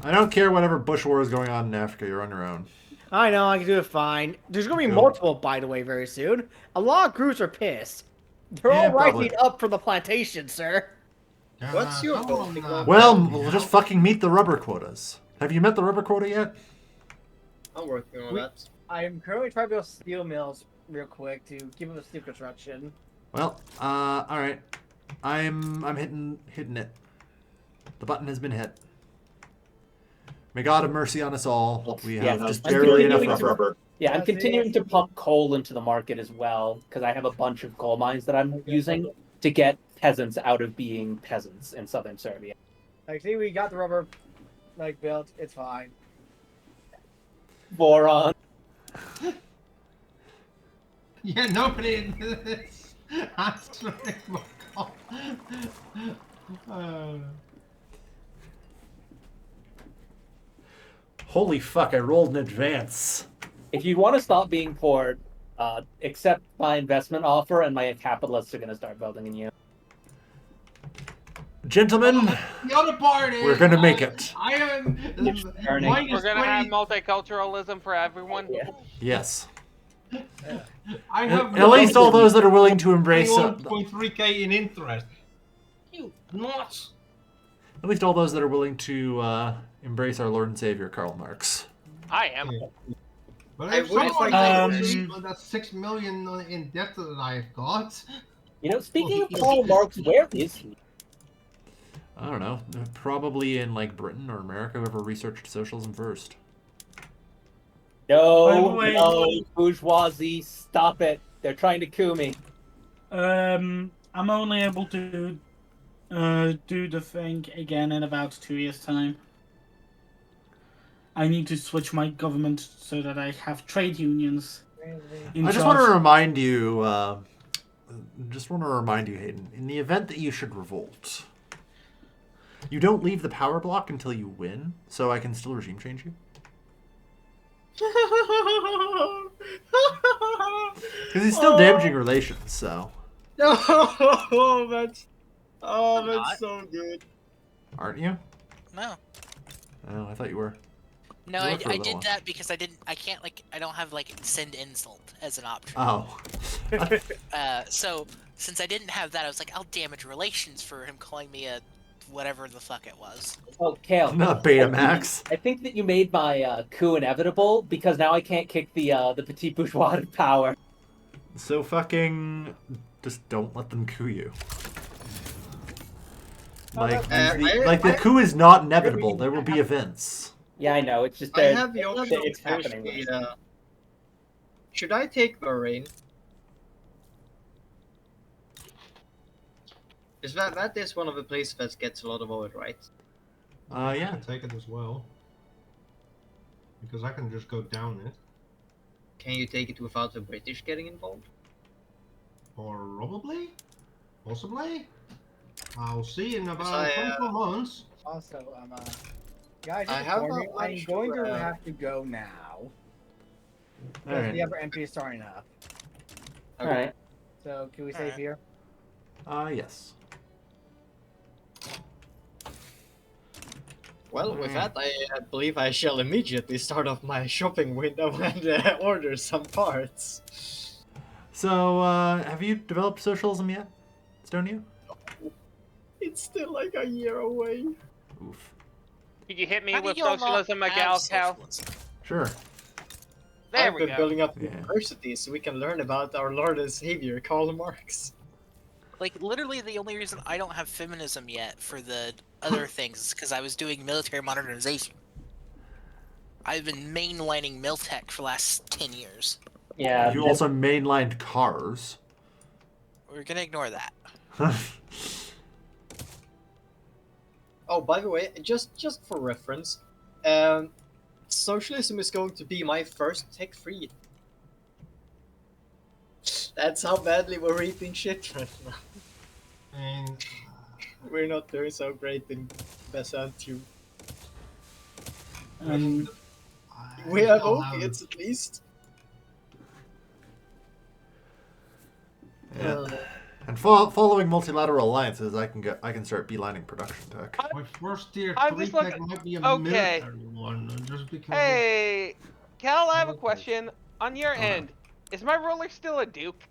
I don't care whatever Bush war is going on in Africa. You're on your own. I know, I can do it fine. There's going to be Go. multiple, by the way, very soon. A lot of groups are pissed. They're Yeah, all rising probably. up for the plantation, sir. What's your someone, goal? Well, we'll just fucking meet the rubber quotas. Have you met the rubber quota yet? I'm working on that. I am currently trying to build steel mills real quick to keep up with steel construction. Well, all right. I'm hitting it. The button has been hit. May God have mercy on us all. We have just I'm barely enough continuing to- rubber. Yeah, I'm That's it. continuing to pump coal into the market as well, because I have a bunch of coal mines that I'm using to get peasants out of being peasants in southern Serbia. Like, see, we got the rubber, like, built. It's fine. Boron. Yeah, nobody in this answering my call. Holy fuck, I rolled in advance. If you want to stop being poor, accept my investment offer, and my capitalists are going to start building in you. Gentlemen, The other part is we're gonna make it. I am It's turning. minus We're gonna have 20. multiculturalism for everyone. Yeah. Yes. I have At least all those that are willing to embrace... 1.3k in interest. You nuts. At least all those that are willing to embrace our Lord and Savior, Karl Marx. I am. But I if would someone like thinks that 6 million in debt that I've got, You know, speaking of Karl Marx, where is he? I don't know. Probably in, like, Britain or America, whoever researched socialism first. No, Wait. no, bourgeoisie, stop it. They're trying to coup me. I'm only able to do the thing again in about 2 years' time. I need to switch my government so that I have trade unions. I just want to remind you, Hayden, in the event that you should revolt, you don't leave the power block until you win, so I can still regime change you. Because he's still damaging relations, so. That's so good. Aren't you? No. Oh, I thought you were. No, You I were for a did little while. that because I don't have like send insult as an option. Oh. So since I didn't have that, I was like, I'll damage relations for him calling me a whatever the fuck it was. Oh, Kale. Not Betamax. I think that you made my coup inevitable because now I can't kick the petit bourgeois out of power. So fucking just don't let them coup you. Like, the coup is not inevitable. There will be events. Yeah, I know. It's just I that have the option it's to push happening. Should I take Bahrain? Is that is one of the places that gets a lot of oil, right? I Yeah. can take it as well. Because I can just go down it. Can you take it without the British getting involved? Probably? Possibly? I'll see in Because about 24 months. Also, guys, I just have inform not you, I'm managed going to, to have to go now. All Because right. the other MP is starting up. All right. So, can we save Alright. here? Yes. Well, with that, I believe I shall immediately start off my shopping window and order some parts. So, have you developed socialism yet, Stonia? It's still like a year away. Oof. Could you hit me How do with y'all not socialism, have Miguel Cal? socialism? Sure. There I've we been go. building up Yeah. universities so we can learn about our Lord and Savior, Karl Marx. Like, literally the only reason I don't have feminism yet for the other things is because I was doing military modernization. I've been mainlining Miltech for the last 10 years. Yeah. You also mainlined cars. We're gonna ignore that. Oh, by the way, just for reference, socialism is going to be my first tech-free. That's how badly we're eating shit right now. And We're not doing so great in Besantu. Um, We have opiates at least. Yeah. And following multilateral alliances, I can start beelining production tech. my first tier I'm 3 just tech looking- might be a okay. military one, just because. Hey, Cal, I have a Okay. question. On your end, is my ruler still a duke?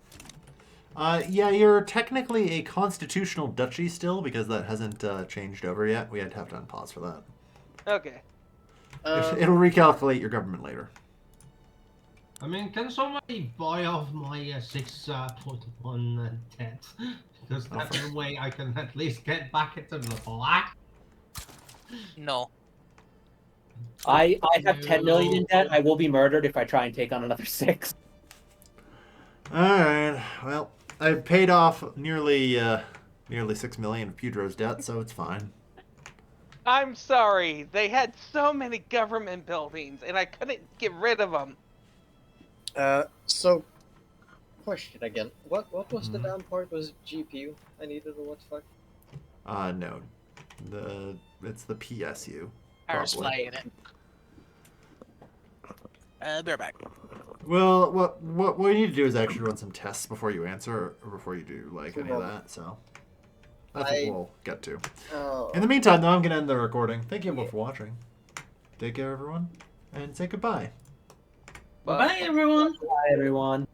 Yeah, you're technically a constitutional duchy still because that hasn't changed over yet. We had to have to unpause for that. Okay. It'll recalculate your government later. I mean, can somebody buy off my 6.1 debt? Because that's the way I can at least get back into the black. No. I have 10 million in debt. I will be murdered if I try and take on another 6. All right. Well, I've paid off nearly 6 million of Pedro's debt, so it's fine. I'm sorry. They had so many government buildings, and I couldn't get rid of them. So, question again. What was the damn part? Was it GPU I needed or what the fuck? No. It's the PSU. Power Probably. supply unit. Be right back. Well, what we need to do is actually run some tests before you answer or before you do like any of that. So that's what we'll get to. Oh. In the meantime, though, I'm gonna end the recording. Thank you everyone for watching. Take care, everyone, and say goodbye. bye, everyone. Bye, everyone.